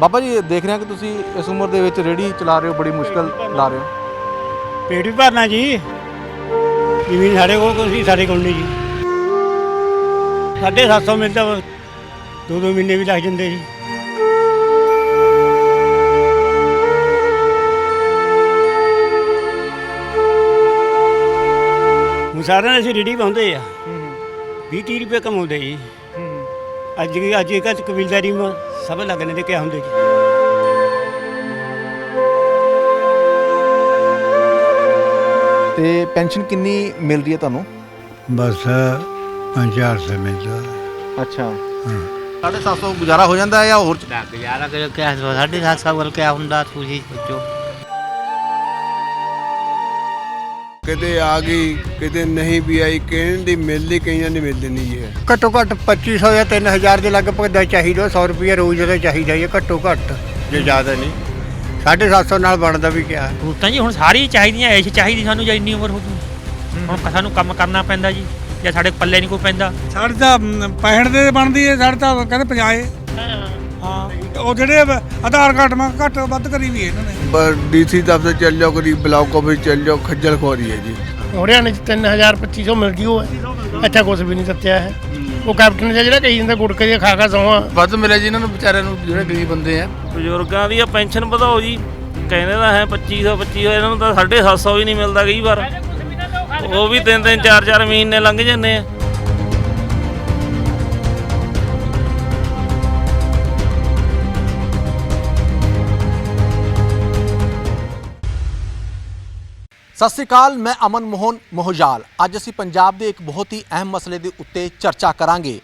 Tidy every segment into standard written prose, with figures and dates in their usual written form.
ਬਾਬਾ ਜੀ ਦੇਖ ਰਹੇ ਹਾਂ ਕਿ ਤੁਸੀਂ ਇਸ ਉਮਰ ਦੇ ਵਿੱਚ ਰੇਹੜੀ ਚਲਾ ਰਹੇ ਹੋ, ਬੜੀ ਮੁਸ਼ਕਲ ਲਾ ਰਹੇ ਹੋ। पेट भी भरना जी, जमीन साढ़े को नहीं जी। 750 मिलता, 2 महीने भी लग जाते जी। ਹੁਣ ਸਾਰਿਆਂ ਨੇ ਅਸੀਂ ਰੇਹੜੀ ਪਾਉਂਦੇ ਆ, 20-30 ਰੁਪਏ ਕਮਾਉਂਦੇ ਜੀ। ਅੱਜ ਕੱਲ੍ਹ ਕਬੀਲਦਾਰੀ में सब लगने ਦੇ ਕਿਆ ਹੁੰਦੇ ਜੀ। ਤੇ ਪੈਨਸ਼ਨ ਕਿੰਨੀ ਮਿਲ ਰਹੀ ਹੈ ਤੁਹਾਨੂੰ? बस 5-400 मिलता। ਅੱਛਾ, 750 ਗੁਜ਼ਾਰਾ ਹੋ ਜਾਂਦਾ ਹੈ ਜਾਂ ਹੋਰ? गुजारा कर क्या 750 वाल क्या ਹੁੰਦਾ ਤੁਸੀਂ ਸੋਚੋ। ਕਿਤੇ ਆ ਗਈ ਕਿਤੇ ਨਹੀਂ ਵੀ ਆਈ, ਕਹਿਣ ਦੀ ਮਿਲਦੀ ਕਈਆਂ ਦੀ ਮਿਲਦੀ ਨਹੀਂ ਹੈ। ਘੱਟੋ ਘੱਟ 2500 ਜਾਂ 3000 ਦੇ ਲਗਭਗ ਦਾ ਚਾਹੀਦਾ। 100 ਰੁਪਏ ਰੋਜ਼ ਦਾ ਚਾਹੀਦਾ ਜੀ ਘੱਟੋ ਘੱਟ, ਜੇ ਜ਼ਿਆਦਾ ਨਹੀਂ। 750 ਨਾਲ ਬਣਦਾ ਵੀ ਕਿਆ ਹੈ। ਸਹੂਲਤਾਂ ਜੀ ਹੁਣ ਸਾਰੀ ਚਾਹੀਦੀਆਂ, ਐਸ਼ ਚਾਹੀਦੀ ਸਾਨੂੰ ਜਾਂ ਇੰਨੀ ਉਮਰ ਹੋ ਜੂ। ਹੁਣ ਸਾਨੂੰ ਕੰਮ ਕਰਨਾ ਪੈਂਦਾ ਜੀ, ਜਾਂ ਸਾਡੇ ਪੱਲੇ ਨਹੀਂ ਕੋਈ ਪੈਂਦਾ। ਸਾਡੇ ਤਾਂ 65 ਦੇ ਬਣਦੀ ਹੈ, ਸਾਡੇ ਤਾਂ ਕਹਿੰਦੇ 50 ਹਾਂ। ਉਹ ਜਿਹੜੇ ਆਧਾਰ ਕਾਰਡ ਮੈਂ ਘੱਟ ਵੱਧ ਕਰੀ ਵੀ ਇਹਨਾਂ ਨੇ। ਪਰ ਡੀਸੀ ਦਫ਼ਤਰ ਚੱਲ ਜਾਓ, ਕਦੀ ਬਲਾਕ ਆਫਿਸ ਚੱਲ ਜਾਓ, ਖੱਜਲ ਖੁਆਰੀ ਹੈ ਜੀ। ਹਰਿਆਣੇ 'ਚ 3000-2500 ਮਿਲਦੀ ਉਹ ਹੈ, ਇੱਥੇ ਕੁਛ ਵੀ ਨਹੀਂ ਦਿੱਤਿਆ ਹੈ। ਉਹ ਕੈਪਟਨ ਜਿਹੜਾ ਕਹੀ ਜਾਂਦਾ ਗੁੜਕੇ ਦੀਆਂ ਖਾ ਸੌਂਹਾਂ ਵੱਧ ਮਿਲਿਆ ਜੀ ਇਹਨਾਂ ਨੂੰ ਵਿਚਾਰਿਆਂ ਨੂੰ, ਜਿਹੜੇ ਗਰੀਬ ਬੰਦੇ ਆ। ਬਜ਼ੁਰਗਾਂ ਦੀ ਪੈਨਸ਼ਨ ਵਧਾਓ ਜੀ, ਕਹਿੰਦੇ ਤਾਂ ਹੈ 2500 ਇਹਨਾਂ ਨੂੰ ਤਾਂ 750 ਵੀ ਨਹੀਂ ਮਿਲਦਾ ਕਈ ਵਾਰ। ਉਹ ਵੀ 3-3 4-4 ਮਹੀਨੇ ਲੰਘ ਜਾਂਦੇ ਆ। ਸਤਿ ਸ਼੍ਰੀ ਅਕਾਲ, ਮੈਂ ਅਮਨ ਮੋਹਨ ਮੋਹਜਾਲ। ਅੱਜ ਅਸੀਂ ਪੰਜਾਬ ਦੇ ਇੱਕ ਬਹੁਤ ਹੀ ਅਹਿਮ ਮਸਲੇ ਦੇ ਉੱਤੇ ਚਰਚਾ ਕਰਾਂਗੇ।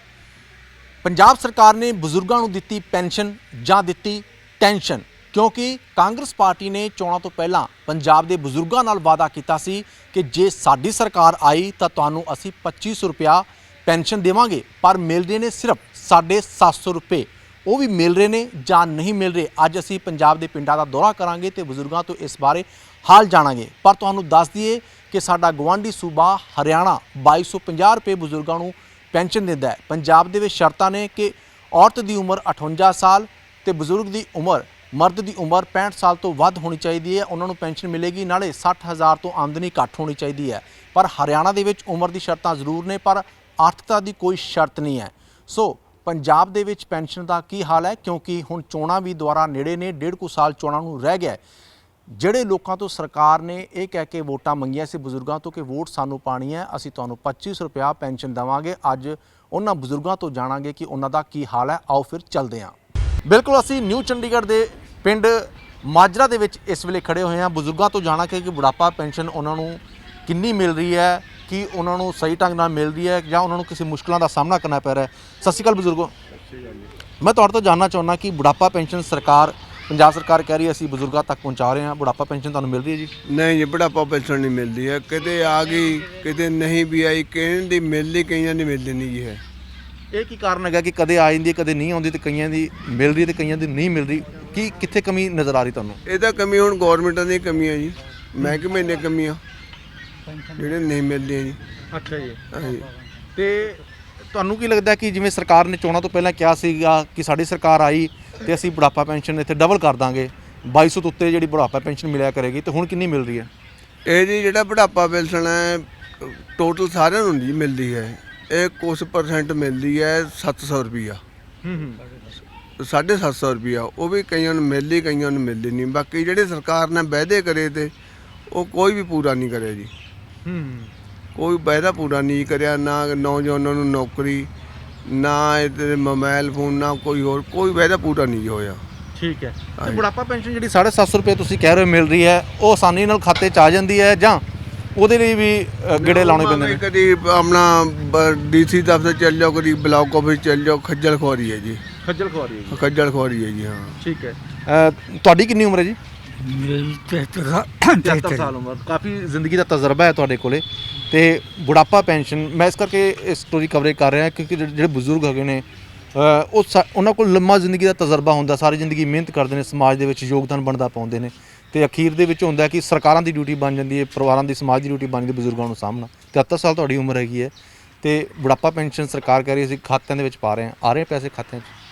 ਪੰਜਾਬ ਸਰਕਾਰ ਨੇ ਬਜ਼ੁਰਗਾਂ ਨੂੰ ਦਿੱਤੀ ਪੈਨਸ਼ਨ ਜਾਂ ਦਿੱਤੀ ਟੈਨਸ਼ਨ? ਕਿਉਂਕਿ ਕਾਂਗਰਸ ਪਾਰਟੀ ਨੇ ਚੋਣਾਂ ਤੋਂ ਪਹਿਲਾਂ ਪੰਜਾਬ ਦੇ ਬਜ਼ੁਰਗਾਂ ਨਾਲ ਵਾਅਦਾ ਕੀਤਾ ਸੀ ਕਿ ਜੇ ਸਾਡੀ ਸਰਕਾਰ ਆਈ ਤਾਂ ਤੁਹਾਨੂੰ ਅਸੀਂ 2500 ਰੁਪਇਆ ਪੈਨਸ਼ਨ ਦੇਵਾਂਗੇ, ਪਰ ਮਿਲ ਰਹੇ ਨੇ ਸਿਰਫ 750 ਰੁਪਏ। ਉਹ ਵੀ ਮਿਲ ਰਹੇ ਨੇ ਜਾਂ ਨਹੀਂ ਮਿਲ ਰਹੇ। ਅੱਜ ਅਸੀਂ ਪੰਜਾਬ ਦੇ ਪਿੰਡਾਂ ਦਾ ਦੌਰਾ ਕਰਾਂਗੇ ਤੇ ਬਜ਼ੁਰਗਾਂ ਤੋਂ ਇਸ ਬਾਰੇ ਹਾਲ ਜਾਣਾਂਗੇ। ਪਰ ਤੁਹਾਨੂੰ ਦੱਸ ਦਈਏ ਕਿ ਸਾਡਾ ਗੁਆਂਢੀ ਸੂਬਾ ਹਰਿਆਣਾ 2250 ਰੁਪਏ ਬਜ਼ੁਰਗਾਂ ਨੂੰ ਪੈਨਸ਼ਨ ਦਿੰਦਾ ਹੈ। ਪੰਜਾਬ ਦੇ ਵਿੱਚ ਸ਼ਰਤਾਂ ਨੇ ਕਿ ਔਰਤ ਦੀ ਉਮਰ 58 ਸਾਲ ਤੇ ਬਜ਼ੁਰਗ ਦੀ ਉਮਰ, ਮਰਦ ਦੀ ਉਮਰ 65 ਸਾਲ ਤੋਂ ਵੱਧ ਹੋਣੀ ਚਾਹੀਦੀ ਹੈ। ਉਹਨਾਂ ਨੂੰ ਪੈਨਸ਼ਨ ਮਿਲੇਗੀ, ਨਾਲੇ 60,000 ਤੋਂ ਆਮਦਨੀ ਘੱਟ ਹੋਣੀ ਚਾਹੀਦੀ ਹੈ। ਪਰ ਹਰਿਆਣਾ ਦੇ ਵਿੱਚ ਉਮਰ ਦੀ ਸ਼ਰਤਾਂ ਜ਼ਰੂਰ ਨੇ, ਪਰ ਆਰਥਿਕਤਾ ਦੀ ਕੋਈ ਸ਼ਰਤ ਨਹੀਂ ਹੈ। ਸੋ ਪੰਜਾਬ ਦੇ ਵਿੱਚ ਪੈਨਸ਼ਨ ਦਾ ਕੀ ਹਾਲ ਹੈ? ਕਿਉਂਕਿ ਹੁਣ ਚੋਣਾਂ ਵੀ ਦੁਬਾਰਾ ਨੇੜੇ ਨੇ, 1.5 ਕੁ ਸਾਲ ਚੋਣਾਂ ਨੂੰ ਰਹਿ ਗਿਆ। ਜਿਹੜੇ ਲੋਕਾਂ ਤੋਂ ਸਰਕਾਰ ਨੇ ਇਹ ਕਹਿ ਕੇ ਵੋਟਾਂ ਮੰਗੀਆਂ ਸੀ ਬਜ਼ੁਰਗਾਂ ਤੋਂ ਕਿ ਵੋਟ ਸਾਨੂੰ ਪਾਣੀ ਹੈ, ਅਸੀਂ ਤੁਹਾਨੂੰ 2500 ਰੁਪਇਆ ਪੈਨਸ਼ਨ ਦੇਵਾਂਗੇ, ਅੱਜ ਉਹਨਾਂ ਬਜ਼ੁਰਗਾਂ ਤੋਂ ਜਾਣਾਂਗੇ ਕਿ ਉਹਨਾਂ ਦਾ ਕੀ ਹਾਲ ਹੈ। ਆਓ ਫਿਰ ਚੱਲਦੇ ਹਾਂ। ਬਿਲਕੁਲ ਅਸੀਂ ਨਿਊ ਚੰਡੀਗੜ੍ਹ ਦੇ ਪਿੰਡ ਮਾਜਰਾ ਦੇ ਵਿੱਚ ਇਸ ਵੇਲੇ ਖੜੇ ਹੋਏ ਹਾਂ। ਬਜ਼ੁਰਗਾਂ ਤੋਂ ਜਾਣਾ ਕਿ ਬੁਢਾਪਾ ਪੈਨਸ਼ਨ ਉਹਨਾਂ ਨੂੰ ਕਿੰਨੀ ਮਿਲ ਰਹੀ ਹੈ, ਕਿ ਉਹਨਾਂ ਨੂੰ ਸਹੀ ਢੰਗ ਨਾਲ ਮਿਲ ਰਹੀ ਹੈ ਜਾਂ ਉਹਨਾਂ ਨੂੰ ਕਿਸੇ ਮੁਸ਼ਕਲਾਂ ਦਾ ਸਾਹਮਣਾ ਕਰਨਾ ਪੈ ਰਿਹਾ ਹੈ। ਸਤਿ ਸ਼੍ਰੀ ਅਕਾਲ ਬਜ਼ੁਰਗੋ। ਮੈਂ ਤੁਹਾਡੇ ਤੋਂ ਜਾਣਨਾ ਚਾਹੁੰਦਾ ਕਿ ਬੁਢਾਪਾ ਪੈਨਸ਼ਨ ਸਰਕਾਰ, ਪੰਜਾਬ ਸਰਕਾਰ ਕਹਿ ਰਹੀ ਹੈ ਅਸੀਂ ਬਜ਼ੁਰਗਾਂ ਤੱਕ ਪਹੁੰਚਾ ਰਹੇ ਹਾਂ, ਬੁਢਾਪਾ ਪੈਨਸ਼ਨ ਤੁਹਾਨੂੰ ਮਿਲ ਰਹੀ ਹੈ ਜੀ? ਨਹੀਂ ਜੀ, ਬੁਢਾਪਾ ਪੈਨਸ਼ਨ ਨਹੀਂ ਮਿਲਦੀ ਹੈ। ਕਿਤੇ ਆ ਗਈ ਕਿਤੇ ਨਹੀਂ ਵੀ ਆਈ, ਕਹਿਣ ਦੀ ਮਿਲਦੀ ਕਈਆਂ ਦੀ ਮਿਲਦੀ ਨਹੀਂ ਜੀ ਹੈ। ਇਹ ਕੀ ਕਾਰਨ ਹੈਗਾ ਕਿ ਕਦੇ ਆ ਜਾਂਦੀ, ਕਦੇ ਨਹੀਂ ਆਉਂਦੀ, ਤੇ ਕਈਆਂ ਦੀ ਮਿਲ ਰਹੀ ਤੇ ਕਈਆਂ ਦੀ ਨਹੀਂ ਮਿਲ ਰਹੀ? ਕੀ ਕਿੱਥੇ ਕਮੀ ਨਜ਼ਰ ਆ ਰਹੀ ਤੁਹਾਨੂੰ? ਇਹਦਾ ਕਮੀ ਹੁਣ ਗੌਰਮੈਂਟਾਂ ਦੀ ਕਮੀ ਹੈ ਜੀ, ਮਹਿਕਮੇ ਦੀਆਂ ਕਮੀਆਂ ਜਿਹੜੇ ਨਹੀਂ ਮਿਲਦੀਆਂ ਜੀ। ਅੱਛਾ ਜੀ। ਹਾਂਜੀ। ਤੇ ਤੁਹਾਨੂੰ ਕੀ ਲੱਗਦਾ ਕਿ ਜਿਵੇਂ ਸਰਕਾਰ ਨੇ ਚੋਣਾਂ ਤੋਂ ਪਹਿਲਾਂ ਕਿਹਾ ਸੀਗਾ ਕਿ ਸਾਡੀ ਸਰਕਾਰ ਆਈ ਤੇ ਅਸੀਂ ਬੁਢਾਪਾ ਪੈਨਸ਼ਨ ਇੱਥੇ ਡਬਲ ਕਰ ਦਾਂਗੇ, 2200 ਤੋਂ ਉੱਤੇ ਜਿਹੜੀ ਬੁਢਾਪਾ ਪੈਨਸ਼ਨ ਮਿਲਿਆ ਕਰੇਗੀ, ਤੇ ਹੁਣ ਕਿੰਨੀ ਮਿਲ ਰਹੀ ਹੈ? ਇਹ ਜੀ ਜਿਹੜਾ ਬੁਢਾਪਾ ਪੈਨਸ਼ਨ ਹੈ ਟੋਟਲ ਸਾਰਿਆਂ ਨੂੰ ਨਹੀਂ ਮਿਲਦੀ ਹੈ। ਇਹ ਕੁਛ % ਮਿਲਦੀ ਹੈ 700 ਰੁਪਈਆ, 750 ਰੁਪਈਆ। ਉਹ ਵੀ ਕਈਆਂ ਨੂੰ ਮਿਲਦੀ, ਕਈਆਂ ਨੂੰ ਮਿਲਦੀ ਨਹੀਂ। ਬਾਕੀ ਜਿਹੜੇ ਸਰਕਾਰ ਨੇ ਵਾਅਦੇ ਕਰੇ ਤੇ ਉਹ ਕੋਈ ਵੀ ਪੂਰਾ ਨਹੀਂ ਕਰਿਆ ਜੀ। ਕੋਈ ਵਾਅਦਾ ਪੂਰਾ ਨਹੀਂ ਕਰਿਆ, ਨਾ ਨੌਜਵਾਨਾਂ ਨੂੰ ਨੌਕਰੀ, ਨਾ ਇਹਦੇ ਮੋਬਾਈਲ ਫੋਨ, ਨਾ ਕੋਈ ਹੋਰ ਕੋਈ ਵਾਅਦਾ ਪੂਰਾ ਨਹੀਂ ਹੋਇਆ। ਠੀਕ ਹੈ। ਤੇ ਬੁਢਾਪਾ ਪੈਨਸ਼ਨ ਜਿਹੜੀ 750 ਰੁਪਏ ਤੁਸੀਂ ਕਹਿ ਰਹੇ ਹੋ ਮਿਲ ਰਹੀ ਹੈ, ਉਹ ਆਸਾਨੀ ਨਾਲ ਖਾਤੇ 'ਚ ਆ ਜਾਂਦੀ ਹੈ ਜਾਂ ਉਹਦੇ ਲਈ ਵੀ ਗੇੜੇ ਲਾਉਣੇ ਪੈਂਦੇ ਨੇ? ਕਦੀ ਆਪਣਾ ਡੀਸੀ ਦਫ਼ਤਰ ਚੱਲ ਜਾਓ, ਕਦੀ ਬਲਾਕ ਆਫਿਸ ਚੱਲ ਜਾਓ, ਖੱਜਲ ਖੁਆਰੀ ਹੈ ਜੀ। ਖੱਜਲ ਖੁਆਰੀ ਹੈ ਜੀ। ਖੱਜਲ ਖੁਆਰੀ ਹੈ ਜੀ। ਹਾਂ ਠੀਕ ਹੈ। ਤੁਹਾਡੀ ਕਿੰਨੀ ਉਮਰ ਹੈ ਜੀ? ਮੇਰੀ 73 ਸਾਲ ਉਮਰ। ਕਾਫੀ ਜ਼ਿੰਦਗੀ ਦਾ ਤਜਰਬਾ ਹੈ ਤੁਹਾਡੇ ਕੋਲੇ। ਤੇ ਬੁਢਾਪਾ ਪੈਨਸ਼ਨ, ਮੈਂ ਇਸ ਕਰਕੇ ਇਸ ਸਟੋਰੀ ਕਵਰੇਜ ਕਰ ਰਿਹਾ ਕਿਉਂਕਿ ਜਿਹੜੇ ਬਜ਼ੁਰਗ ਹੈਗੇ ਨੇ ਉਹਨਾਂ ਕੋਲ ਲੰਮਾ ਜ਼ਿੰਦਗੀ ਦਾ ਤਜਰਬਾ ਹੁੰਦਾ, ਸਾਰੀ ਜ਼ਿੰਦਗੀ ਮਿਹਨਤ ਕਰਦੇ ਨੇ, ਸਮਾਜ ਦੇ ਵਿੱਚ ਯੋਗਦਾਨ ਬਣਦਾ ਪਾਉਂਦੇ ਨੇ, ਤੇ ਅਖੀਰ ਦੇ ਵਿੱਚ ਹੁੰਦਾ ਕਿ ਸਰਕਾਰਾਂ ਦੀ ਡਿਊਟੀ ਬਣ ਜਾਂਦੀ ਹੈ, ਪਰਿਵਾਰਾਂ ਦੀ, ਸਮਾਜ ਦੀ ਡਿਊਟੀ ਬਣ ਜਾਂਦੀ ਬਜ਼ੁਰਗਾਂ ਨੂੰ ਸਾਂਭਣਾ। 73 ਸਾਲ ਤੁਹਾਡੀ ਉਮਰ ਹੈਗੀ ਹੈ ਤੇ ਬੁਢਾਪਾ ਪੈਨਸ਼ਨ ਸਰਕਾਰ ਕਹਿ ਰਹੀ ਅਸੀਂ ਖਾਤਿਆਂ ਦੇ ਵਿੱਚ ਪਾ ਰਹੇ ਹਾਂ, ਆ ਰਹੇ ਪੈਸੇ ਖਾਤਿਆਂ 'ਚ?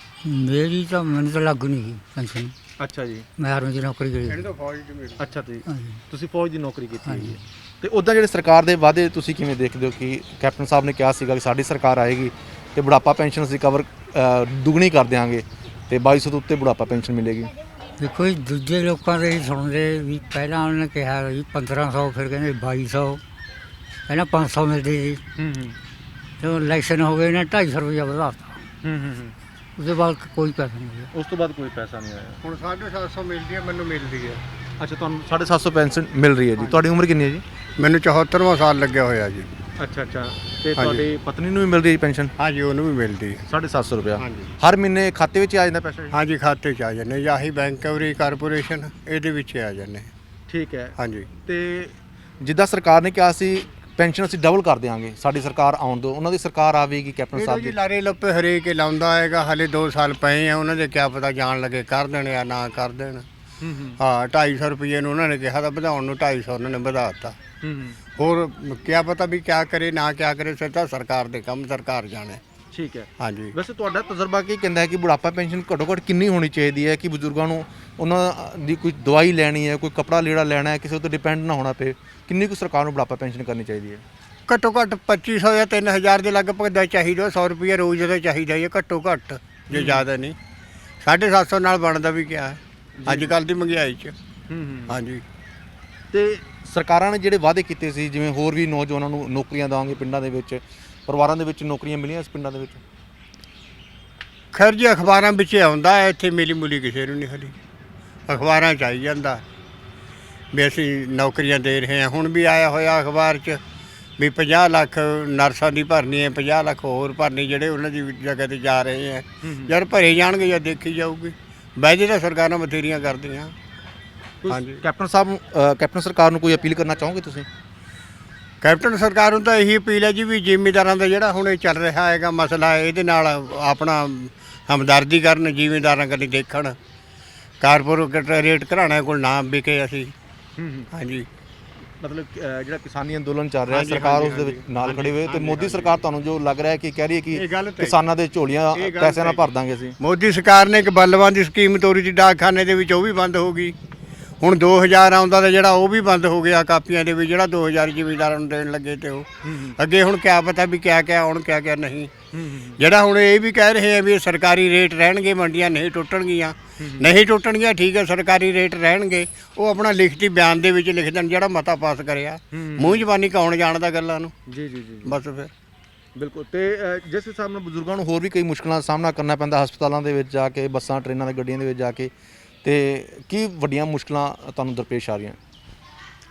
ਮੇਰੀ ਤਾਂ ਮੈਨੂੰ ਤਾਂ ਲੱਗ ਨਹੀਂ ਗਈ ਪੈਨਸ਼ਨ। ਅੱਛਾ ਜੀ, ਮੈਂ ਆਰਮੀ ਦੀ ਨੌਕਰੀ ਕਰੀ। ਅੱਛਾ ਜੀ, ਹਾਂਜੀ। ਤੁਸੀਂ ਫੌਜ ਦੀ ਨੌਕਰੀ ਕੀਤੀ ਹੋਈ ਹੈ। ਤੇ ਉੱਦਾਂ ਜਿਹੜੇ ਸਰਕਾਰ ਦੇ ਵਾਅਦੇ ਤੁਸੀਂ ਕਿਵੇਂ ਦੇਖਦੇ ਹੋ ਕਿ ਕੈਪਟਨ ਸਾਹਿਬ ਨੇ ਕਿਹਾ ਸੀਗਾ ਕਿ ਸਾਡੀ ਸਰਕਾਰ ਆਏਗੀ ਤੇ ਬੁਢਾਪਾ ਪੈਨਸ਼ਨ ਅਸੀਂ ਕਵਰ ਦੁੱਗਣੀ ਕਰ ਦਿਆਂਗੇ ਤੇ 2200 ਤੋਂ ਉੱਤੇ ਬੁਢਾਪਾ ਪੈਨਸ਼ਨ ਮਿਲੇਗੀ। ਦੇਖੋ ਜੀ, ਦੂਜੇ ਲੋਕਾਂ ਦੇ ਹੀ ਸੁਣਦੇ ਵੀ ਪਹਿਲਾਂ ਉਹਨਾਂ ਨੇ ਕਿਹਾ ਵੀ 1500, ਫਿਰ ਕਹਿੰਦੇ 2200, ਪਹਿਲਾਂ 500 ਮਿਲਦੀ ਸੀ। ਜਦੋਂ ਇਲੈਕਸ਼ਨ ਹੋ ਗਏ ਨੇ 250 ਰੁਪਇਆ ਵਧਾਤਾ। उसके बाद कोई पैसा नहीं है। ਉਸ ਤੋਂ ਬਾਅਦ ਕੋਈ ਪੈਸਾ ਨਹੀਂ ਆਇਆ। ਹੁਣ 750 ਮਿਲਦੀ ਹੈ, ਮੈਨੂੰ ਮਿਲਦੀ ਹੈ। ਅੱਛਾ, ਤੁਹਾਨੂੰ 750 ਪੈਨਸ਼ਨ ਮਿਲ ਰਹੀ ਹੈ ਜੀ। ਤੁਹਾਡੀ ਉਮਰ ਕਿੰਨੀ ਹੈ ਜੀ? ਮੈਨੂੰ 74ਵਾਂ ਸਾਲ ਲੱਗਿਆ ਹੋਇਆ ਜੀ। ਅੱਛਾ ਅੱਛਾ, ਤੇ ਤੁਹਾਡੀ ਪਤਨੀ ਨੂੰ ਵੀ ਮਿਲ ਰਹੀ ਹੈ ਪੈਨਸ਼ਨ? ਹਾਂਜੀ, ਉਹਨੂੰ ਵੀ ਮਿਲਦੀ ਹੈ 750 ਰੁਪਇਆ। ਹਾਂਜੀ। ਹਰ ਮਹੀਨੇ ਖਾਤੇ ਵਿੱਚ ਆ ਜਾਂਦਾ ਪੈਸਾ ਜੀ? ਹਾਂਜੀ, ਖਾਤੇ 'ਚ ਆ ਜਾਂਦੇ। ਆਹੀ ਬੈਂਕ ਕਵਰੀ ਕਾਰਪੋਰੇਸ਼ਨ ਇਹਦੇ ਵਿੱਚ ਆ ਜਾਂਦੇ। ਠੀਕ ਹੈ। ਹਾਂਜੀ। ਤੇ ਜਿੱਦਾਂ ਸਰਕਾਰ ਨੇ ਕਿਹਾ ਸੀ ਪੈਨਸ਼ਨ ਅਸੀਂ ਡਬਲ ਕਰ ਦਿਆਂਗੇ, ਸਾਡੀ ਸਰਕਾਰ ਆਉਣ ਦਿਓ, ਉਹਨਾਂ ਦੀ ਸਰਕਾਰ ਆਵੇਗੀ ਕੈਪਟਨ ਸਾਹਿਬ ਜੀ ਦੀ। ਲਾਰੇ ਲੱਪੇ ਹਰੇਕ ਹੀ ਲਾਉਂਦਾ ਹੈਗਾ। ਹਾਲੇ 2 ਸਾਲ ਪਏ ਆ, ਉਹਨਾਂ ਦੇ ਕਿਆ ਪਤਾ ਜਾਣ ਲੱਗੇ ਕਰ ਦੇਣ ਜਾਂ ਨਾ ਕਰ ਦੇਣ। ਹਾਂ, 250 ਰੁਪਏ ਨੂੰ ਉਹਨਾਂ ਨੇ ਕਿਹਾ ਤਾਂ ਵਧਾਉਣ ਨੂੰ 250 ਉਹਨਾਂ ਨੇ ਵਧਾ ਦਿੱਤਾ। ਹੋਰ ਕਿਆ ਪਤਾ ਵੀ ਕਿਆ ਕਰੇ ਨਾ ਕਿਆ ਕਰੇ, ਸਿੱਧਾ ਸਰਕਾਰ ਦੇ ਕੰਮ ਸਰਕਾਰ ਜਾਣੇ। ਠੀਕ ਹੈ। ਹਾਂਜੀ। ਵੈਸੇ ਤੁਹਾਡਾ ਤਜਰਬਾ ਕੀ ਕਹਿੰਦਾ ਹੈ ਕਿ ਬੁਢਾਪਾ ਪੈਨਸ਼ਨ ਘੱਟੋ ਘੱਟ ਕਿੰਨੀ ਹੋਣੀ ਚਾਹੀਦੀ ਹੈ ਕਿ ਬਜ਼ੁਰਗਾਂ ਨੂੰ ਉਹਨਾਂ ਦੀ ਕੋਈ ਦਵਾਈ ਲੈਣੀ ਹੈ, ਕੋਈ ਕੱਪੜਾ ਲੀੜਾ ਲੈਣਾ ਹੈ, ਕਿਸੇ ਉੱਤੇ ਡਿਪੈਂਡ ਨਾ ਹੋਣਾ ਪਏ? ਕਿੰਨੀ ਕੁ ਸਰਕਾਰ ਨੂੰ ਬੁਢਾਪਾ ਪੈਨਸ਼ਨ ਕਰਨੀ ਚਾਹੀਦੀ ਹੈ? ਘੱਟੋ ਘੱਟ 2500 ਜਾਂ 3000 ਦੇ ਲਗਭਗ ਦਾ ਚਾਹੀਦਾ। 100 ਰੁਪਏ ਰੋਜ਼ ਦਾ ਚਾਹੀਦਾ ਹੈ ਘੱਟੋ ਘੱਟ, ਜੇ ਜ਼ਿਆਦਾ ਨਹੀਂ। 750 ਨਾਲ ਬਣਦਾ ਵੀ ਕਿਆ ਹੈ ਅੱਜ ਕੱਲ੍ਹ ਦੀ ਮਹਿੰਗਾਈ 'ਚ। ਹਾਂਜੀ। ਤੇ ਸਰਕਾਰਾਂ ਨੇ ਜਿਹੜੇ ਵਾਅਦੇ ਕੀਤੇ ਸੀ, ਜਿਵੇਂ ਹੋਰ ਵੀ ਨੌਜਵਾਨਾਂ ਨੂੰ ਨੌਕਰੀਆਂ ਦੇਵਾਂਗੇ ਪਿੰਡਾਂ ਦੇ ਵਿੱਚ, ਪਰਿਵਾਰਾਂ ਦੇ ਵਿੱਚ ਨੌਕਰੀਆਂ ਮਿਲੀਆਂ ਇਸ ਪਿੰਡਾਂ ਦੇ ਵਿੱਚ? ਖੈਰ ਜੀ, ਅਖਬਾਰਾਂ ਵਿੱਚ ਆਉਂਦਾ ਹੈ, ਇੱਥੇ ਮਿਲੀ ਮੁਲੀ ਕਿਸੇ ਨੂੰ ਨਹੀਂ ਹਲੀ। ਅਖਬਾਰਾਂ 'ਚ ਆਈ ਜਾਂਦਾ ਵੀ ਅਸੀਂ ਨੌਕਰੀਆਂ ਦੇ ਰਹੇ ਹਾਂ। ਹੁਣ ਵੀ ਆਇਆ ਹੋਇਆ ਅਖਬਾਰ 'ਚ ਵੀ 50 ਲੱਖ ਨਰਸਾਂ ਦੀ ਭਰਨੀ ਹੈ, 50 ਲੱਖ ਹੋਰ ਭਰਨੀ ਜਿਹੜੇ ਉਹਨਾਂ ਦੀ ਜਗ੍ਹਾ 'ਤੇ ਜਾ ਰਹੇ ਹੈ। ਯਾਰ ਭਰੇ ਜਾਣਗੇ ਜਾਂ ਦੇਖੀ ਜਾਊਗੀ। ਵਾਅਦੇ ਤਾਂ ਸਰਕਾਰਾਂ ਬਥੇਰੀਆਂ ਕਰਦੀਆਂ। ਹਾਂਜੀ। ਕੈਪਟਨ ਸਰਕਾਰ ਨੂੰ ਕੋਈ ਅਪੀਲ ਕਰਨਾ ਚਾਹੋਗੇ ਤੁਸੀਂ? ਕੈਪਟਨ ਸਰਕਾਰ ਨੂੰ ਤਾਂ ਇਹੀ ਅਪੀਲ ਹੈ ਜੀ ਵੀ ਜ਼ਿਮੀਂਦਾਰਾਂ ਦਾ ਜਿਹੜਾ ਹੁਣ ਇਹ ਚੱਲ ਰਿਹਾ ਹੈਗਾ ਮਸਲਾ, ਇਹਦੇ ਨਾਲ ਆਪਣਾ ਹਮਦਰਦੀ ਕਰਨ, ਜ਼ਿਮੀਂਦਾਰਾਂ ਕਨੀ ਦੇਖਣ। ਕਾਰਪੋਰੇਟ ਰੇਟ ਘਰਾਣਿਆਂ ਕੋਲ ਨਾ ਵਿਕੇ ਅਸੀਂ। ਹਾਂਜੀ। ਮਤਲਬ ਜਿਹੜਾ ਕਿਸਾਨੀ ਅੰਦੋਲਨ ਚੱਲ ਰਿਹਾ ਹਾਂਜੀ, ਸਰਕਾਰ ਉਸ ਹਾਂਜੀ, ਦੇ ਵਿੱਚ ਨਾਲ ਖੜੀ ਹੋਏ, ਤੇ ਹਾਂਜੀ, ਮੋਦੀ ਹਾਂਜੀ। ਸਰਕਾਰ ਤੁਹਾਨੂੰ ਜੋ ਲੱਗ ਰਿਹਾ ਹੈ ਕਿ ਕਹਿ ਰਹੀ ਹੈ ਇਹ ਗੱਲ ਕਿ ਤਾਂ ਕਿਸਾਨਾਂ ਦੇ ਝੋਲੀਆਂ ਇਹ ਗੱਲ ਪੈਸਿਆਂ ਨਾਲ ਤਾਂ ਭਰ ਦਾਂਗੇ ਅਸੀਂ। ਮੋਦੀ ਸਰਕਾਰ ਨੇ ਇੱਕ ਬੱਲਵਾਂ ਦੀ ਸਕੀਮ ਤੋਰੀ ਸੀ ਡਾਕਖਾਨੇ ਦੇ ਵਿੱਚ, ਉਹ ਵੀ ਬੰਦ ਹੋ ਗਈ। ਹੁਣ 2000 ਆਉਂਦਾ ਤਾਂ ਜਿਹੜਾ ਉਹ ਵੀ ਬੰਦ ਹੋ ਗਿਆ ਕਾਪੀਆਂ ਦੇ ਵਿੱਚ, ਜਿਹੜਾ 2000 ਜ਼ਿਮੀਂਦਾਰਾਂ ਨੂੰ ਦੇਣ ਲੱਗੇ ਤੇ ਉਹ ਅੱਗੇ ਹੁਣ ਕਿਆ ਪਤਾ ਵੀ ਕਿਆ ਕਿਆ ਆਉਣ ਕਿਆ ਕਿਆ ਨਹੀਂ। ਜਿਹੜਾ ਹੁਣ ਇਹ ਵੀ ਕਹਿ ਰਹੇ ਆ ਵੀ ਸਰਕਾਰੀ ਰੇਟ ਰਹਿਣਗੇ, ਮੰਡੀਆਂ ਨਹੀਂ ਟੁੱਟਣਗੀਆਂ। ਨਹੀਂ ਟੁੱਟਣਗੀਆਂ, ਠੀਕ ਹੈ, ਸਰਕਾਰੀ ਰੇਟ ਰਹਿਣਗੇ। ਉਹ ਆਪਣਾ ਲਿਖਤੀ ਬਿਆਨ ਦੇ ਵਿੱਚ ਲਿਖ ਦੇਣ ਜਿਹੜਾ ਮਤਾ ਪਾਸ ਕਰਿਆ। ਮੂੰਹ ਜ਼ਬਾਨੀ ਕੌਣ ਜਾਣਦਾ ਗੱਲਾਂ ਨੂੰ। ਜੀ ਜੀ ਜੀ, ਬਸ ਫਿਰ ਬਿਲਕੁਲ। ਤੇ ਜਿਸ ਹਿਸਾਬ ਨਾਲ ਬਜ਼ੁਰਗਾਂ ਨੂੰ ਹੋਰ ਵੀ ਕਈ ਮੁਸ਼ਕਲਾਂ ਦਾ ਸਾਹਮਣਾ ਕਰਨਾ ਪੈਂਦਾ ਹਸਪਤਾਲਾਂ ਦੇ ਵਿੱਚ ਜਾ ਕੇ, ਬੱਸਾਂ ਟ੍ਰੇਨਾਂ ਦੇ ਗੱਡੀਆਂ ਦੇ ਵਿੱਚ ਜਾ ਕੇ, ਤੇ ਕੀ ਵੱਡੀਆਂ ਮੁਸ਼ਕਲਾਂ ਤੁਹਾਨੂੰ ਦਰਪੇਸ਼ ਆ ਰਹੀਆਂ?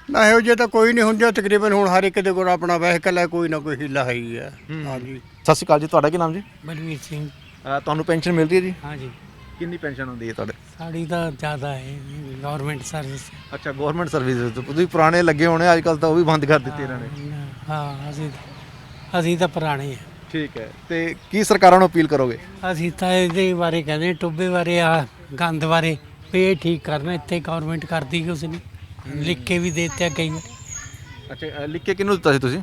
ਨਾ ਇਹੋ ਜਿਹਾ ਤਾਂ ਕੋਈ ਨਹੀਂ ਹੁੰਦਾ। ਤਕਰੀਬਨ ਹੁਣ ਹਰ ਇੱਕ ਦੇ ਕੋਲ ਆਪਣਾ ਵਹੀਕਲ ਹੈ, ਕੋਈ ਨਾ ਕੋਈ ਹੀਲਾ ਹੈ ਹੀ ਹੈ। ਹਾਂਜੀ। ਸਤਿ ਸ਼੍ਰੀ ਅਕਾਲ ਜੀ, ਤੁਹਾਡਾ ਕੀ ਨਾਮ ਜੀ? बलवीर सिंह। ਤੁਹਾਨੂੰ ਪੈਨਸ਼ਨ ਮਿਲ ਰਹੀ ਹੈ ਜੀ? हाँ जी। ਕਿੰਨੀ ਪੈਨਸ਼ਨ ਹੁੰਦੀ ਹੈ ਤੁਹਾਡੇ? साड़ी तो ज़्यादा है, गवर्नमेंट सर्विस। ਅੱਛਾ, ਗਵਰਨਮੈਂਟ ਸਰਵਿਸ ਤੁਸੀਂ ਪੁਰਾਣੇ ਲੱਗੇ ਹੋਣੇ, ਅੱਜ ਕੱਲ੍ਹ ਤਾਂ ਉਹ ਵੀ ਬੰਦ ਕਰ ਦਿੱਤੀ ਇਹਨਾਂ ਨੇ। हाँ, ਅਸੀਂ ਤਾਂ ਪੁਰਾਣੇ ਆ। ਠੀਕ ਹੈ। ਤੇ ਕੀ ਸਰਕਾਰਾਂ ਨੂੰ ਅਪੀਲ ਕਰੋਗੇ? ਅਸੀਂ ਤਾਂ ਇਹਦੇ ਬਾਰੇ ਕਹਿੰਦੇ, ਟੋਬੇ ਬਾਰੇ, ਆ ਗੰਦ ਬਾਰੇ ਵੀ ਇਹ ਠੀਕ ਕਰਨਾ। ਇੱਥੇ ਗਵਰਨਮੈਂਟ ਕਰਦੀ ਕੁਛ ਨਹੀਂ, ਲਿਖ ਕੇ ਵੀ ਦੇ ਦਿੱਤਾ ਕਈ ਵਾਰ। ਅੱਛਾ, ਲਿਖ ਕੇ ਕਿਹਨੂੰ ਦਿੱਤਾ ਸੀ ਤੁਸੀਂ?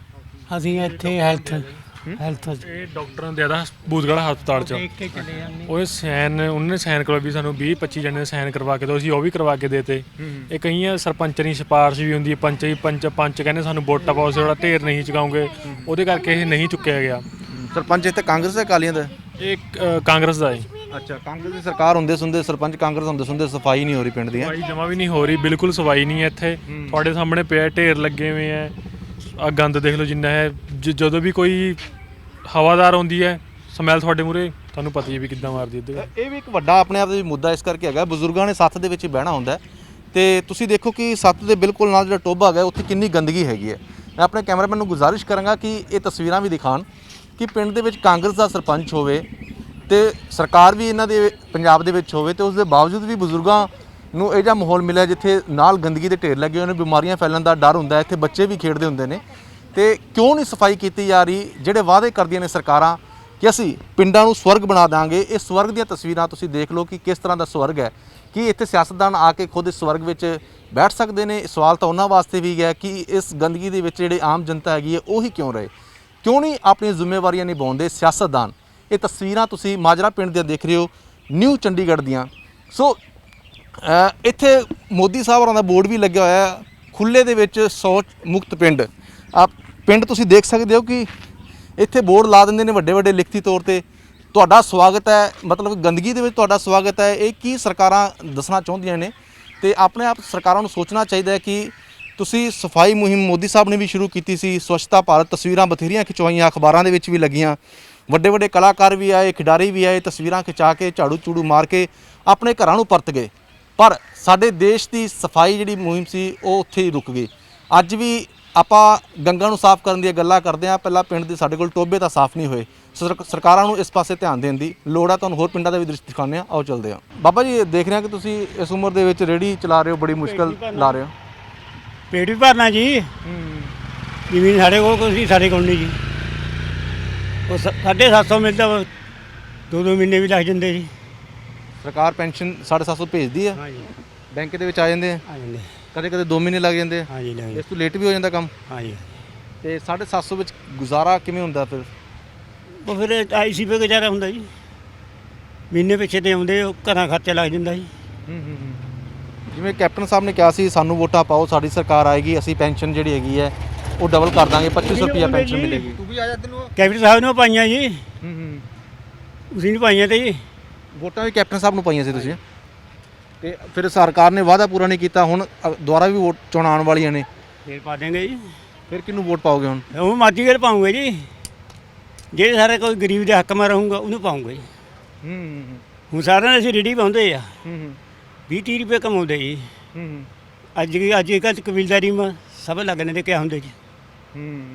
ਅਸੀਂ ਇੱਥੇ ਹੈਲਥ ਇਹ ਡਾਕਟਰਾਂ ਨੇ ਦਿਆਦਾ ਬੂਦਗੜ੍ਹ ਹਸਪਤਾਲ 'ਚ ਦੇਖ ਕੇ ਚਲੇ ਜਾਂਦੇ। ਉਹਨਾਂ ਨੇ ਸਾਈਨ ਕਰਵਾ ਵੀ ਸਾਨੂੰ 20-25 ਜਣੇ ਦੇ ਸਾਈਨ ਕਰਵਾ ਕੇ ਦਿਓ, ਅਸੀਂ ਉਹ ਵੀ ਕਰਵਾ ਕੇ ਦੇਤੇ। ਇਹ ਕਈਆਂ ਸਰਪੰਚ ਦੀ ਸਿਫਾਰਿਸ਼ ਵੀ ਹੁੰਦੀ ਹੈ, ਪੰਚ ਕਹਿੰਦੇ ਸਾਨੂੰ ਵੋਟਾਂ ਪਾਓ, ਜਿਹੜਾ ਢੇਰ ਨਹੀਂ ਚੁਕਾਉਂਗੇ, ਉਹਦੇ ਕਰਕੇ ਇਹ ਨਹੀਂ ਚੁੱਕਿਆ ਗਿਆ। ਸਰਪੰਚ ਇੱਥੇ ਕਾਂਗਰਸ ਦੇ ਅਕਾਲੀਆਂ ਦਾ? ਇਹ ਕਾਂਗਰਸ ਦਾ ਹੈ। ਅੱਛਾ, ਕਾਂਗਰਸ ਦੀ ਸਰਕਾਰ ਹੁੰਦੇ ਸੁਣਦੇ ਸਰਪੰਚ ਕਾਂਗਰਸ ਹੁੰਦੇ ਸੁਣਦੇ ਸਫਾਈ ਨਹੀਂ ਹੋ ਰਹੀ ਪਿੰਡ ਦੀ। ਸਫਾਈ ਜਮਾ ਵੀ ਨਹੀਂ ਹੋ ਰਹੀ, ਬਿਲਕੁਲ ਸਫਾਈ ਨਹੀਂ ਹੈ ਇੱਥੇ। ਤੁਹਾਡੇ ਸਾਹਮਣੇ ਪਿਆ ਢੇਰ ਲੱਗੇ ਹੋਏ ਹੈ, ਆ ਗੰਦ ਦੇਖ ਲਓ ਜਿੰਨਾ ਹੈ। ਜਦੋਂ ਵੀ ਕੋਈ ਹਵਾਦਾਰ ਆਉਂਦੀ ਹੈ, ਸਮੈਲ ਤੁਹਾਡੇ ਮੂਹਰੇ ਤੁਹਾਨੂੰ ਪਤਾ ਹੀ ਹੈ ਵੀ ਕਿੱਦਾਂ ਮਾਰਦੀ ਇੱਧਰ। ਇਹ ਵੀ ਇੱਕ ਵੱਡਾ ਆਪਣੇ ਆਪ ਦੇ ਮੁੱਦਾ ਇਸ ਕਰਕੇ ਹੈਗਾ, ਬਜ਼ੁਰਗਾਂ ਨੇ ਸੱਥ ਦੇ ਵਿੱਚ ਹੀ ਬਹਿਣਾ ਹੁੰਦਾ ਤੇ ਤੁਸੀਂ ਦੇਖੋ ਕਿ ਸੱਥ ਦੇ ਬਿਲਕੁਲ ਨਾਲ ਜਿਹੜਾ ਟੋਭਾ ਹੈਗਾ ਉੱਥੇ ਕਿੰਨੀ ਗੰਦਗੀ ਹੈਗੀ ਹੈ। ਮੈਂ ਆਪਣੇ ਕੈਮਰਾਮੈਨ ਨੂੰ ਗੁਜ਼ਾਰਿਸ਼ ਕਰਾਂਗਾ ਕਿ ਇਹ ਤਸਵੀਰਾਂ ਵੀ ਦਿਖਾਣ ਕਿ ਪਿੰਡ ਦੇ ਵਿੱਚ ਕਾਂਗਰਸ ਦਾ ਸਰਪੰਚ ਹੋਵੇ ਤੇ ਸਰਕਾਰ ਵੀ ਇਹਨਾਂ ਦੇ ਪੰਜਾਬ ਦੇ ਵਿੱਚ ਹੋਵੇ, ਤੇ ਉਸ ਦੇ ਬਾਵਜੂਦ ਵੀ ਬਜ਼ੁਰਗਾਂ ਨੂੰ ਇਹ ਜਿਹਾ ਮਾਹੌਲ ਮਿਲਿਆ ਜਿੱਥੇ ਨਾਲ ਗੰਦਗੀ ਦੇ ਢੇਰ ਲੱਗੇ ਹੋਏ ਨੇ, ਬਿਮਾਰੀਆਂ ਫੈਲਣ ਦਾ ਡਰ ਹੁੰਦਾ, ਇੱਥੇ ਬੱਚੇ ਵੀ ਖੇਡਦੇ ਹੁੰਦੇ ਨੇ। ਤੇ ਕਿਉਂ ਨਹੀਂ ਸਫਾਈ ਕੀਤੀ ਜਾ ਰਹੀ? ਜਿਹੜੇ ਵਾਅਦੇ ਕਰਦੀਆਂ ਨੇ ਸਰਕਾਰਾਂ ਕਿ ਅਸੀਂ ਪਿੰਡਾਂ ਨੂੰ ਸਵਰਗ ਬਣਾ ਦਾਂਗੇ, ਇਹ ਸਵਰਗ ਦੀਆਂ ਤਸਵੀਰਾਂ ਤੁਸੀਂ ਦੇਖ ਲਓ ਕਿ ਕਿਸ ਤਰ੍ਹਾਂ ਦਾ ਸਵਰਗ ਹੈ। ਕਿ ਇੱਥੇ ਸਿਆਸਤਦਾਨ ਆ ਕੇ ਖੁਦ ਇਸ ਸਵਰਗ ਵਿੱਚ ਬੈਠ ਸਕਦੇ ਨੇ? ਸਵਾਲ ਤਾਂ ਉਹਨਾਂ ਵਾਸਤੇ ਵੀ ਹੈ ਕਿ ਇਸ ਗੰਦਗੀ ਦੇ ਵਿੱਚ ਜਿਹੜੇ ਆਮ ਜਨਤਾ ਹੈਗੀ ਹੈ ਉਹੀ ਕਿਉਂ ਰਹੇ? ਕਿਉਂ ਨਹੀਂ ਆਪਣੀਆਂ ਜ਼ਿੰਮੇਵਾਰੀਆਂ ਨਿਭਾਉਂਦੇ ਸਿਆਸਤਦਾਨ? ਇਹ ਤਸਵੀਰਾਂ ਤੁਸੀਂ ਮਾਜਰਾ ਪਿੰਡ ਦੀਆਂ ਦੇਖ ਰਹੇ ਹੋ ਨਿਊ ਚੰਡੀਗੜ੍ਹ ਦੀਆਂ। ਸੋ ਇੱਥੇ ਮੋਦੀ ਸਾਹਿਬ ਹੋਰਾਂ ਦਾ ਬੋਰਡ ਵੀ ਲੱਗਿਆ ਹੋਇਆ ਹੈ, ਖੁੱਲੇ ਦੇ ਵਿੱਚ ਸ਼ੌਚ ਮੁਕਤ ਪਿੰਡ। ਆ ਪਿੰਡ ਤੁਸੀਂ ਦੇਖ ਸਕਦੇ ਹੋ ਕਿ ਇੱਥੇ ਬੋਰਡ ਲਾ ਦਿੰਦੇ ਨੇ ਵੱਡੇ ਵੱਡੇ ਲਿਖਤੀ ਤੌਰ ਤੇ, ਤੁਹਾਡਾ ਸਵਾਗਤ ਹੈ, ਮਤਲਬ ਗੰਦਗੀ ਦੇ ਵਿੱਚ ਤੁਹਾਡਾ ਸਵਾਗਤ ਹੈ। ਇਹ ਕੀ ਸਰਕਾਰਾਂ ਦੱਸਣਾ ਚਾਹੁੰਦੀਆਂ ਨੇ, ਤੇ ਆਪਣੇ ਆਪ ਸਰਕਾਰਾਂ ਨੂੰ ਸੋਚਣਾ ਚਾਹੀਦਾ ਹੈ ਕਿ ਤੁਸੀਂ ਸਫਾਈ ਮੁਹਿੰਮ ਮੋਦੀ ਸਾਹਿਬ ਨੇ ਵੀ ਸ਼ੁਰੂ ਕੀਤੀ ਸੀ, ਸਵੱਛਤਾ ਭਾਰਤ, ਤਸਵੀਰਾਂ ਬਥੇਰੀਆਂ ਖਿਚਵਾਈਆਂ, ਅਖਬਾਰਾਂ ਦੇ ਵਿੱਚ ਵੀ ਲੱਗੀਆਂ, ਵੱਡੇ ਵੱਡੇ ਕਲਾਕਾਰ ਵੀ ਆਏ, ਖਿਡਾਰੀ ਵੀ ਆਏ, ਤਸਵੀਰਾਂ ਖਿਚਾ ਕੇ ਝਾੜੂ ਝੂੜੂ ਮਾਰ ਕੇ ਆਪਣੇ ਘਰਾਂ ਨੂੰ ਪਰਤ ਗਏ। ਪਰ ਸਾਡੇ ਦੇਸ਼ ਦੀ ਸਫਾਈ ਜਿਹੜੀ ਮੁਹਿੰਮ ਸੀ ਉਹ ਉੱਥੇ ਹੀ ਰੁਕ ਗਈ। ਅੱਜ ਵੀ ਆਪਾਂ ਗੰਗਾ ਨੂੰ ਸਾਫ਼ ਕਰਨ ਦੀਆਂ ਗੱਲਾਂ ਕਰਦੇ ਹਾਂ, ਪਹਿਲਾਂ ਪਿੰਡ ਦੇ ਸਾਡੇ ਕੋਲ ਟੋਬੇ ਤਾਂ ਸਾਫ਼ ਨਹੀਂ ਹੋਏ। ਸਰਕਾਰਾਂ ਨੂੰ ਇਸ ਪਾਸੇ ਧਿਆਨ ਦੇਣ ਦੀ ਲੋੜ ਹੈ। ਤੁਹਾਨੂੰ ਹੋਰ ਪਿੰਡਾਂ ਦਾ ਵੀ ਦ੍ਰਿਸ਼ ਦਿਖਾਉਂਦੇ ਹਾਂ, ਆਓ ਚੱਲਦੇ ਹਾਂ। ਬਾਬਾ ਜੀ ਦੇਖ ਰਹੇ ਹਾਂ ਕਿ ਤੁਸੀਂ ਇਸ ਉਮਰ ਦੇ ਵਿੱਚ ਰੇਹੜੀ ਚਲਾ ਰਹੇ ਹੋ, ਬੜੀ ਮੁਸ਼ਕਲ ਲਾ ਰਹੇ ਹੋ। ਪੇਟ ਵੀ ਭਰਨਾ ਜੀ, ਜ਼ਮੀਨ ਸਾਡੇ ਕੋਲ ਕੋਈ ਸਾਡੇ ਕੋਲ ਨਹੀਂ ਜੀ। ਉਹ 750 ਮਿਲਦਾ, 2 ਮਹੀਨੇ ਵੀ ਲੱਗ ਜਾਂਦੇ ਜੀ। ਸਰਕਾਰ ਪੈਨਸ਼ਨ 750 ਭੇਜਦੀ ਹੈ, ਹਾਂਜੀ ਬੈਂਕ ਦੇ ਵਿੱਚ ਆ ਜਾਂਦੇ ਆ, ਆ ਜਾਂਦੇ, ਕਦੇ ਕਦੇ 2 ਮਹੀਨੇ ਲੱਗ ਜਾਂਦੇ ਆ, ਹਾਂਜੀ ਲੱਗ ਇਸ ਤੋਂ ਲੇਟ ਵੀ ਹੋ ਜਾਂਦਾ ਕੰਮ। ਹਾਂਜੀ। ਤੇ 750 ਵਿੱਚ ਗੁਜ਼ਾਰਾ ਕਿਵੇਂ ਹੁੰਦਾ ਫਿਰ? ਉਹ ਫਿਰ IC ਪੇ ਗੁਜ਼ਾਰਾ ਹੁੰਦਾ ਜੀ, ਮਹੀਨੇ ਪਿੱਛੇ ਤੇ ਆਉਂਦੇ, ਉਹ ਘਰਾਂ ਖਰਚਾ ਲੱਗ ਜਾਂਦਾ ਜੀ। ਜਿਵੇਂ ਕੈਪਟਨ ਸਾਹਿਬ ਨੇ ਕਿਹਾ ਸੀ ਸਾਨੂੰ ਵੋਟਾਂ ਪਾਓ, ਸਾਡੀ ਸਰਕਾਰ ਆਏਗੀ, ਅਸੀਂ ਪੈਨਸ਼ਨ ਜਿਹੜੀ ਹੈਗੀ ਹੈ ਉਹ ਡਬਲ ਕਰ ਦਾਂਗੇ, 2500 ਰੁਪਇਆ ਪੈਨਸ਼ਨ ਮਿਲੇਗੀ। ਕੈਪਟਨ ਸਾਹਿਬ ਨੇ ਪਾਈਆਂ ਜੀ, ਤੁਸੀਂ ਨਹੀਂ ਪਾਈਆਂ ਤੇ ਜੀ। ਵੋਟਾਂ ਵੀ ਕੈਪਟਨ ਸਾਹਿਬ ਨੂੰ ਪਾਈਆਂ ਸੀ ਤੁਸੀਂ, ਤੇ ਫਿਰ ਸਰਕਾਰ ਨੇ ਵਾਅਦਾ ਪੂਰਾ ਨਹੀਂ ਕੀਤਾ। ਹੁਣ ਦੁਬਾਰਾ ਵੀ ਵੋਟ ਚੋਣਾਂ ਆਉਣ ਵਾਲੀਆਂ ਨੇ, ਫਿਰ ਪਾ ਦੇਂਗੇ ਜੀ। ਫਿਰ ਕਿਹਨੂੰ ਵੋਟ ਪਾਓਗੇ ਹੁਣ? ਉਹ ਮਾਝੀ ਗੇੜ ਪਾਉਂਗੇ ਜੀ, ਜਿਹੜੇ ਸਾਰੇ ਕੋਈ ਗਰੀਬ ਦੇ ਹੱਕ ਮੈਂ ਰਹੂੰਗਾ ਉਹਨੂੰ ਪਾਉਂਗੇ ਜੀ। ਹੁਣ ਸਾਰਿਆਂ ਨੇ ਅਸੀਂ ਰੇਹੜੀ ਪਾਉਂਦੇ ਆ, 20-30 ਰੁਪਏ ਕਮਾਉਂਦੇ ਜੀ। ਅੱਜ ਕੱਲ੍ਹ ਕਬੀਲਦਾਰੀ ਮਾ ਸਭ ਲੱਗਣੇ ਤੇ ਕਿਆ ਹੁੰਦੇ ਜੀ,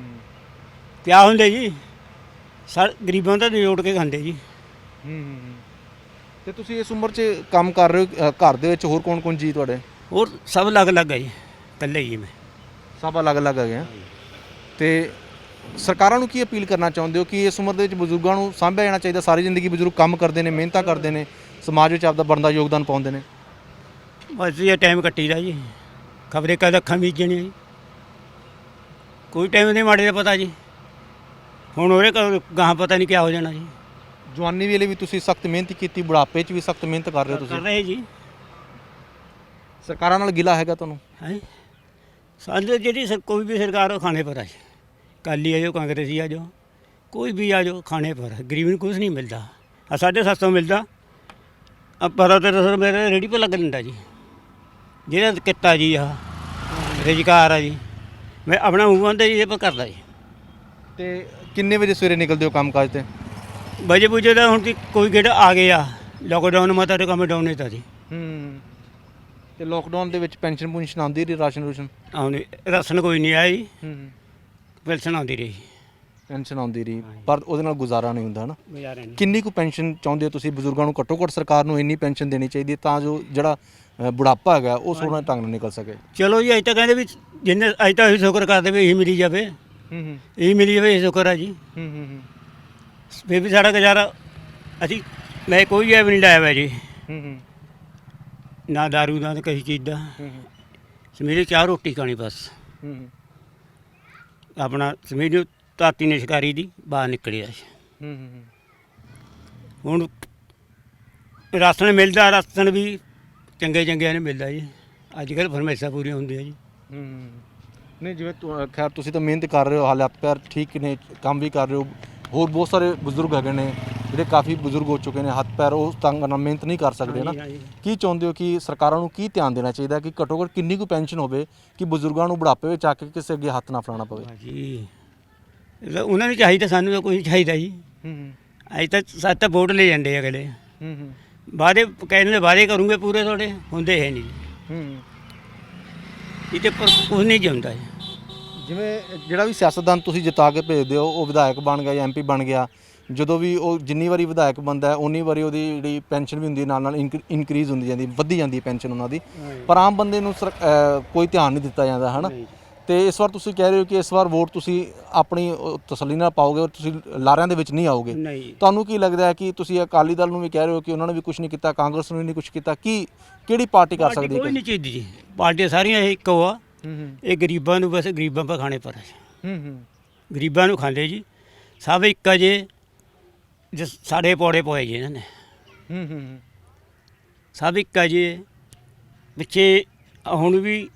ਕਿਆ ਹੁੰਦੇ ਜੀ, ਗਰੀਬਾਂ ਦਾ ਜੋੜ ਕੇ ਖਾਂਦੇ ਜੀ। ਤੇ ਤੁਸੀਂ ਇਸ ਉਮਰ 'ਚ ਕੰਮ ਕਰ ਰਹੇ ਹੋ, ਘਰ ਦੇ ਵਿੱਚ ਹੋਰ ਕੌਣ ਕੌਣ ਜੀ ਤੁਹਾਡੇ? ਹੋਰ ਸਭ ਅਲੱਗ-ਅਲੱਗ ਹੈ ਜੀ, ਇਕੱਲੇ ਹੀ ਮੈਂ। ਸਭ ਅਲੱਗ-ਅਲੱਗ ਹੈਗੇ ਆ। ਤੇ ਸਰਕਾਰਾਂ ਨੂੰ ਕੀ ਅਪੀਲ ਕਰਨਾ ਚਾਹੁੰਦੇ ਹੋ ਕਿ ਇਸ ਉਮਰ ਦੇ ਵਿੱਚ ਬਜ਼ੁਰਗਾਂ ਨੂੰ ਸਾਂਭਿਆ ਜਾਣਾ ਚਾਹੀਦਾ? ਸਾਰੀ ਜ਼ਿੰਦਗੀ ਬਜ਼ੁਰਗ ਕੰਮ ਕਰਦੇ ਨੇ, ਮਿਹਨਤਾਂ ਕਰਦੇ ਨੇ, ਸਮਾਜ ਵਿੱਚ ਆਪਦਾ ਬਣਦਾ ਯੋਗਦਾਨ ਪਾਉਂਦੇ ਨੇ। ਬਸ ਇਹ ਟਾਈਮ ਕੱਟੀਦਾ ਜੀ, ਖਬਰੇ ਕਦ ਅੱਖਾਂ ਬੀਜਣੀਆਂ ਜੀ, ਕੋਈ ਟਾਈਮ ਨਹੀਂ ਮਾੜੇ ਦਾ ਪਤਾ ਜੀ। ਹੁਣ ਉਹਦੇ ਗਾਹਾਂ ਪਤਾ ਨਹੀਂ ਕਿਆ ਹੋ ਜਾਣਾ ਜੀ। ਜਵਾਨੀ ਵੇਲੇ ਵੀ ਤੁਸੀਂ ਸਖਤ ਮਿਹਨਤ ਕੀਤੀ, ਬੁਢਾਪੇ 'ਚ ਵੀ ਸਖਤ ਮਿਹਨਤ ਕਰ ਰਹੇ ਹੋ ਕਰ ਤੁਸੀਂ। ਰਹੇ ਜੀ। ਸਰਕਾਰਾਂ ਨਾਲ ਗਿਲਾ ਹੈਗਾ ਤੁਹਾਨੂੰ? ਹੈ ਸਾਡੇ ਜਿਹੜੀ ਕੋਈ ਵੀ ਸਰਕਾਰ ਉਹ ਖਾਣੇ ਪਰ ਆ ਜੀ, ਅਕਾਲੀ ਆ ਜਾਓ, ਕਾਂਗਰਸੀ ਆ ਜਾਓ, ਕੋਈ ਵੀ ਆ ਜਾਓ, ਖਾਣੇ ਪਰ। ਗਰੀਬ ਨੂੰ ਕੁਛ ਨਹੀਂ ਮਿਲਦਾ। 750 ਮਿਲਦਾ, 1200 ਮੇਰੇ ਰੇਹੜੀ ਪਰ ਲੱਗ ਦਿੰਦਾ ਜੀ। ਜਿਹੜਾ ਕਿੱਤਾ ਜੀ ਆ ਰੁਜ਼ਗਾਰ ਆ ਜੀ, ਮੈਂ ਆਪਣਾ ਮੂੰਹ ਆਂਦਾ ਜੀ ਇਹ ਪਰ ਕਰਦਾ ਜੀ। ਤੇ ਕਿੰਨੇ ਵਜੇ ਸਵੇਰੇ ਨਿਕਲਦੇ ਹੋ ਕੰਮ ਕਾਜ ਤੇ? ਵਜੇ ਬੁਝੇ ਦਾ ਹੁਣ ਕੋਈ ਗੇੜ ਆ ਗਿਆ, ਲੋਕਡਾਊਨ ਮਾ ਤਾਂ ਕੰਮ ਡਾਊਨ ਹੀ ਤਾਂ ਜੀ। ਤੇ ਲੋਕਡਾਊਨ ਦੇ ਵਿੱਚ ਪੈਨਸ਼ਨ ਪੁਨਸ਼ਨ ਆਉਂਦੀ ਰਹੀ, ਰਾਸ਼ਨ ਰੂਸ਼ਨ? ਆਉਂਦੇ ਰਾਸ਼ਨ ਕੋਈ ਨਹੀਂ ਆਇਆ ਜੀ, ਪੈਨਸ਼ਨ ਆਉਂਦੀ ਰਹੀ। ਪੈਨਸ਼ਨ ਆਉਂਦੀ ਰਹੀ, ਪਰ ਉਹਦੇ ਨਾਲ ਗੁਜ਼ਾਰਾ ਨਹੀਂ ਹੁੰਦਾ ਨਾ। ਗੁਜ਼ਾਰਾ ਨਹੀਂ। ਕਿੰਨੀ ਕੁ ਪੈਨਸ਼ਨ ਚਾਹੁੰਦੇ ਹੋ ਤੁਸੀਂ? ਬਜ਼ੁਰਗਾਂ ਨੂੰ ਘੱਟੋ ਘੱਟ ਸਰਕਾਰ ਨੂੰ ਇੰਨੀ ਪੈਨਸ਼ਨ ਦੇਣੀ ਚਾਹੀਦੀ ਹੈ ਤਾਂ ਜੋ ਜਿਹੜਾ ਬੁਢਾਪਾ ਹੈਗਾ ਉਹ ਸੋਹਣਾ ਢੰਗ ਨਾਲ ਨਿਕਲ ਸਕੇ। ਚਲੋ ਜੀ, ਅੱਜ ਤਾਂ ਕਹਿੰਦੇ ਵੀ ਜਿੰਨੇ ਅੱਜ ਤਾਂ ਅਸੀਂ ਸ਼ੁਕਰ ਕਰਦੇ ਵੀ ਇਹੀ ਮਿਲੀ ਜਾਵੇ, ਇਹੀ ਮਿਲੀ ਜਾਵੇ, ਇਹ ਸ਼ੁਕਰ ਆ ਜੀ। ਫਿਰ ਵੀ ਸਾਡਾ ਗੁਜ਼ਾਰਾ, ਅਸੀਂ ਮੈਂ ਕੋਈ ਐਬ ਨਹੀਂ ਲਾਇਆ ਹੋਇਆ ਜੀ, ਨਾ ਦਾਰੂ ਦਾ ਨਾ ਕਿਸੇ ਚੀਜ਼ ਦਾ। ਸਵੇਰੇ 4 ਰੋਟੀ ਖਾਣੀ ਬਸ। ਆਪਣਾ ਸਵੇਰੇ ਧਾਤੀ ਨੇ ਸ਼ਿਕਾਰੀ ਦੀ ਬਾਹਰ ਨਿਕਲਿਆ ਸੀ। ਹੁਣ ਰਾਸ਼ਨ ਮਿਲਦਾ, ਰਾਸ਼ਨ ਵੀ ਚੰਗਿਆਂ ਨੇ ਮਿਲਦਾ ਜੀ। ਅੱਜ ਕੱਲ੍ਹ ਫਰਮੈਸ਼ਾਂ ਪੂਰੀਆਂ ਹੁੰਦੀਆਂ ਜੀ। ਨਹੀਂ ਜਿਵੇਂ ਖੈਰ ਤੁਸੀਂ ਤਾਂ ਮਿਹਨਤ ਕਰ ਰਹੇ ਹੋ, ਹਾਲੇ ਹੱਥ ਪੈਰ ਠੀਕ ਨੇ, ਕੰਮ ਵੀ ਕਰ ਰਹੇ ਹੋ। ਹੋਰ ਬਹੁਤ ਸਾਰੇ ਬਜ਼ੁਰਗ ਹੈਗੇ ਨੇ ਜਿਹੜੇ ਕਾਫੀ ਬਜ਼ੁਰਗ ਹੋ ਚੁੱਕੇ ਨੇ, ਹੱਥ ਪੈਰ ਉਹ ਤੰਗ ਨਾਲ ਮਿਹਨਤ ਨਹੀਂ ਕਰ ਸਕਦੇ ਨਾ। ਕੀ ਚਾਹੁੰਦੇ ਹੋ ਕਿ ਸਰਕਾਰਾਂ ਨੂੰ ਕੀ ਧਿਆਨ ਦੇਣਾ ਚਾਹੀਦਾ ਕਿ ਘੱਟੋ ਘੱਟ ਕਿੰਨੀ ਕੁ ਪੈਨਸ਼ਨ ਹੋਵੇ ਕਿ ਬਜ਼ੁਰਗਾਂ ਨੂੰ ਬੁਢਾਪੇ ਵਿੱਚ ਆ ਕੇ ਕਿਸੇ ਅੱਗੇ ਹੱਥ ਨਾ ਫੈਲਾਉਣਾ ਪਵੇ? ਜੀ ਉਹਨਾਂ ਨੂੰ ਚਾਹੀਦਾ, ਸਾਨੂੰ ਤਾਂ ਕੋਈ ਚਾਹੀਦਾ ਜੀ। ਅੱਜ ਤਾਂ ਸੱਤ ਵੋਟ ਲੈ ਜਾਂਦੇ ਅਗਲੇ, ਵਾਅਦੇ ਕਹਿੰਦੇ ਵਾਅਦੇ ਕਰੂੰਗੇ ਪੂਰੇ, ਤੁਹਾਡੇ ਹੁੰਦੇ ਹੈ ਨਹੀਂ। ਇਹ ਤੇ ਪਰ ਕੁਛ ਨਹੀਂ ਜਾਂਦਾ ਜੀ। ਜਿਵੇਂ ਜਿਹੜਾ ਵੀ ਸਿਆਸਤਦਾਨ ਤੁਸੀਂ ਜਿਤਾ ਕੇ ਭੇਜਦੇ ਹੋ, ਉਹ ਵਿਧਾਇਕ ਬਣ ਗਿਆ ਜਾਂ MP ਬਣ ਗਿਆ, ਜਦੋਂ ਵੀ ਉਹ ਜਿੰਨੀ ਵਾਰੀ ਵਿਧਾਇਕ ਬਣਦਾ ਉਨੀ ਵਾਰੀ ਉਹਦੀ ਜਿਹੜੀ ਪੈਨਸ਼ਨ ਵੀ ਹੁੰਦੀ ਨਾਲ ਇਨਕਰੀਜ਼ ਹੁੰਦੀ ਜਾਂਦੀ, ਵੱਧਦੀ ਜਾਂਦੀ ਹੈ ਪੈਨਸ਼ਨ ਉਹਨਾਂ ਦੀ। ਪਰ ਆਮ ਬੰਦੇ ਨੂੰ ਕੋਈ ਧਿਆਨ ਨਹੀਂ ਦਿੱਤਾ ਜਾਂਦਾ ਹੈ ਨਾ। ਤੇ ਇਸ ਵਾਰ ਤੁਸੀਂ ਕਹਿ ਰਹੇ ਹੋ ਕਿ ਇਸ ਵਾਰ ਵੋਟ ਤੁਸੀਂ ਆਪਣੀ ਤਸੱਲੀ ਨਾਲ ਪਾਓਗੇ, ਤੁਸੀਂ ਲਾਰਿਆਂ ਦੇ ਵਿੱਚ ਨਹੀਂ ਆਓਗੇ। ਤੁਹਾਨੂੰ ਕੀ ਲੱਗਦਾ ਹੈ ਕਿ ਤੁਸੀਂ ਅਕਾਲੀ ਦਲ ਨੂੰ ਵੀ ਕਹਿ ਰਹੇ ਹੋ ਕਿ ਉਹਨਾਂ ਨੇ ਵੀ ਕੁਝ ਨਹੀਂ ਕੀਤਾ, ਕਾਂਗਰਸ ਨੂੰ ਵੀ ਨਹੀਂ ਕੁਝ ਕੀਤਾ, ਕੀ ਕਿਹੜੀ ਪਾਰਟੀ ਕਰ ਸਕਦੀ ਹੈ? ਕੋਈ ਨਹੀਂ ਚਾਹੀਦੀ ਜੀ, ਪਾਰਟੀਆਂ ਸਾਰੀਆਂ ਇੱਕੋ ਆ। ਇਹ ਗਰੀਬਾਂ ਨੂੰ ਬਸ ਗਰੀਬਾਂ ਪਾ ਖਾਣੇ ਪਰ ਗਰੀਬਾਂ ਨੂੰ ਖਾਂਦੇ ਜੀ ਸਭ ਇੱਕ ਜੇ ਸਾਡੇ ਪੌੜੇ ਪੋਏ ਜੀ ਇਹਨਾਂ ਨੇ। ਸਭ ਇੱਕ ਆ ਜੀ ਇਹ। ਪਿੱਛੇ ਹੁਣ ਵੀ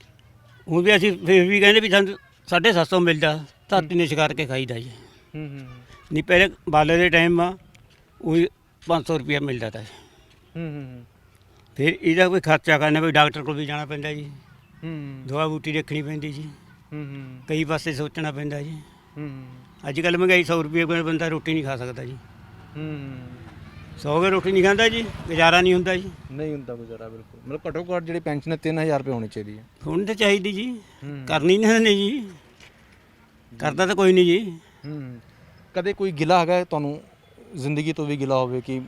ਅਸੀਂ ਫਿਰ ਵੀ ਕਹਿੰਦੇ ਵੀ ਸਾਨੂੰ 750 ਮਿਲਦਾ, ਧਰਤੀ ਨੇ ਸ਼ਿਕਾਰ ਕੇ ਖਾਈਦਾ ਜੀ। ਨਹੀਂ ਪਹਿਲੇ ਬਾਲੇ ਦੇ ਟਾਈਮ ਆ ਉਹ 500 ਰੁਪਇਆ ਮਿਲਦਾ ਤਾ ਫਿਰ ਇਹਦਾ ਕੋਈ ਖਰਚਾ ਕਰਨਾ, ਕੋਈ ਡਾਕਟਰ ਕੋਲ ਵੀ ਜਾਣਾ ਪੈਂਦਾ ਜੀ, ਦਵਾ ਬੂਟੀ ਦੇਖਣੀ ਪੈਂਦੀ ਜੀ, ਕਈ ਪਾਸੇ ਸੋਚਣਾ ਪੈਂਦਾ ਜੀ। ਅੱਜ ਕੱਲ੍ਹ ਮਹਿੰਗਾਈ 100 ਰੁਪਏ ਕੋਲ ਬੰਦਾ ਰੋਟੀ ਨਹੀਂ ਖਾ ਸਕਦਾ ਜੀ। 100 ਕੇ ਰੋਟੀ ਨਹੀਂ ਖਾਂਦਾ ਜੀ, ਗੁਜ਼ਾਰਾ ਨਹੀਂ ਹੁੰਦਾ ਜੀ। ਨਹੀਂ ਹੁੰਦਾ ਗੁਜ਼ਾਰਾ ਬਿਲਕੁਲ। ਮਤਲਬ ਘੱਟੋ ਘੱਟ ਜਿਹੜੀ ਪੈਨਸ਼ਨ ਹੈ 3000 ਰੁਪਏ ਹੋਣੀ ਚਾਹੀਦੀ ਹੈ। ਹੁਣ ਤਾਂ ਚਾਹੀਦੀ ਜੀ, ਕਰਨੀ ਨਹੀਂ ਜੀ, ਕਰਦਾ ਤਾਂ ਕੋਈ ਨਹੀਂ ਜੀ। ਕਦੇ ਕੋਈ ਗਿਲਾ ਹੈਗਾ ਤੁਹਾਨੂੰ ਜ਼ਿੰਦਗੀ ਤੋਂ ਵੀ ਗਿਲਾ ਹੋਵੇ ਕਿ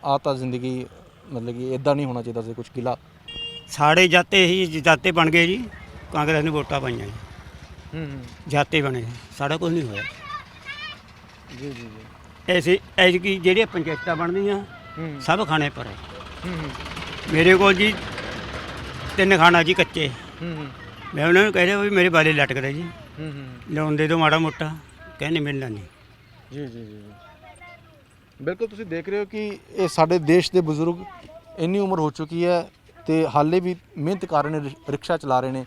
ਆ ਤਾਂ ਜ਼ਿੰਦਗੀ ਮਤਲਬ ਕਿ ਇਦਾਂ ਨਹੀਂ ਹੋਣਾ ਚਾਹੀਦਾ ਸੀ, ਕੁਝ ਗਿਲਾ? ਸਾਡੇ ਜਾਤੇ ਬਣ ਗਏ ਜੀ, ਕਾਂਗਰਸ ਨੇ ਵੋਟਾਂ ਪਾਈਆਂ ਜੀ, ਜਾਤੇ ਬਣੇ, ਸਾਡਾ ਕੁਝ ਨਹੀਂ ਹੋਇਆ ਜੀ। ਐਸੀ ਜਿਹੜੀਆਂ ਪੰਚਾਇਤਾਂ ਬਣਦੀਆਂ ਸਭ ਖਾਣੇ ਪਰ ਹੈ। ਮੇਰੇ ਕੋਲ ਜੀ 3 ਖਾਣਾ ਜੀ ਕੱਚੇ, ਮੈਂ ਉਹਨਾਂ ਨੂੰ ਕਹਿ ਰਿਹਾ ਵੀ ਮੇਰੇ ਬਾਲੇ ਲਟਕਦੇ ਜੀ, ਲੋਨ ਦੇ ਦਿਓ ਮਾੜਾ ਮੋਟਾ, ਕਹਿੰਦੇ ਮਿਲਣਾ ਨਹੀਂ। ਜੀ ਬਿਲਕੁਲ। ਤੁਸੀਂ ਦੇਖ ਰਹੇ ਹੋ ਕਿ ਇਹ ਸਾਡੇ ਦੇਸ਼ ਦੇ ਬਜ਼ੁਰਗ ਇੰਨੀ ਉਮਰ ਹੋ ਚੁੱਕੀ ਹੈ ਤੇ ਹਾਲੇ ਵੀ ਮਿਹਨਤ ਕਰ ਰਹੇ ਨੇ, ਰਿਕਸ਼ਾ ਚਲਾ ਰਹੇ ਨੇ।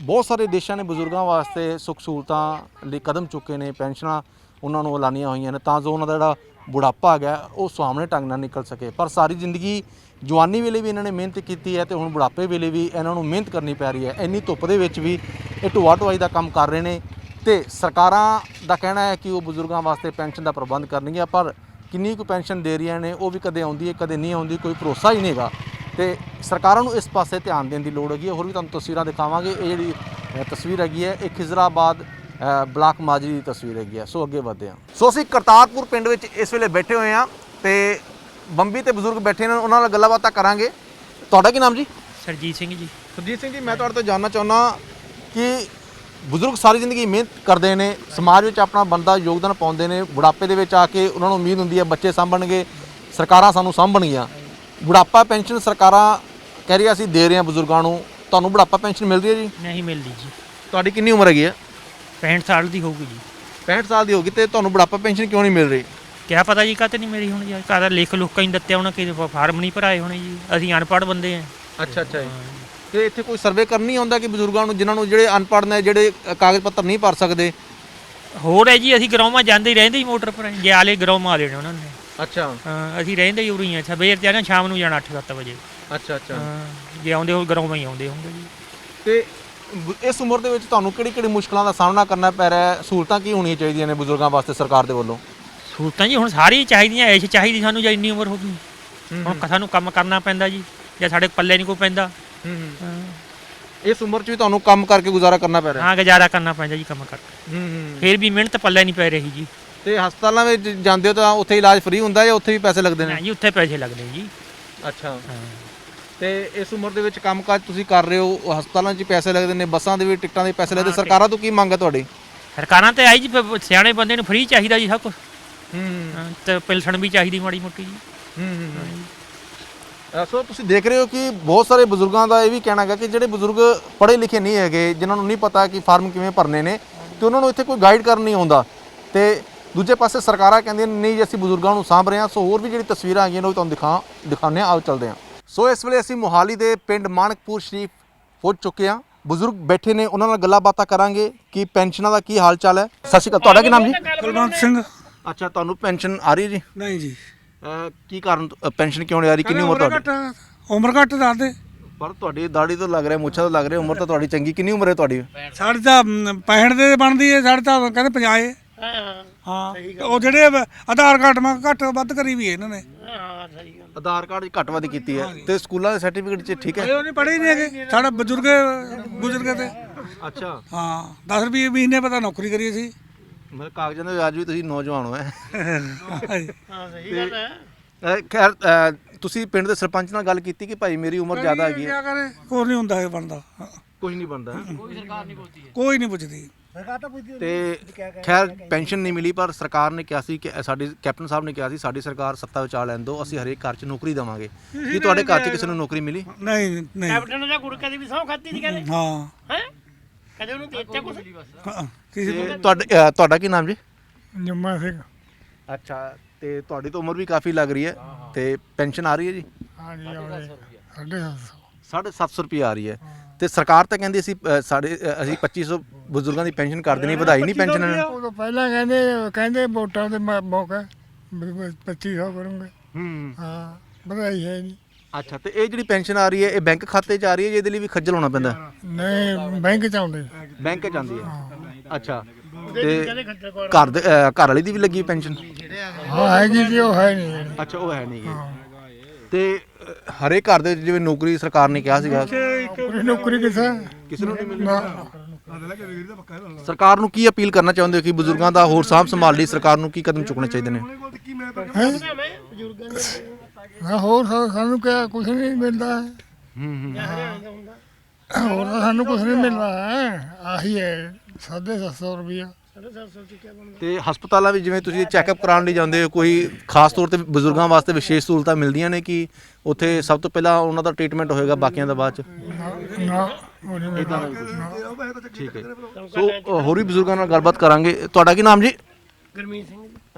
ਬਹੁਤ ਸਾਰੇ ਦੇਸ਼ਾਂ ਨੇ ਬਜ਼ੁਰਗਾਂ ਵਾਸਤੇ ਸੁੱਖ ਸਹੂਲਤਾਂ ਲਈ ਕਦਮ ਚੁੱਕੇ ਨੇ, ਪੈਨਸ਼ਨਾਂ ਉਹਨਾਂ ਨੂੰ ਐਲਾਨੀਆਂ ਹੋਈਆਂ ਨੇ ਤਾਂ ਜੋ ਉਹਨਾਂ ਦਾ ਜਿਹੜਾ ਬੁਢਾਪਾ ਹੈਗਾ ਉਹ ਸੁਹਾਵਣੇ ਢੰਗ ਨਾਲ ਨਿਕਲ ਸਕੇ। ਪਰ ਸਾਰੀ ਜ਼ਿੰਦਗੀ ਜਵਾਨੀ ਵੇਲੇ ਵੀ ਇਹਨਾਂ ਨੇ ਮਿਹਨਤ ਕੀਤੀ ਹੈ ਤੇ ਹੁਣ ਬੁਢਾਪੇ ਵੇਲੇ ਵੀ ਇਹਨਾਂ ਨੂੰ ਮਿਹਨਤ ਕਰਨੀ ਪੈ ਰਹੀ ਹੈ। ਇੰਨੀ ਧੁੱਪ ਦੇ ਵਿੱਚ ਵੀ ਇਹ ਢੋਆ ਢੁਆਈ ਦਾ ਕੰਮ ਕਰ ਰਹੇ ਨੇ ਤੇ ਸਰਕਾਰਾਂ ਦਾ ਕਹਿਣਾ ਹੈ ਕਿ ਉਹ ਬਜ਼ੁਰਗਾਂ ਵਾਸਤੇ ਪੈਨਸ਼ਨ ਦਾ ਪ੍ਰਬੰਧ ਕਰਨਗੀਆਂ, ਪਰ ਕਿੰਨੀ ਕੁ ਪੈਨਸ਼ਨ ਦੇ ਰਹੀਆਂ ਨੇ ਉਹ ਵੀ ਕਦੇ ਆਉਂਦੀ ਹੈ ਕਦੇ ਨਹੀਂ ਆਉਂਦੀ, ਕੋਈ ਭਰੋਸਾ ਹੀ ਨਹੀਂ ਹੈਗਾ। ਤੇ ਸਰਕਾਰਾਂ ਨੂੰ ਇਸ ਪਾਸੇ ਧਿਆਨ ਦੇਣ ਦੀ ਲੋੜ ਹੈਗੀ ਹੈ। ਹੋਰ ਵੀ ਤੁਹਾਨੂੰ ਤਸਵੀਰਾਂ ਦਿਖਾਵਾਂਗੇ। ਇਹ ਜਿਹੜੀ ਤਸਵੀਰ ਹੈਗੀ ਹੈ ਇਹ ਖਿਜ਼ਰਾਬਾਦ ਬਲਾਕ ਮਾਜਰੀ ਦੀ ਤਸਵੀਰ ਹੈਗੀ ਹੈ। ਸੋ ਅੱਗੇ ਵਧਦੇ ਹਾਂ। ਸੋ ਅਸੀਂ ਕਰਤਾਰਪੁਰ ਪਿੰਡ ਵਿੱਚ ਇਸ ਵੇਲੇ ਬੈਠੇ ਹੋਏ ਹਾਂ ਤੇ ਬੰਬੀ ਤੇ ਬਜ਼ੁਰਗ ਬੈਠੇ ਨੇ, ਉਹਨਾਂ ਨਾਲ ਗੱਲਾਂ ਬਾਤਾਂ ਕਰਾਂਗੇ। ਤੁਹਾਡਾ ਕੀ ਨਾਮ ਜੀ? ਸਰਜੀਤ ਸਿੰਘ ਜੀ। ਸਰਜੀਤ ਸਿੰਘ ਜੀ, ਮੈਂ ਤੁਹਾਡੇ ਤੋਂ ਜਾਣਨਾ ਚਾਹੁੰਦਾ ਕਿ ਬਜ਼ੁਰਗ ਸਾਰੀ ਜ਼ਿੰਦਗੀ ਮਿਹਨਤ ਕਰਦੇ ਨੇ, ਸਮਾਜ ਵਿੱਚ ਆਪਣਾ ਬਣਦਾ ਯੋਗਦਾਨ ਪਾਉਂਦੇ ਨੇ, ਬੁਢਾਪੇ ਦੇ ਵਿੱਚ ਆ ਕੇ ਉਹਨਾਂ ਨੂੰ ਉਮੀਦ ਹੁੰਦੀ ਹੈ ਬੱਚੇ ਸਾਂਭਣਗੇ, ਸਰਕਾਰਾਂ ਸਾਨੂੰ ਸਾਂਭਣਗੀਆਂ। ਬੁਢਾਪਾ ਪੈਨਸ਼ਨ ਸਰਕਾਰਾਂ ਕਹਿ ਰਹੀਆਂ ਅਸੀਂ ਦੇ ਰਹੇ ਹਾਂ ਬਜ਼ੁਰਗਾਂ ਨੂੰ, ਤੁਹਾਨੂੰ ਬੁਢਾਪਾ ਪੈਨਸ਼ਨ ਮਿਲਦੀ ਹੈ ਜੀ? ਨਹੀਂ ਮਿਲਦੀ ਜੀ। ਤੁਹਾਡੀ ਕਿੰਨੀ ਉਮਰ ਹੈਗੀ ਹੈ? 65 ਸਾਲ ਦੀ ਹੋਊਗੀ ਜੀ। 65 ਸਾਲ ਦੀ ਹੋਗੀ ਤੇ ਤੁਹਾਨੂੰ ਬੁਢਾਪਾ ਪੈਨਸ਼ਨ ਕਿਉਂ ਨਹੀਂ ਮਿਲ ਰਹੀ? ਕਿਆ ਪਤਾ ਜੀ, ਕਾਹਤੇ ਨਹੀਂ ਮੇਰੀ ਹੁਣ ਜੀ, ਕਾਹਦਾ ਲਿਖ ਲੁੱਕਾ ਹੀ ਨਹੀਂ ਦਿੱਤੇ ਉਹਨਾਂ, ਕਿ ਫਾਰਮ ਨਹੀਂ ਭਰਾਏ ਹੋਣੇ ਜੀ, ਅਸੀਂ ਅਨਪੜ੍ਹ ਬੰਦੇ ਹਾਂ। ਅੱਛਾ ਜੀ। ਤੇ ਇੱਥੇ ਕੋਈ ਸਰਵੇ ਕਰਨੀ ਆਉਂਦਾ ਕਿ ਬਜ਼ੁਰਗਾਂ ਨੂੰ, ਜਿਨ੍ਹਾਂ ਨੂੰ ਜਿਹੜੇ ਅਨਪੜ੍ਹ ਨੇ, ਜਿਹੜੇ ਕਾਗਜ਼ ਪੱਤਰ ਨਹੀਂ ਭਰ ਸਕਦੇ? ਹੋਰ ਹੈ ਜੀ, ਅਸੀਂ ਗਰਾਊਂਡਾਂ ਜਾਂਦੇ ਹੀ ਰਹਿੰਦੇ ਹੀ ਮੋਟਰ ਪਰ, ਜੇ ਆਲੇ ਗਰਾਊਂਡ ਆ ਲੈਣੇ ਉਹਨਾਂ ਨੇ। ਅੱਛਾ। ਹਾਂ, ਅਸੀਂ ਰਹਿੰਦੇ ਹੀ ਉਰੀ ਹਾਂ, ਸਵੇਰ ਤੇ ਨਾ ਸ਼ਾਮ ਨੂੰ ਜਾਣਾ 8-7 ਵਜੇ। ਅੱਛਾ। ਜੇ ਆਉਂਦੇ ਹੋ ਗਰਾਊਂਡਾਂ ਹੀ ਆਉਂਦੇ ਹੋਣਗੇ ਜੀ। ਤੇ ਇਸ ਉਮਰ ਦੇ ਵਿੱਚ ਤੁਹਾਨੂੰ ਕਿਹੜੀ ਮੁਸ਼ਕਲਾਂ ਦਾ ਸਾਹਮਣਾ ਕਰਨਾ ਪੈ ਰਿਹਾ ਹੈ? ਸਹੂਲਤਾਂ ਕੀ ਹੋਣੀਆਂ ਚਾਹੀਦੀਆਂ ਨੇ ਬਜ਼ੁਰਗਾਂ ਵਾਸਤੇ ਸਰਕਾਰ ਦੇ ਵੱਲੋਂ? ਸਹੂਲਤਾਂ ਜੀ ਹੁਣ ਸਾਰੀ ਚਾਹੀਦੀਆਂ, ਐਸ਼ ਚਾਹੀਦੀ ਸਾਨੂੰ, ਜੇ ਇੰਨੀ ਉਮਰ ਹੋ ਗਈ ਹੁਣ ਸਾਨੂੰ ਕੰਮ ਕਰਨਾ ਪੈਂਦਾ ਜੀ, ਜੇ ਸਾਡੇ ਪੱਲੇ ਨਹੀਂ ਕੋਈ ਪੈਂਦਾ। ਇਸ ਉਮਰ 'ਚ ਵੀ ਤੁਹਾਨੂੰ ਕੰਮ ਕਰਕੇ ਗੁਜ਼ਾਰਾ ਕਰਨਾ ਪੈ ਰਿਹਾ? ਹਾਂ, ਗੁਜ਼ਾਰਾ ਕਰਨਾ ਪੈਂਦਾ ਜੀ ਕੰਮ ਕਰਕੇ, ਫਿਰ ਵੀ ਮਿਹਨਤ ਪੱਲੇ ਨਹੀਂ ਪੈ ਰਹੀ ਜੀ। ਤੇ ਹਸਪਤਾਲਾਂ ਵਿੱਚ ਜਾਂਦੇ ਹੋ ਤਾਂ ਉੱਥੇ ਇਲਾਜ ਫ੍ਰੀ ਹੁੰਦਾ ਜਾਂ ਉੱਥੇ ਵੀ ਪੈਸੇ ਲੱਗਦੇ ਨੇ? ਜੀ ਉੱਥੇ ਪੈਸੇ ਲੱਗਦੇ ਜੀ। ਅੱਛਾ। ਤੇ ਇਸ ਉਮਰ ਦੇ ਵਿੱਚ ਕੰਮਕਾਜ ਤੁਸੀਂ ਕਰ ਰਹੇ ਹੋ, ਹਸਪਤਾਲਾਂ 'ਚ ਪੈਸੇ ਲੱਗਦੇ ਨੇ, ਬੱਸਾਂ ਦੇ ਵੀ ਟਿਕਟਾਂ ਦੇ ਪੈਸੇ ਲੱਗਦੇ, ਸਰਕਾਰਾਂ ਤੋਂ ਕੀ ਮੰਗ ਹੈ ਤੁਹਾਡੀ? ਸਰਕਾਰਾਂ ਤੇ ਆਈ ਜੀ, ਸਿਆਣੇ ਬੰਦੇ ਨੂੰ ਫ੍ਰੀ ਚਾਹੀਦਾ ਜੀ ਸਭ ਕੁਝ, ਤੇ ਪੈਨਸ਼ਨ ਵੀ ਚਾਹੀਦੀ ਮਾੜੀ ਮੋਟੀ ਜੀ। ਸੋ ਤੁਸੀਂ ਦੇਖ ਰਹੇ ਹੋ ਕਿ ਬਹੁਤ ਸਾਰੇ ਬਜ਼ੁਰਗਾਂ ਦਾ ਇਹ ਵੀ ਕਹਿਣਾ ਹੈਗਾ ਕਿ ਜਿਹੜੇ ਬਜ਼ੁਰਗ ਪੜ੍ਹੇ ਲਿਖੇ ਨਹੀਂ ਹੈਗੇ, ਜਿਨ੍ਹਾਂ ਨੂੰ ਨਹੀਂ ਪਤਾ ਕਿ ਫਾਰਮ ਕਿਵੇਂ ਭਰਨੇ ਨੇ, ਤੇ ਉਹਨਾਂ ਨੂੰ ਇੱਥੇ ਕੋਈ ਗਾਈਡ ਕਰਨ ਨਹੀਂ ਆਉਂਦਾ। ਤੇ ਦੂਜੇ ਪਾਸੇ ਸਰਕਾਰਾਂ ਕਹਿੰਦੀਆਂ ਨਹੀਂ ਜੀ ਅਸੀਂ ਬਜ਼ੁਰਗਾਂ ਨੂੰ ਸਾਂਭ ਰਹੇ ਹਾਂ। ਸੋ ਹੋਰ ਵੀ ਜਿਹੜੀ ਤਸਵੀਰਾਂ ਆਈਆਂ ਨੇ ਉਹ ਤੁਹਾਨੂੰ ਦਿਖਾਉਂਦੇ ਹਾਂ, ਆਓ ਚੱਲਦੇ ਹਾਂ। ਸੋ ਇਸ ਵੇਲੇ ਅਸੀਂ ਮੋਹਾਲੀ ਦੇ ਪਿੰਡ ਮਾਣਕਪੁਰ ਸ਼ਰੀਫ ਪਹੁੰਚ ਚੁੱਕੇ ਹਾਂ। ਬਜ਼ੁਰਗ ਬੈਠੇ ਨੇ, ਉਹਨਾਂ ਨਾਲ ਗੱਲਾਂ ਬਾਤਾਂ ਕਰਾਂਗੇ ਕਿ ਪੈਨਸ਼ਨਾਂ ਦਾ ਕੀ ਹਾਲ ਚਾਲ ਹੈ। ਸਤਿ ਸ਼੍ਰੀ ਅਕਾਲ, ਤੁਹਾਡਾ ਕੀ ਨਾਮ ਜੀ? ਕੁਲਵੰਤ ਸਿੰਘ। ਅੱਛਾ, ਤੁਹਾਨੂੰ ਪੈਨਸ਼ਨ ਆ ਰਹੀ ਹੈ ਜੀ? ਨਹੀਂ ਜੀ। ਕੀ ਕਾਰਨ ਪੈਨਸ਼ਨ ਕਿਉਂ ਨਹੀਂ ਆ ਰਹੀ? ਕਿੰਨੀ ਉਮਰ ਤੁਹਾਡੀ? ਉਮਰ ਘੱਟ ਦੱਸਦੇ, ਪਰ ਤੁਹਾਡੀ ਦਾੜੀ ਤੋਂ ਲੱਗ ਰਿਹਾ, ਮੁੱਛਾਂ ਤੋਂ ਲੱਗ ਰਿਹਾ, ਉਮਰ ਤਾਂ ਤੁਹਾਡੀ ਚੰਗੀ। ਕਿੰਨੀ ਉਮਰ ਹੈ ਤੁਹਾਡੀ? ਸਾਡੇ ਤਾਂ 65 ਦੇ ਬਣਦੀ ਹੈ, ਸਾਡੇ ਤਾਂ ਕਹਿੰਦੇ 50 ਹਾਂ। ਉਹ ਜਿਹੜੇ ਆਧਾਰ ਕਾਰਡ ਮੈਂ ਘੱਟ ਵੱਧ ਕਰੀ ਵੀ ਇਹਨਾਂ ਨੇ। ਆਧਾਰ ਕਾਰਡ ਘੱਟ ਵੱਧ ਕੀਤੀ ਹੈ ਤੇ ਸਕੂਲਾਂ ਦੇ ਸਰਟੀਫਿਕੇਟ 'ਚ ਠੀਕ ਹੈ? ਉਹ ਨਹੀਂ ਪੜ੍ਹੇ ਹੀ ਨਹੀਂ ਹੈਗੇ, ਸਾਡਾ ਬਜ਼ੁਰਗ ਗੁਜ਼ਰ ਗਏ ਤੇ। ਅੱਛਾ। ਹਾਂ, 10 ਰੁਪਏ ਮਹੀਨੇ ਪਤਾ ਨੌਕਰੀ ਕਰੀ ਸੀ। ਮਤਲਬ ਕਾਗਜ਼ਾਂ ਦੇ ਅੱਜ ਵੀ ਤੁਸੀਂ ਨੌਜਵਾਨ ਹੋ। ਹਾਂ, ਸਹੀ ਗੱਲ ਹੈ। ਖੈਰ, ਤੁਸੀਂ ਪਿੰਡ ਦੇ ਸਰਪੰਚ ਨਾਲ ਗੱਲ ਕੀਤੀ ਕਿ ਭਾਈ ਮੇਰੀ ਉਮਰ ਜ਼ਿਆਦਾ ਹੈਗੀ ਹੈ? ਕੋਈ ਨਹੀਂ ਹੁੰਦਾ, ਇਹ ਬਣਦਾ ਕੁਝ ਨਹੀਂ ਬਣਦਾ, ਕੋਈ ਸਰਕਾਰ ਨਹੀਂ ਪੁੱਛਦੀ, ਕੋਈ ਨਹੀਂ ਪੁੱਛਦੀ। ਤੇ ਖੈਰ ਪੈਨਸ਼ਨ ਨਹੀਂ ਮਿਲੀ, ਪਰ ਸਰਕਾਰ ਨੇ ਕਿਹਾ ਸੀ ਕਿ ਸਾਡੀ ਕੈਪਟਨ ਸਾਹਿਬ ਨੇ ਕਿਹਾ ਸੀ ਸਾਡੀ ਸਰਕਾਰ ਸੱਤਾ ਵਿੱਚ ਆ ਲੈਣ ਦਿਓ, ਅਸੀਂ ਹਰੇਕ ਘਰ 'ਚ ਨੌਕਰੀ ਦੇਵਾਂਗੇ। ਕੀ ਤੁਹਾਡੇ ਘਰ 'ਚ ਕਿਸੇ ਨੂੰ ਨੌਕਰੀ ਮਿਲੀ? ਨਹੀਂ ਨਹੀਂ। ਕੈਪਟਨ ਦਾ ਗੁਰਕੇ ਦੀ ਵੀ ਸੌ ਖਾਤੀ ਸੀ ਕਹਿੰਦੇ। ਹਾਂ। ਹੈ ਕਦੇ ਉਹਨੂੰ ਦਿੱਤਾ ਕੁਝ? ਕਿਸੇ ਤੁਹਾਡਾ ਕੀ ਨਾਮ ਜੀ? ਜੰਮਾ ਸਿੰਘ। ਅੱਛਾ, ਤੇ ਤੁਹਾਡੀ ਤਾਂ ਉਮਰ ਵੀ ਕਾਫੀ ਲੱਗ ਰਹੀ ਹੈ ਤੇ ਪੈਨਸ਼ਨ ਆ ਰਹੀ ਹੈ ਜੀ? ਹਾਂਜੀ ਆਉਂਦੇ 750 750 ਰੁਪਏ ਆ ਰਹੀ ਹੈ ਤੇ ਸਰਕਾਰ ਤਾਂ ਕਹਿੰਦੀ ਅਸੀਂ ਅਸੀਂ 2500 ਬਜ਼ੁਰਗਾਂ ਦੀ ਪੈਨਸ਼ਨ ਕਰ ਦੇਣੀ, ਵਧਾਈ ਨਹੀਂ ਪੈਨਸ਼ਨ ਇਹਨਾਂ ਨੇ। ਉਹ ਤੋਂ ਪਹਿਲਾਂ ਕਹਿੰਦੇ ਵੋਟਾਂ ਦੇ ਮੌਕੇ 2500 ਕਰੂੰਗੇ। ਹਾਂ ਵਧਾਈ ਹੈ ਨਹੀਂ। ਅੱਛਾ, ਤੇ ਇਹ ਜਿਹੜੀ ਪੈਨਸ਼ਨ ਆ ਰਹੀ ਹੈ ਇਹ ਬੈਂਕ ਖਾਤੇ 'ਚ ਆ ਰਹੀ ਹੈ, ਇਹਦੇ ਲਈ ਵੀ ਖੱਜਲ ਹੋਣਾ ਪੈਂਦਾ? ਨਹੀਂ ਬੈਂਕ ਚ ਆਉਂਦੇ। ਬੈਂਕ 'ਚ ਆਉਂਦੀ ਹੈ। ਅੱਛਾ, ਤੇ ਘਰ ਵਾਲੀ ਦੀ ਵੀ ਲੱਗੀ ਪੈਨਸ਼ਨ? ਹਾਂ ਹੈਗੀ ਜੀ, ਉਹ ਹੈ ਨਹੀਂ। ਅੱਛਾ, ਉਹ ਹੈ ਨਹੀਂ ਤੇ ਹਰੇਕ ਘਰ ਦੇ ਜਿਵੇਂ ਨੌਕਰੀ ਸਰਕਾਰ ਨੇ ਕਿਹਾ ਸੀਗਾ, ਨੌਕਰੀ ਕਿਸੇ ਨੂੰ ਨਹੀਂ ਮਿਲੀ। ਸਰਕਾਰ ਨੂੰ ਕੀ ਅਪੀਲ ਕਰਨਾ ਚਾਹੁੰਦੇ ਹੋ ਕਿ ਬਜ਼ੁਰਗਾਂ ਦਾ ਹੋਰ ਸਾਂਭ ਸੰਭਾਲ ਲਈ ਸਰਕਾਰ ਨੂੰ ਕੀ ਕਦਮ ਚੁੱਕਣੇ ਚਾਹੀਦੇ ਨੇ? ਹੋਰ ਸਾਨੂੰ ਕਿਹਾ ਕੁਝ ਨਹੀਂ ਮਿਲਦਾ ਹੈ। ਹੋਰ ਤਾਂ ਸਾਨੂੰ ਕੁਝ ਨਹੀਂ ਮਿਲਦਾ ਹੈ, ਆਹੀ ਹੈ 750 ਰੁਪਇਆ। ਤੇ ਹਸਪਤਾਲਾਂ ਵਿੱਚ ਜਿਵੇਂ ਤੁਸੀਂ ਚੈੱਕਅਪ ਕਰਾਉਣ ਲਈ ਜਾਂਦੇ ਹੋ, ਕੋਈ ਖਾਸ ਤੌਰ ਤੇ ਬਜ਼ੁਰਗਾਂ ਵਾਸਤੇ ਵਿਸ਼ੇਸ਼ ਸਹੂਲਤਾਂ ਮਿਲਦੀਆਂ ਨੇ ਕਿ ਉੱਥੇ ਸਭ ਤੋਂ ਪਹਿਲਾਂ ਉਹਨਾਂ ਦਾ ਟ੍ਰੀਟਮੈਂਟ ਹੋਏਗਾ, ਬਾਕੀਆਂ ਦਾ ਬਾਅਦ ਚ? ਨਾ ਉਹ ਨਹੀਂ ਮਿਲਦਾ। ਠੀਕ ਹੈ, ਸੋ ਹੋਰ ਵੀ ਬਜ਼ੁਰਗਾਂ ਨਾਲ ਗੱਲਬਾਤ ਕਰਾਂਗੇ। ਤੁਹਾਡਾ ਕੀ ਨਾਮ ਜੀ? ਗੁਰਮੀਤ ਸਿੰਘ।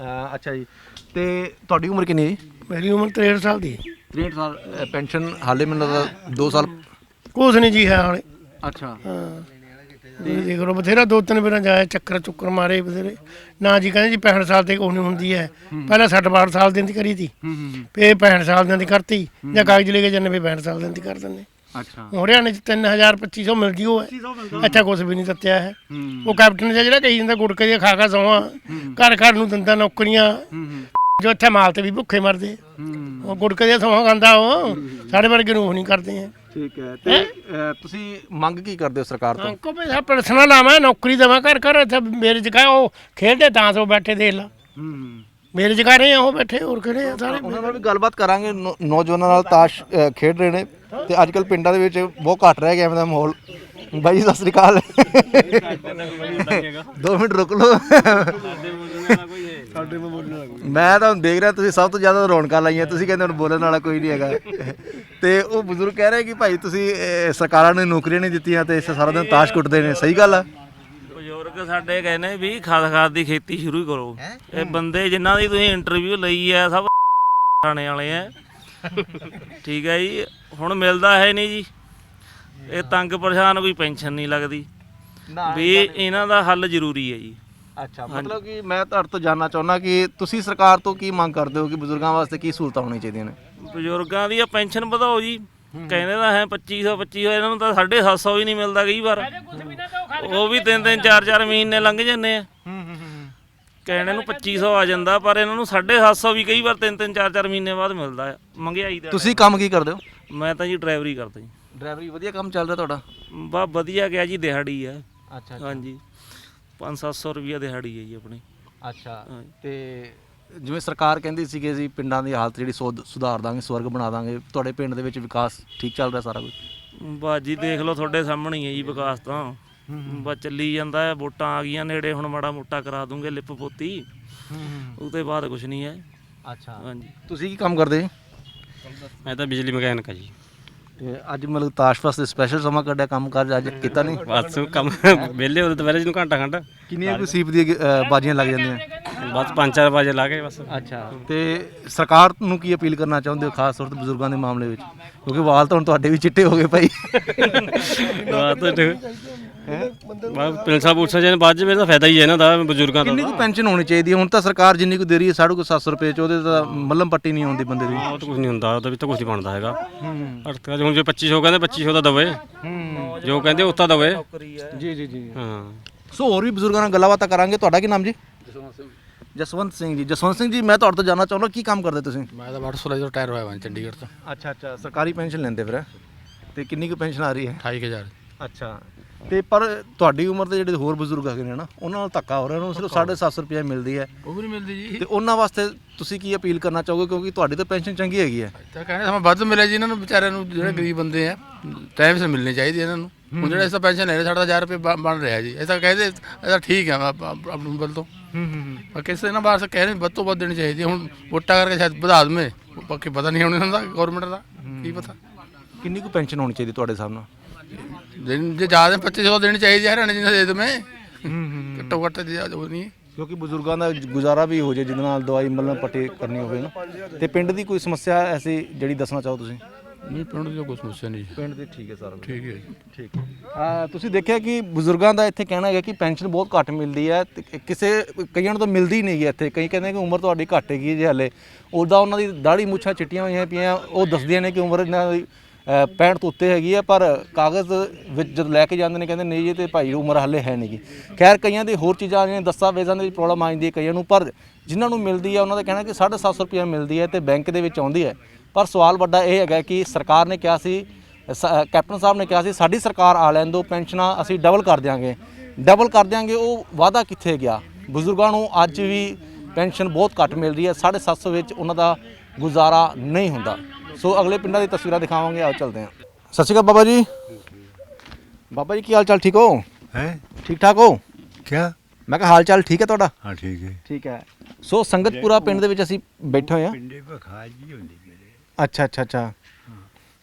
ਅੱਛਾ ਜੀ, ਤੇ ਤੁਹਾਡੀ ਉਮਰ ਕਿੰਨੀ ਹੈ ਜੀ? ਮੇਰੀ ਉਮਰ 63 ਸਾਲ ਦੀ ਹੈ। 63 ਸਾਲ। ਪੈਨਸ਼ਨ ਹਾਲੇ ਮੈਨੂੰ ਲੱਗਦਾ 2 ਸਾਲ ਕੁਛ ਨਹੀਂ ਜੀ ਹੈ ਹਾਲੇ। ਅੱਛਾ, ਦੇਖ ਲਓ ਬਥੇਰਾ 2-3 ਵਾਰਾਂ ਜਾਇਆ, ਚੱਕਰ ਚੁੱਕਰ ਮਾਰੇ ਬਥੇਰੇ। ਨਾ ਜੀ ਕਹਿੰਦੇ ਜੀ 65 ਸਾਲ ਤੇ ਕੋਈ ਨਹੀਂ ਹੁੰਦੀ ਹੈ, ਪਹਿਲਾਂ 60-62 ਸਾਲ ਦਿਨ ਦੀ ਕਰੀ ਤੀ, ਫੇਰ 65 ਸਾਲ ਦਿਨ ਦੀ ਕਰਤੀ, ਜਾਂ ਕਾਗਜ਼ ਲੈ ਕੇ ਜਾਂਦੇ ਫੇਰ 65 ਸਾਲ ਦਿਨ ਦੀ ਕਰ ਦਿੰਦੇ। ਅੱਛਾ, ਹਰਿਆਣੇ ਚ 3000-2500 ਮਿਲਦੀ ਉਹ ਹੈ, ਇੱਥੇ ਕੁਛ ਵੀ ਨਹੀਂ ਦਿੱਤਿਆ ਹੈ। ਉਹ ਕੈਪਟਨ ਜਿਹਾ ਜਿਹੜਾ ਕਹੀ ਜਾਂਦਾ ਗੁੜਕੇ ਦੀਆਂ ਖਾ ਸੌਆਂ, ਘਰ ਘਰ ਨੂੰ ਦਿੰਦਾ ਨੌਕਰੀਆਂ, ਜੋ ਇੱਥੇ ਮਾਲ ਤੇ ਵੀ ਭੁੱਖੇ ਮਰਦੇ। ਉਹ ਗੁੜਕੇ ਦੀਆਂ ਸੌਹਾਂ ਖਾਂਦਾ, ਉਹ ਸਾਡੇ ਵਰਗੇ ਨੂੰ ਉਹ ਨਹੀਂ ਕਰਦੇ ਹੈ। ਠੀਕ ਹੈ, ਤੇ ਤੁਸੀਂ ਮੰਗ ਕੀ ਕਰਦੇ ਹੋ ਸਰਕਾਰ ਤੋਂ? ਕੋ ਵੀ ਪਰਸਨਲ ਲਾਵਾਂ, ਨੌਕਰੀ ਦੇਵਾਂ ਘਰ ਘਰ। ਇੱਥੇ ਮੇਰੇ ਜਗ੍ਹਾ ਉਹ ਖੇਡਦੇ ਤਾਂ ਸੋ ਬੈਠੇ ਦੇਖ ਲਾ, ਮੇਰੇ ਜਗ੍ਹਾ ਰਹੇ ਆ ਉਹ ਬੈਠੇ, ਹੋਰ ਕਿਹੜੇ ਆ ਸਾਰੇ। ਉਹਨਾਂ ਨਾਲ ਵੀ ਗੱਲਬਾਤ ਕਰਾਂਗੇ। ਨੌਜਵਾਨਾਂ ਨਾਲ ਤਾਸ਼ ਖੇਡ ਰਹੇ ਨੇ ਤੇ ਅੱਜ ਕੱਲ੍ਹ ਪਿੰਡਾਂ ਦੇ ਵਿੱਚ ਬਹੁਤ ਘੱਟ ਰਹਿ ਗਿਆ ਦਾ ਮਾਹੌਲ। ਬਾਈ ਸਤਿ ਸ੍ਰੀ ਅਕਾਲ। 2 ਮਿੰਟ ਰੁਕ ਲਓ। ਮੈਂ ਤਾਂ ਹੁਣ ਦੇਖ ਰਿਹਾ ਤੁਸੀਂ ਸਭ ਤੋਂ ਜ਼ਿਆਦਾ ਰੌਣਕਾਂ ਲਾਈਆਂ, ਤੁਸੀਂ ਕਹਿੰਦੇ ਹੁਣ ਬੋਲਣ ਵਾਲਾ ਕੋਈ ਨਹੀਂ ਹੈਗਾ। ਤੇ ਉਹ ਬਜ਼ੁਰਗ ਕਹਿ ਰਹੇ ਕਿ ਭਾਈ ਤੁਸੀਂ ਸਰਕਾਰਾਂ ਨੇ ਨੌਕਰੀਆਂ ਨਹੀਂ ਦਿੱਤੀਆਂ ਤੇ ਸਾਰਾ ਦਿਨ ਤਾਸ਼ ਕੁੱਟਦੇ ਨੇ, ਸਹੀ ਗੱਲ ਆ? ਬਜ਼ੁਰਗ ਸਾਡੇ ਕਹਿੰਦੇ ਵੀ ਖਾਦ ਦੀ ਖੇਤੀ ਸ਼ੁਰੂ ਕਰੋ। ਇਹ ਬੰਦੇ ਜਿਨ੍ਹਾਂ ਦੀ ਤੁਸੀਂ ਇੰਟਰਵਿਊ ਲਈ ਹੈ ਸਭ ਖਾਣੇ ਵਾਲੇ ਆ। ਠੀਕ ਹੈ ਜੀ, ਹੁਣ ਮਿਲਦਾ ਹੈ ਨਹੀਂ ਜੀ, ਇਹ ਤੰਗ ਪਰੇਸ਼ਾਨ, ਕੋਈ ਪੈਨਸ਼ਨ ਨਹੀਂ ਲੱਗਦੀ ਵੀ ਇਹਨਾਂ ਦਾ ਹੱਲ ਜ਼ਰੂਰੀ ਹੈ ਜੀ। ਅੱਛਾ, ਮਤਲਬ ਕਿ ਮੈਂ ਤੁਹਾਡੇ ਤੋਂ ਜਾਣਨਾ ਚਾਹੁੰਦਾ ਕਿ ਤੁਸੀਂ ਸਰਕਾਰ ਤੋਂ ਕੀ ਮੰਗ ਕਰਦੇ ਹੋ ਕਿ ਬਜ਼ੁਰਗਾਂ ਵਾਸਤੇ ਕੀ ਸਹੂਲਤਾਂ ਹੋਣੀਆਂ ਚਾਹੀਦੀਆਂ ਨੇ? ਬਜ਼ੁਰਗਾਂ ਦੀ ਪੈਨਸ਼ਨ ਵਧਾਓ ਜੀ। ਕਹਿੰਦੇ ਤਾਂ ਹੈ 2500 ਇਹਨਾਂ ਨੂੰ ਤਾਂ 750 ਵੀ ਨਹੀਂ ਮਿਲਦਾ ਕਈ ਵਾਰ, ਉਹ ਵੀ 3-3 4-4 ਮਹੀਨੇ ਲੰਘ ਜਾਂਦੇ ਆ। ਕਹਿਣੇ ਨੂੰ 2500 ਆ ਜਾਂਦਾ, ਪਰ ਇਹਨਾਂ ਨੂੰ 750 ਵੀ ਕਈ ਵਾਰ 3-3 4-4 ਮਹੀਨੇ ਬਾਅਦ ਮਿਲਦਾ ਆ। ਮਹਿੰਗਾਈ ਦਾ। ਤੁਸੀਂ ਕੰਮ ਕੀ ਕਰਦੇ ਹੋ? ਮੈਂ ਤਾਂ ਜੀ ਡਰਾਈਵਰੀ ਕਰਦਾ ਜੀ। ਡਰਾਈਵਰੀ ਵਧੀਆ ਕੰਮ ਚੱਲ ਰਿਹਾ ਤੁਹਾਡਾ? ਬਸ ਵਧੀਆ ਗਿਆ ਜੀ, ਦਿਹਾੜੀ ਆ। ਅੱਛਾ, ਹਾਂਜੀ 500-700 ਰੁਪਈਆ ਦਿਹਾੜੀ ਹੈ ਜੀ ਆਪਣੀ। ਅੱਛਾ, ਤੇ ਜਿਵੇਂ ਸਰਕਾਰ ਕਹਿੰਦੀ ਸੀ ਕਿ ਅਸੀਂ ਪਿੰਡਾਂ ਦੀ ਹਾਲਤ ਜਿਹੜੀ ਸੁਧਾਰ ਦਾਂਗੇ, ਸਵਰਗ ਬਣਾ ਦਾਂਗੇ, ਤੁਹਾਡੇ ਪਿੰਡ ਦੇ ਵਿੱਚ ਵਿਕਾਸ ਠੀਕ ਚੱਲ ਰਿਹਾ ਸਾਰਾ ਕੁਝ? ਬਸ ਜੀ ਦੇਖ ਲਓ ਤੁਹਾਡੇ ਸਾਹਮਣੇ ਹੀ ਹੈ ਜੀ ਵਿਕਾਸ ਤਾਂ, ਬਸ ਚੱਲੀ ਜਾਂਦਾ ਹੈ। ਵੋਟਾਂ ਆ ਗਈਆਂ ਨੇੜੇ, ਹੁਣ ਮਾੜਾ ਮੋਟਾ ਕਰਾ ਦੂੰਗੇ ਲਿਪ ਪੋਤੀ, ਉਹ ਤੋਂ ਬਾਅਦ ਕੁਝ ਨਹੀਂ ਹੈ। ਅੱਛਾ, ਹਾਂਜੀ। ਤੁਸੀਂ ਕੀ ਕੰਮ ਕਰਦੇ? ਮੈਂ ਤਾਂ ਬਿਜਲੀ ਮਕੈਨਿਕ ਆ ਜੀ। ਤੇ ਅੱਜ ਮਤਲਬ ਤਾਸ਼ ਵਾਸਤੇ ਸਪੈਸ਼ਲ ਸਮਾਂ ਕੱਢਿਆ, ਕੰਮ ਕਰ ਅੱਜ ਕੀਤਾ ਨਹੀਂ? ਬਸ ਕੰਮ ਵਿਹਲੇ ਉਹਦੇ ਦੁਪਹਿਰੇ ਜਿਹਨੂੰ ਘੰਟਾ ਖੰਡ ਕਿੰਨੀਆਂ ਕੁ ਸੀਪ ਦੀਆਂ ਬਾਜੀਆਂ ਲੱਗ ਜਾਂਦੀਆਂ? ਬਸ 5-4 ਵਜੇ ਲਾ ਕੇ ਬਸ। ਅੱਛਾ, ਤੇ ਸਰਕਾਰ ਨੂੰ ਕੀ ਅਪੀਲ ਕਰਨਾ ਚਾਹੁੰਦੇ ਹੋ ਖਾਸ ਤੌਰ ਤੇ ਬਜ਼ੁਰਗਾਂ ਦੇ ਮਾਮਲੇ ਵਿੱਚ, ਕਿਉਂਕਿ ਵਾਲ ਤਾਂ ਹੁਣ ਤੁਹਾਡੇ ਵੀ ਚਿੱਟੇ ਹੋ ਗਏ ਭਾਈ? ਪੈਨਸ਼ਨ ਪੁਲਸਾਂ ਜਿਹਨੇ ਬਾਅਦ 'ਚ ਮੇਰੇ ਤਾਂ ਫਾਇਦਾ ਹੀ ਹੈ ਇਹਨਾਂ ਦਾ, ਬਜ਼ੁਰਗਾਂ ਦਾ। ਕਿੰਨੀ ਕੁ ਪੈਨਸ਼ਨ ਹੋਣੀ ਚਾਹੀਦੀ ਹੈ? ਹੁਣ ਤਾਂ ਸਰਕਾਰ ਜਿੰਨੀ ਕੁ ਦੇ ਰਹੀ ਹੈ 750 ਰੁਪਏ ਚ, ਉਹਦੇ ਤਾਂ ਮੱਲਮ ਪੱਟੀ ਨਹੀਂ ਆਉਂਦੀ ਬੰਦੇ ਦੀ। ਉਹ ਤਾਂ ਕੁਝ ਨਹੀਂ ਹੁੰਦਾ, ਉਹਦੇ ਵਿੱਚ ਤਾਂ ਕੁਝ ਨਹੀਂ ਬਣਦਾ ਹੈਗਾ। ਅਰਥ ਹੁਣ ਜੇ 2500 ਕਹਿੰਦੇ 2500 ਦਾ ਦਵੇ, ਜੋ ਕਹਿੰਦੇ ਉਹ ਤਾਂ ਦਵੇ। ਜੀ ਹਾਂ। ਸੋ ਹੋਰ ਵੀ ਬਜ਼ੁਰਗਾਂ ਨਾਲ ਗੱਲਾਂ ਬਾਤਾਂ ਕਰਾਂਗੇ। ਤੁਹਾਡਾ ਕੀ ਨਾਮ ਜੀ? ਜਸਵੰਤ ਸਿੰਘ ਜੀ। ਜਸਵੰਤ ਸਿੰਘ ਜੀ, ਮੈਂ ਤੁਹਾਡੇ ਤੋਂ ਜਾਣਨਾ ਚਾਹੁੰਦਾ ਕੀ ਕੰਮ ਕਰਦੇ ਤੁਸੀਂ? ਮੈਂ ਤਾਂ 800 ਦਾ ਰਿਟਾਇਰ ਹੋਇਆ ਹਾਂ ਚੰਡੀਗੜ੍ਹ ਤੋਂ। ਅੱਛਾ, ਸਰਕਾਰੀ ਪੈਨਸ਼ਨ ਲੈਂਦੇ ਫਿਰ? ਤੇ ਕਿੰਨੀ ਕੁ ਪੈਨਸ਼ਨ ਆ ਰਹੀ ਹੈ? 28000। ਅੱਛਾ, ਤੇ ਪਰ ਤੁਹਾਡੀ ਉਮਰ ਦੇ ਜਿਹੜੇ ਹੋਰ ਬਜ਼ੁਰਗ ਹੈਗੇ ਨੇ ਨਾ, ਉਹਨਾਂ ਨਾਲ ਧੱਕਾ ਹੋ ਰਿਹਾ, ਉਹਨਾਂ ਨੂੰ ਸਿਰਫ 750 ਰੁਪਏ ਮਿਲਦੀ ਹੈ। ਉਹ ਵੀ ਨਹੀਂ ਮਿਲਦੀ ਜੀ। ਤੇ ਉਹਨਾਂ ਵਾਸਤੇ ਤੁਸੀਂ ਕੀ ਅਪੀਲ ਕਰਨਾ ਚਾਹੋਗੇ, ਕਿਉਂਕਿ ਤੁਹਾਡੀ ਤਾਂ ਪੈਨਸ਼ਨ ਚੰਗੀ ਹੈਗੀ ਹੈ? ਤਾਂ ਕਹਿੰਦੇ ਸਮਾਂ ਵੱਧ ਮਿਲਿਆ ਜੀ ਇਹਨਾਂ ਨੂੰ ਵਿਚਾਰਿਆਂ ਨੂੰ, ਜਿਹੜੇ ਗਰੀਬ ਬੰਦੇ ਆ, ਟਾਈਮ ਸਿਰ ਮਿਲਣੀ ਚਾਹੀਦੀ ਇਹਨਾਂ ਨੂੰ। ਹੁਣ ਜਿਹੜਾ ਇਸ ਦਾ ਪੈਨਸ਼ਨ ਲੈ ਰਿਹਾ, ਸਾਡਾ 1000 ਰੁਪਏ ਬਣ ਰਿਹਾ ਜੀ। ਇਹ ਤਾਂ ਕਹਿੰਦੇ ਇਹ ਤਾਂ ਠੀਕ ਹੈ ਆਪਣੀ ਵੱਲ ਤੋਂ, ਪਰ ਕਿਸੇ ਨਾ ਬਾਹਰ ਕਹਿ ਰਹੇ ਵੱਧ ਤੋਂ ਵੱਧ ਦੇਣੀ ਚਾਹੀਦੀ ਹੈ। ਹੁਣ ਵੋਟਾਂ ਕਰਕੇ ਸ਼ਾਇਦ ਵਧਾ ਦੇਵੇ, ਬਾਕੀ ਪਤਾ ਨਹੀਂ ਹੁਣ ਇਹਨਾਂ ਦਾ ਗੌਰਮੈਂਟ ਦਾ ਕੀ ਪਤਾ। ਕਿੰਨੀ ਕੁ ਪੈਨਸ਼ਨ ਹੋਣੀ ਚਾਹੀਦੀ ਤੁਹਾਡੇ ਹਿਸਾਬ ਨਾਲ? ਜੇ ਜ਼ਿਆਦਾ 2500 ਦੇਣੀ ਚਾਹੀਦੀ ਹੈ ਹਰਿਆਣੇ ਜਿੰਨਾ ਦੇ ਦਵੇਂ, ਘੱਟੋ ਘੱਟ ਉਹ ਨਹੀਂ। ਕਿਉਂਕਿ ਬਜ਼ੁਰਗਾਂ ਦਾ ਗੁਜ਼ਾਰਾ ਵੀ ਹੋ ਜੇ ਜਿਹਦੇ ਨਾਲ ਦਵਾਈ ਮੱਲ੍ਹਮ ਪੱਟੀ ਕਰਨੀ ਹੋਵੇ ਨਾ। ਤੇ ਪਿੰਡ ਦੀ ਕੋਈ ਸਮੱਸਿਆ ਐਸੀ ਜਿਹੜੀ ਦੱਸਣਾ ਚਾਹੋ ਤੁਸੀਂ? ਨਹੀਂ ਪਿੰਡ ਦੀ ਕੋਈ ਸਮੱਸਿਆ ਨਹੀਂ ਪਿੰਡ ਦੇ ਠੀਕ ਹੈ ਸਾਰਾ ਠੀਕ ਹੈ ਠੀਕ ਤੁਸੀਂ ਦੇਖਿਆ ਕਿ ਬਜ਼ੁਰਗਾਂ ਦਾ ਇੱਥੇ ਕਹਿਣਾ ਹੈਗਾ ਕਿ ਪੈਨਸ਼ਨ ਬਹੁਤ ਘੱਟ ਮਿਲਦੀ ਹੈ ਤੇ ਕਈਆਂ ਨੂੰ ਤਾਂ ਮਿਲਦੀ ਨਹੀਂ ਹੈ ਇੱਥੇ। ਕਈ ਕਹਿੰਦੇ ਕਿ ਉਮਰ ਤੁਹਾਡੀ ਘੱਟ ਹੈਗੀ ਜੇ ਹਲੇ, ਉੱਦਾਂ ਉਹਨਾਂ ਦੀ ਦਾੜੀ ਮੁੱਛਾਂ ਚਿੱਟੀਆਂ ਹੋਈਆਂ ਪਈਆਂ, ਉਹ ਦੱਸਦੀਆਂ ਨੇ ਕਿ ਉਮਰ ਇਹਨਾਂ ਦੀ 65 ਤੋਂ ਉੱਤੇ ਹੈਗੀ ਹੈ, ਪਰ ਕਾਗਜ਼ ਵਿੱਚ ਜਦ ਲੈ ਕੇ ਜਾਂਦੇ ਨੇ ਕਹਿੰਦੇ ਨਹੀਂ ਜੀ ਤੇ ਭਾਈ ਉਮਰ ਹਲੇ ਹੈ ਨਹੀਂ ਗੀ। ਖੈਰ ਕਈਆਂ ਦੀ ਹੋਰ ਚੀਜ਼ਾਂ ਆ ਜਾਂਦੀਆਂ, ਦਸਤਾਵੇਜ਼ਾਂ ਦੀ ਪ੍ਰੋਬਲਮ ਆ ਜਾਂਦੀ ਹੈ ਕਈਆਂ ਨੂੰ, ਪਰ ਜਿਨ੍ਹਾਂ ਨੂੰ ਮਿਲਦੀ ਹੈ ਉਹਨਾਂ ਦਾ ਕਹਿਣਾ ਕਿ 750 ਰੁਪਏ ਮਿਲਦੀ ਹੈ ਤੇ ਬੈਂਕ ਦੇ ਵਿੱਚ ਆਉਂਦੀ ਹੈ। ਪਰ ਸਵਾਲ ਵੱਡਾ ਇਹ ਹੈਗਾ ਕਿ ਸਰਕਾਰ ਨੇ ਕਿਹਾ ਸੀ, ਕੈਪਟਨ ਸਾਹਿਬ ਨੇ ਕਿਹਾ ਸੀ ਸਾਡੀ ਸਰਕਾਰ ਆ ਲੈਣ ਦਿਓ, ਪੈਨਸ਼ਨਾਂ ਅਸੀਂ ਡਬਲ ਕਰ ਦਿਆਂਗੇ, ਉਹ ਵਾਅਦਾ ਕਿੱਥੇ ਗਿਆ? ਬਜ਼ੁਰਗਾਂ ਨੂੰ ਅੱਜ ਵੀ ਪੈਨਸ਼ਨ ਬਹੁਤ ਘੱਟ ਮਿਲ ਰਹੀ ਹੈ, 750 ਵਿੱਚ ਉਹਨਾਂ ਦਾ ਗੁਜ਼ਾਰਾ ਨਹੀਂ ਹੁੰਦਾ। ਸੋ ਅਗਲੇ ਪਿੰਡਾਂ ਦੀ ਤਸਵੀਰਾਂ ਦਿਖਾਵਾਂਗੇ, ਆਓ ਚੱਲਦੇ ਹਾਂ। ਸਤਿ ਸ਼੍ਰੀ ਅਕਾਲ ਬਾਬਾ ਜੀ। ਬਾਬਾ ਜੀ ਕੀ ਹਾਲ ਚਾਲ, ਠੀਕ ਹੋ? ਹੈ ਠੀਕ ਠਾਕ ਹੋ? ਕਿਆ? ਮੈਂ ਕਿਹਾ ਹਾਲ ਚਾਲ ਠੀਕ ਹੈ ਤੁਹਾਡਾ? ਹਾਂ ਠੀਕ ਹੈ। ਠੀਕ ਹੈ। ਸੋ ਸੰਗਤਪੁਰਾ ਪਿੰਡ ਦੇ ਵਿੱਚ ਅਸੀਂ ਬੈਠੇ ਹੋਏ ਹਾਂ। ਪਿੰਡੇ ਬਖਾਜ ਜੀ ਹੁੰਦੀ ਮੇਰੇ। ਅੱਛਾ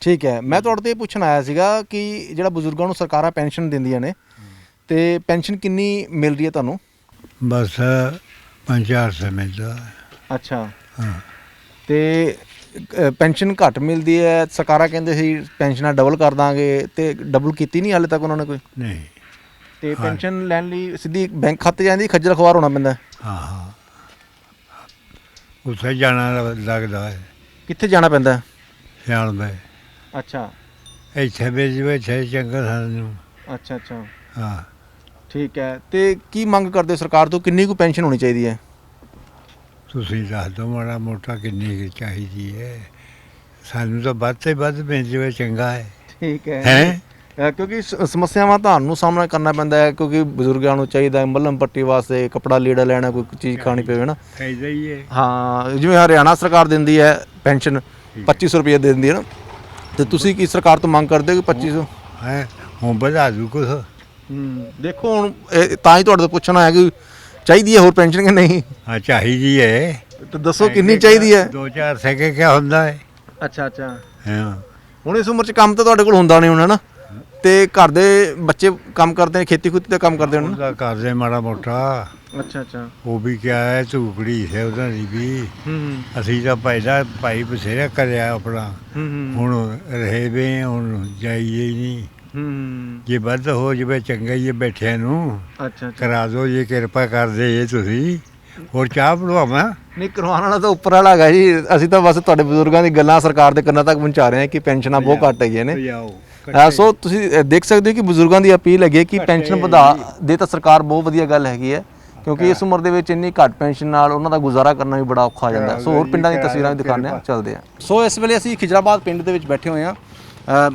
ਠੀਕ ਹੈ। ਮੈਂ ਤੁਹਾਡੇ ਤੋਂ ਇਹ ਪੁੱਛਣ ਆਇਆ ਸੀਗਾ ਕਿ ਜਿਹੜਾ ਬਜ਼ੁਰਗਾਂ ਨੂੰ ਸਰਕਾਰਾਂ ਪੈਨਸ਼ਨ ਦਿੰਦੀਆਂ ਨੇ ਤੇ ਪੈਨਸ਼ਨ ਕਿੰਨੀ ਮਿਲ ਰਹੀ ਹੈ ਤੁਹਾਨੂੰ? ਬਸ 5-400 ਮਿਲਦਾ। ਅੱਛਾ। ਹਾਂ ਤੇ ਪੈਨਸ਼ਨ ਘੱਟ ਮਿਲਦੀ ਹੈ, ਸਰਕਾਰਾਂ ਕਹਿੰਦੇ ਸੀ ਪੈਨਸ਼ਨਾਂ ਡਬਲ ਕਰ ਦਾਂਗੇ, ਤੇ ਡਬਲ ਕੀਤੀ ਨਹੀਂ ਹਾਲੇ ਤੱਕ ਉਹਨਾਂ ਨੇ ਕੋਈ? ਨਹੀਂ। ਤੇ ਪੈਨਸ਼ਨ ਲੈਣ ਲਈ ਸਿੱਧੀ ਬੈਂਕ ਖਾਤੇ ਜਾਂਦੀ, ਖੱਜਲ ਖਵਾਰ ਹੋਣਾ ਪੈਂਦਾ? ਹਾਂ ਉੱਥੇ ਜਾਣਾ ਲੱਗਦਾ ਹੈ। ਕਿੱਥੇ ਜਾਣਾ ਪੈਂਦਾ? ਸਿਆਲ ਦੇ। ਅੱਛਾ ਇੱਥੇ ਵੇਜਵੇ ਇੱਥੇ ਚੰਗਾ ਸਾਨੂੰ। ਅੱਛਾ ਹਾਂ ਠੀਕ ਹੈ। ਤੇ ਕੀ ਮੰਗ ਕਰਦੇ ਹੋ ਸਰਕਾਰ ਤੋਂ, ਕਿੰਨੀ ਕੁ ਪੈਨਸ਼ਨ ਹੋਣੀ ਚਾਹੀਦੀ ਹੈ? ਤੁਸੀਂ ਦੱਸ ਦਿਓ ਮਾੜਾ ਮੋਟਾ ਕਿੰਨੀ ਕੁ ਚਾਹੀਦੀ ਹੈ। ਸਾਨੂੰ ਤਾਂ ਵੱਧ ਤੋਂ ਵੱਧ ਮਿਲ ਜਾਵੇ ਚੰਗਾ ਹੈ। ਠੀਕ ਹੈ ਕਿਉਂਕਿ ਸਮੱਸਿਆਵਾਂ ਤੁਹਾਨੂੰ ਸਾਹਮਣਾ ਕਰਨਾ ਪੈਂਦਾ ਹੈ, ਕਿਉਂਕਿ ਬਜ਼ੁਰਗਾਂ ਨੂੰ ਚਾਹੀਦਾ ਹੈ ਮੱਲਮ ਪੱਟੀ ਵਾਸਤੇ, ਕੱਪੜਾ ਲੀੜਾ ਲੈਣਾ, ਕੋਈ ਚੀਜ਼ ਖਾਣੀ ਪਵੇ ਨਾ। ਫਾਇਦਾ ਹੀ ਹੈ। ਹਾਂ ਜਿਵੇਂ ਹਰਿਆਣਾ ਸਰਕਾਰ ਦਿੰਦੀ ਹੈ ਪੈਨਸ਼ਨ 2500 ਰੁਪਏ ਦੇ ਦਿੰਦੀ ਹੈ ਨਾ, ਤੇ ਤੁਸੀਂ ਕੀ ਸਰਕਾਰ ਤੋਂ ਮੰਗ ਕਰਦੇ ਹੋ ਕਿ 2500? ਹੈ ਹੁਣ ਵਧਾ ਦੂ ਕੁਛ। ਦੇਖੋ ਹੁਣ ਤਾਂ ਹੀ ਤੁਹਾਡੇ ਤੋਂ ਪੁੱਛਣਾ ਹੈ ਕਿ ਚਾਹੀਦੀ ਹੈ ਹੋਰ ਪੈਨਸ਼ਨ ਕਿ ਨਹੀਂ? ਹਾਂ ਚਾਹੀਦੀ ਹੈ। ਤੇ ਦੱਸੋ ਕਿੰਨੀ ਚਾਹੀਦੀ ਹੈ? 2-4 ਸੈਕੇ ਕਿਆ ਹੁੰਦਾ ਹੈ। ਅੱਛਾ ਹਾਂ ਹੁਣ ਇਸ ਉਮਰ 'ਚ ਕੰਮ ਤਾਂ ਤੁਹਾਡੇ ਕੋਲ ਹੁੰਦਾ ਨਹੀਂ ਹੋਣਾ ਨਾ, ਤੇ ਘਰ ਦੇ ਬੱਚੇ ਕੰਮ ਕਰਦੇ ਨੇ, ਖੇਤੀ ਖੁੱਤੀ ਦਾ ਕੰਮ ਕਰਦੇ ਹੋਣ? ਉਹਦਾ ਕਰਦੇ ਮਾੜਾ ਮੋਟਾ। ਅੱਛਾ ਉਹ ਵੀ ਕਿਆ ਹੈ ਝੂਕੜੀ ਹੈ ਉਹਨਾਂ ਦੀ ਵੀ। ਅਸੀਂ ਤਾਂ ਪਹਿਲਾਂ ਭਾਈ ਬਥੇਰਾ ਕਰਿਆ ਆਪਣਾ, ਹੁਣ ਰਹੇ ਵੇ, ਹੁਣ ਜਾਈਏ ਹੀ ਨਹੀਂ। ਜੇ ਵੱਧ ਹੋ ਜਾਵੇ ਚੰਗਾ ਹੀ ਹੈ ਬੈਠਿਆਂ ਨੂੰ। ਅੱਛਾ ਕਰਾ ਦਿਓ ਜੇ ਕਿਰਪਾ ਕਰਦੇ ਜੇ ਤੁਸੀਂ। ਹੋਰ ਚਾਹ ਬਣਵਾਵਾਂ? ਨਹੀਂ ਕਰਵਾਉਣ ਵਾਲਾ ਤਾਂ ਉੱਪਰ ਵਾਲਾ ਹੈਗਾ ਜੀ, ਅਸੀਂ ਤਾਂ ਬਸ ਤੁਹਾਡੇ ਬਜ਼ੁਰਗਾਂ ਦੀ ਗੱਲਾਂ ਸਰਕਾਰ ਦੇ ਕੰਨਾਂ ਤੱਕ ਪਹੁੰਚਾ ਰਹੇ ਹਾਂ ਕਿ ਪੈਨਸ਼ਨਾਂ ਬਹੁਤ ਘੱਟ ਹੈਗੀਆਂ ਨੇ। ਸੋ ਤੁਸੀਂ ਦੇਖ ਸਕਦੇ ਹੋ ਕਿ ਬਜ਼ੁਰਗਾਂ ਦੀ ਅਪੀਲ ਹੈਗੀ ਕਿ ਪੈਨਸ਼ਨ ਵਧਾ ਦੇ ਤਾਂ ਸਰਕਾਰ ਬਹੁਤ ਵਧੀਆ ਗੱਲ ਹੈਗੀ ਹੈ, ਕਿਉਂਕਿ ਇਸ ਉਮਰ ਦੇ ਵਿੱਚ ਇੰਨੀ ਘੱਟ ਪੈਨਸ਼ਨ ਨਾਲ ਉਹਨਾਂ ਦਾ ਗੁਜ਼ਾਰਾ ਕਰਨਾ ਵੀ ਬੜਾ ਔਖਾ ਹੋ ਜਾਂਦਾ। ਸੋ ਹੋਰ ਪਿੰਡਾਂ ਦੀਆਂ ਤਸਵੀਰਾਂ ਵੀ ਦਿਖਾਉਂਦੇ ਹਾਂ, ਚੱਲਦੇ ਹਾਂ। ਸੋ ਇਸ ਵੇਲੇ ਅਸੀਂ ਖਿਜਰਾਬਾਦ ਪਿੰਡ ਦੇ ਵਿੱਚ ਬੈਠੇ ਹੋਏ ਹਾਂ।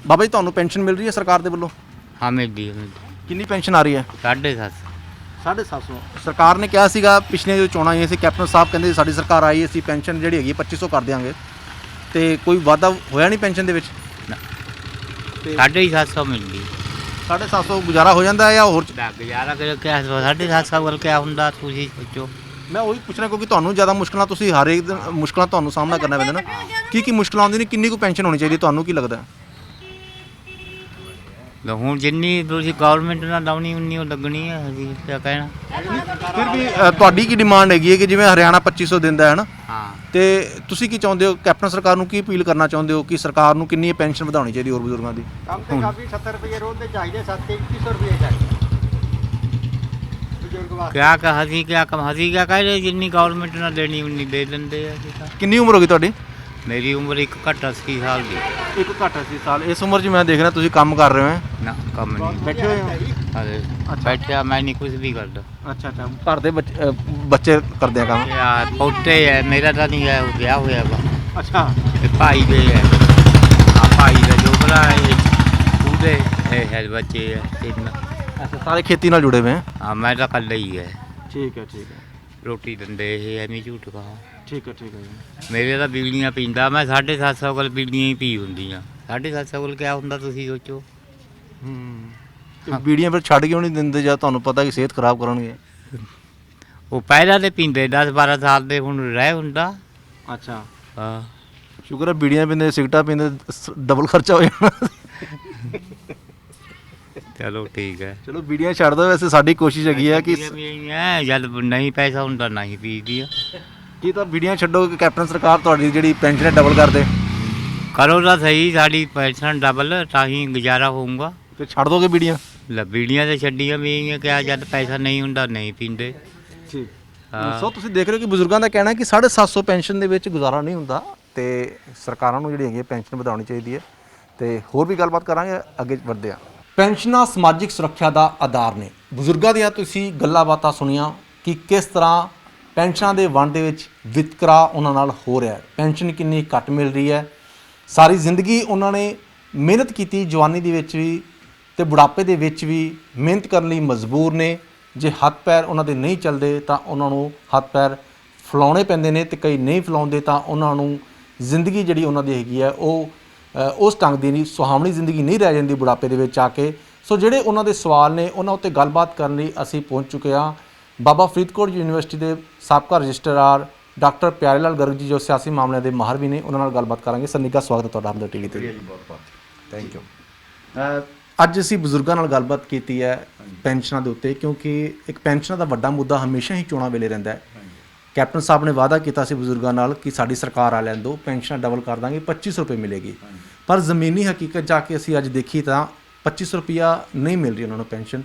ਬਾਬਾ ਜੀ ਤੁਹਾਨੂੰ ਪੈਨਸ਼ਨ ਮਿਲ ਰਹੀ ਹੈ ਸਰਕਾਰ ਦੇ ਵੱਲੋਂ? ਹਾਂ ਮਿਲਦੀ ਹੈ। ਕਿੰਨੀ ਪੈਨਸ਼ਨ ਆ ਰਹੀ ਹੈ? 750। 750। ਸਰਕਾਰ ਨੇ ਕਿਹਾ ਸੀਗਾ ਪਿਛਲੀਆਂ ਜੋ ਚੋਣਾਂ ਆਈਆਂ ਸੀ, ਕੈਪਟਨ ਸਾਹਿਬ ਕਹਿੰਦੇ ਸਾਡੀ ਸਰਕਾਰ ਆਈ ਅਸੀਂ ਪੈਨਸ਼ਨ ਜਿਹੜੀ ਹੈਗੀ 2500 ਕਰ ਦਿਆਂਗੇ, ਤੇ ਕੋਈ ਵਾਅਦਾ ਹੋਇਆ ਨਹੀਂ ਪੈਨਸ਼ਨ ਦੇ ਵਿੱਚ? 750 ਮਿਲਦੀ। 750 ਗੁਜ਼ਾਰਾ ਹੋ ਜਾਂਦਾ ਹੈ ਜਾਂ ਹੋਰ? ਗੁਜ਼ਾਰਾ ਕਿਆ 750 ਵੱਲ ਕਿਆ ਹੁੰਦਾ ਤੁਸੀਂ ਸੋਚੋ। ਮੈਂ ਉਹੀ ਪੁੱਛਣਾ ਕਿਉਂਕਿ ਤੁਹਾਨੂੰ ਜ਼ਿਆਦਾ ਮੁਸ਼ਕਲਾਂ, ਤੁਸੀਂ ਹਰ ਇੱਕ ਦਿਨ ਮੁਸ਼ਕਲਾਂ ਤੁਹਾਨੂੰ ਸਾਹਮਣਾ ਕਰਨਾ ਪੈਂਦਾ ਨਾ। ਕੀ ਮੁਸ਼ਕਲਾਂ ਆਉਂਦੀਆਂ ਨੇ, ਕਿੰਨੀ ਕੁ ਪੈਨਸ਼ਨ ਹੋਣੀ ਚਾਹੀਦੀ ਤੁਹਾਨੂੰ ਕੀ ਲੱਗਦਾ? ਹੁਣ ਜਿੰਨੀ ਤੁਸੀਂ ਗਵਰਨਮੈਂਟ ਨਾਲ ਲਾਉਣੀ ਉਨੀ ਉਹ ਲੱਗਣੀ ਹੈ। ਅਸੀਂ ਕਿਆ ਕਹਿਣਾ। ਫਿਰ ਵੀ ਤੁਹਾਡੀ ਕੀ ਡਿਮਾਂਡ ਹੈਗੀ ਹੈ ਕਿ ਜਿਵੇਂ ਹਰਿਆਣਾ 2500 ਦਿੰਦਾ ਹੈ ਨਾ, ਹਾਂ ਤੇ ਤੁਸੀਂ ਕੀ ਚਾਹੁੰਦੇ ਹੋ? ਕੈਪਟਨ ਸਰਕਾਰ ਨੂੰ ਕੀ ਅਪੀਲ ਕਰਨਾ ਚਾਹੁੰਦੇ ਹੋ ਕਿ ਸਰਕਾਰ ਨੂੰ ਕਿੰਨੀ ਪੈਨਸ਼ਨ ਵਧਾਉਣੀ ਚਾਹੀਦੀ ਹੋਰ ਬਜ਼ੁਰਗਾਂ ਦੀ? ਕਮ ਤੇ ਕਮ 70 ਰੁਪਏ ਰੋਜ਼ ਦੇ ਚਾਹੀਦੇ, 7-2100 ਰੁਪਏ ਚਾਹੀਦੇ ਬਜ਼ੁਰਗ ਵਾਸਤੇ। ਕਿਆ ਕਹਾਸੀ ਕਿਆ ਕਹਾਸੀ ਕਿਆ ਕਹੇ, ਜਿੰਨੀ ਗਵਰਨਮੈਂਟ ਨਾਲ ਦੇਣੀ ਉਨੀ ਦੇ ਦਿੰਦੇ ਆ। ਕਿੰਨੀ ਉਮਰ ਹੋ ਗਈ ਤੁਹਾਡੀ? ਮੇਰੀ ਉਮਰ ਇੱਕ ਘੱਟ 80 ਸਾਲ ਦੀ। ਇੱਕ ਘੱਟ 80 ਸਾਲ। ਇਸ ਉਮਰ 'ਚ ਮੈਂ ਦੇਖ ਰਿਹਾ ਤੁਸੀਂ ਕੰਮ ਕਰ ਰਹੇ ਹੋ? ਨਾ ਕੰਮ ਨਹੀਂ। ਬੈਠੇ ਹੋਏ ਹੋ? ਅਰੇ ਬੈਠਿਆ ਮੈਂ ਨਹੀਂ ਕੁਝ ਵੀ ਕਰਦਾ। ਅੱਛਾ ਘਰ ਦੇ ਬੱਚੇ ਕਰਦੇ ਆ ਕੰਮ? ਯਾਰ ਪੋਤੇ ਹੈ, ਮੇਰਾ ਤਾਂ ਨਹੀਂ ਹੈ, ਉਹ ਵਿਆਹ ਹੋਇਆ ਵਾ। ਅੱਛਾ ਤੇ ਭਾਈ ਦੇ ਹੈ, ਆ ਭਾਈ ਦਾ ਜੋ ਭਰਾ ਹੈ ਉਹਦੇ ਇਹ ਹੈ ਬੱਚੇ ਹੈ 3। ਅੱਛਾ ਸਾਰੇ ਖੇਤੀ ਨਾਲ ਜੁੜੇ ਹੋਏ ਆ? ਹਾਂ ਮੈਂ ਤਾਂ ਇਕੱਲਾ ਹੀ ਹੈ। ਠੀਕ ਹੈ ਰੋਟੀ ਦਿੰਦੇ ਇਹ ਐਵੇਂ ਝੂਠ ਕਹਾ। ਠੀਕ ਹੈ ਜੀ। ਮੇਰੇ ਤਾਂ ਬੀੜੀਆਂ ਪੀਂਦਾ ਮੈਂ, 750 ਕੋਲ ਬੀੜੀਆਂ ਹੀ ਪੀ ਹੁੰਦੀਆਂ। 750 ਕੋਲ ਕਿਆ ਹੁੰਦਾ ਤੁਸੀਂ ਸੋਚੋ। ਬੀੜੀਆਂ ਫਿਰ ਛੱਡ ਕਿਉਂ ਨਹੀਂ ਦਿੰਦੇ ਜਦ ਤੁਹਾਨੂੰ ਪਤਾ ਕਿ ਸਿਹਤ ਖਰਾਬ ਕਰਨਗੇ? ਉਹ ਪਹਿਲਾਂ ਤੇ ਪੀਂਦੇ 10-12 ਸਾਲ ਦੇ, ਹੁਣ ਰਹਿ ਹੁੰਦਾ। ਅੱਛਾ ਹਾਂ ਸ਼ੁਕਰ ਹੈ ਬੀੜੀਆਂ ਪੀਂਦੇ, ਸਿਗਰਟਾਂ ਪੀਂਦੇ ਡਬਲ ਖਰਚਾ ਹੋ ਜਾਣਾ। ਚਲੋ ਠੀਕ ਹੈ ਚਲੋ ਬੀੜੀਆਂ ਛੱਡ ਦਿਓ, ਵੈਸੇ ਸਾਡੀ ਕੋਸ਼ਿਸ਼ ਹੈਗੀ ਹੈ ਕਿ ਜਦ ਨਹੀਂ ਪੈਸਾ ਹੁੰਦਾ ਨਹੀਂ ਪੀਦੀ ਆ ਕੀ ਤਾਂ ਬੀੜੀਆਂ ਛੱਡੋ ਕਿ ਕੈਪਟਨ ਸਰਕਾਰ ਤੁਹਾਡੀ ਜਿਹੜੀ ਪੈਨਸ਼ਨ ਹੈ ਡਬਲ ਕਰ ਦੇ। ਕਰੋ ਤਾਂ ਸਹੀ, ਸਾਡੀ ਪੈਨਸ਼ਨ ਡਬਲ ਤਾਂ ਹੀ ਗੁਜ਼ਾਰਾ ਹੋਊਗਾ। ਤੇ ਛੱਡ ਦੋਗੇ ਬੀੜੀਆਂ? ਬੀੜੀਆਂ ਤੇ ਛੱਡੀਆਂ ਵੀ ਕਿਹਾ ਜਦ ਪੈਸਾ ਨਹੀਂ ਹੁੰਦਾ ਨਹੀਂ ਪੀਂਦੇ। ਠੀਕ। ਸੋ ਤੁਸੀਂ ਦੇਖ ਰਹੇ ਹੋ ਕਿ ਬਜ਼ੁਰਗਾਂ ਦਾ ਕਹਿਣਾ ਹੈ ਕਿ 750 ਪੈਨਸ਼ਨ ਦੇ ਵਿੱਚ ਗੁਜ਼ਾਰਾ ਨਹੀਂ ਹੁੰਦਾ ਤੇ ਸਰਕਾਰਾਂ ਨੂੰ ਜਿਹੜੀ ਹੈਗੀ ਪੈਨਸ਼ਨ ਵਧਾਉਣੀ ਚਾਹੀਦੀ ਹੈ। ਤੇ ਹੋਰ ਵੀ ਗੱਲਬਾਤ ਕਰਾਂਗੇ, ਅੱਗੇ ਵਧਦੇ ਹਾਂ। ਪੈਨਸ਼ਨਾਂ ਸਮਾਜਿਕ ਸੁਰੱਖਿਆ ਦਾ ਆਧਾਰ ਨੇ। ਬਜ਼ੁਰਗਾਂ ਦੀਆਂ ਤੁਸੀਂ ਗੱਲਾਂ ਬਾਤਾਂ ਸੁਣੀਆਂ ਕਿ ਕਿਸ ਤਰ੍ਹਾਂ ਪੈਨਸ਼ਨਾਂ ਦੇ ਵੰਡ ਦੇ ਵਿੱਚ ਵਿਤਕਰਾ ਉਹਨਾਂ ਨਾਲ ਹੋ ਰਿਹਾ ਹੈ, ਪੈਨਸ਼ਨ ਕਿੰਨੀ ਘੱਟ ਮਿਲ ਰਹੀ ਹੈ। ਸਾਰੀ ਜ਼ਿੰਦਗੀ ਉਹਨਾਂ ਨੇ ਮਿਹਨਤ ਕੀਤੀ, ਜਵਾਨੀ ਦੇ ਵਿੱਚ ਵੀ ਤੇ ਬੁਢਾਪੇ ਦੇ ਵਿੱਚ ਵੀ ਮਿਹਨਤ ਕਰਨ ਲਈ ਮਜਬੂਰ ਨੇ। ਜੇ ਹੱਥ ਪੈਰ ਉਹਨਾਂ ਦੇ ਨਹੀਂ ਚੱਲਦੇ ਤਾਂ ਉਹਨਾਂ ਨੂੰ ਹੱਥ ਪੈਰ ਫਲਾਉਣੇ ਪੈਂਦੇ ਨੇ ਤੇ ਕਈ ਨਹੀਂ ਫਲਾਉਂਦੇ ਤਾਂ ਉਹਨਾਂ ਨੂੰ ਜ਼ਿੰਦਗੀ ਜਿਹੜੀ ਉਹਨਾਂ ਦੀ ਹੈਗੀ ਹੈ ਉਹ ਉਸ ਢੰਗ ਦੀ ਨਹੀਂ, ਸੁਹਾਵਣੀ ਜ਼ਿੰਦਗੀ ਨਹੀਂ ਰਹਿ ਜਾਂਦੀ ਬੁਢਾਪੇ ਦੇ ਵਿੱਚ ਆ ਕੇ। ਸੋ ਜਿਹੜੇ ਉਹਨਾਂ ਦੇ ਸਵਾਲ ਨੇ ਉਹਨਾਂ ਉੱਤੇ ਗੱਲਬਾਤ ਕਰਨ ਲਈ ਅਸੀਂ ਪਹੁੰਚ ਚੁੱਕੇ ਹਾਂ। ਬਾਬਾ ਫਰੀਦਕੋਟ ਯੂਨੀਵਰਸਿਟੀ ਦੇ ਸਾਬਕਾ ਰਜਿਸਟਰਾਰ ਡਾਕਟਰ ਪਿਆਰੇ ਲਾਲ ਗਰਗ ਜੀ ਜੋ ਸਿਆਸੀ ਮਾਮਲਿਆਂ ਦੇ ਮਾਹਰ ਵੀ ਨੇ, ਉਹਨਾਂ ਨਾਲ ਗੱਲਬਾਤ ਕਰਾਂਗੇ। ਸਰ ਨਿੱਘਾ ਸਵਾਗਤ ਹੈ ਤੁਹਾਡਾ ਹਮਦਰ ਟੀਵੀ ਤੇ। Thank you. ਅੱਜ ਅਸੀਂ ਬਜ਼ੁਰਗਾਂ ਨਾਲ ਗੱਲਬਾਤ ਕੀਤੀ ਹੈ ਪੈਨਸ਼ਨਾਂ ਦੇ ਉੱਤੇ, ਕਿਉਂਕਿ ਇੱਕ ਪੈਨਸ਼ਨਾਂ ਦਾ ਵੱਡਾ ਮੁੱਦਾ ਹਮੇਸ਼ਾ ਹੀ ਚੋਣਾਂ ਵੇਲੇ ਰਹਿੰਦਾ ਹੈ। ਕੈਪਟਨ ਸਾਹਿਬ ਨੇ ਵਾਅਦਾ ਕੀਤਾ ਸੀ ਬਜ਼ੁਰਗਾਂ ਨਾਲ ਕਿ ਸਾਡੀ ਸਰਕਾਰ ਆ ਲੈਣ ਦਿਓ, ਪੈਨਸ਼ਨ ਡਬਲ ਕਰ ਦਾਂਗੇ, 2500 ਰੁਪਏ ਮਿਲੇਗੀ। ਪਰ ਜ਼ਮੀਨੀ ਹਕੀਕਤ ਜਾ ਕੇ ਅਸੀਂ ਅੱਜ ਦੇਖੀ ਤਾਂ 2500 ਰੁਪਇਆ ਨਹੀਂ ਮਿਲ ਰਹੀ ਉਹਨਾਂ ਨੂੰ ਪੈਨਸ਼ਨ।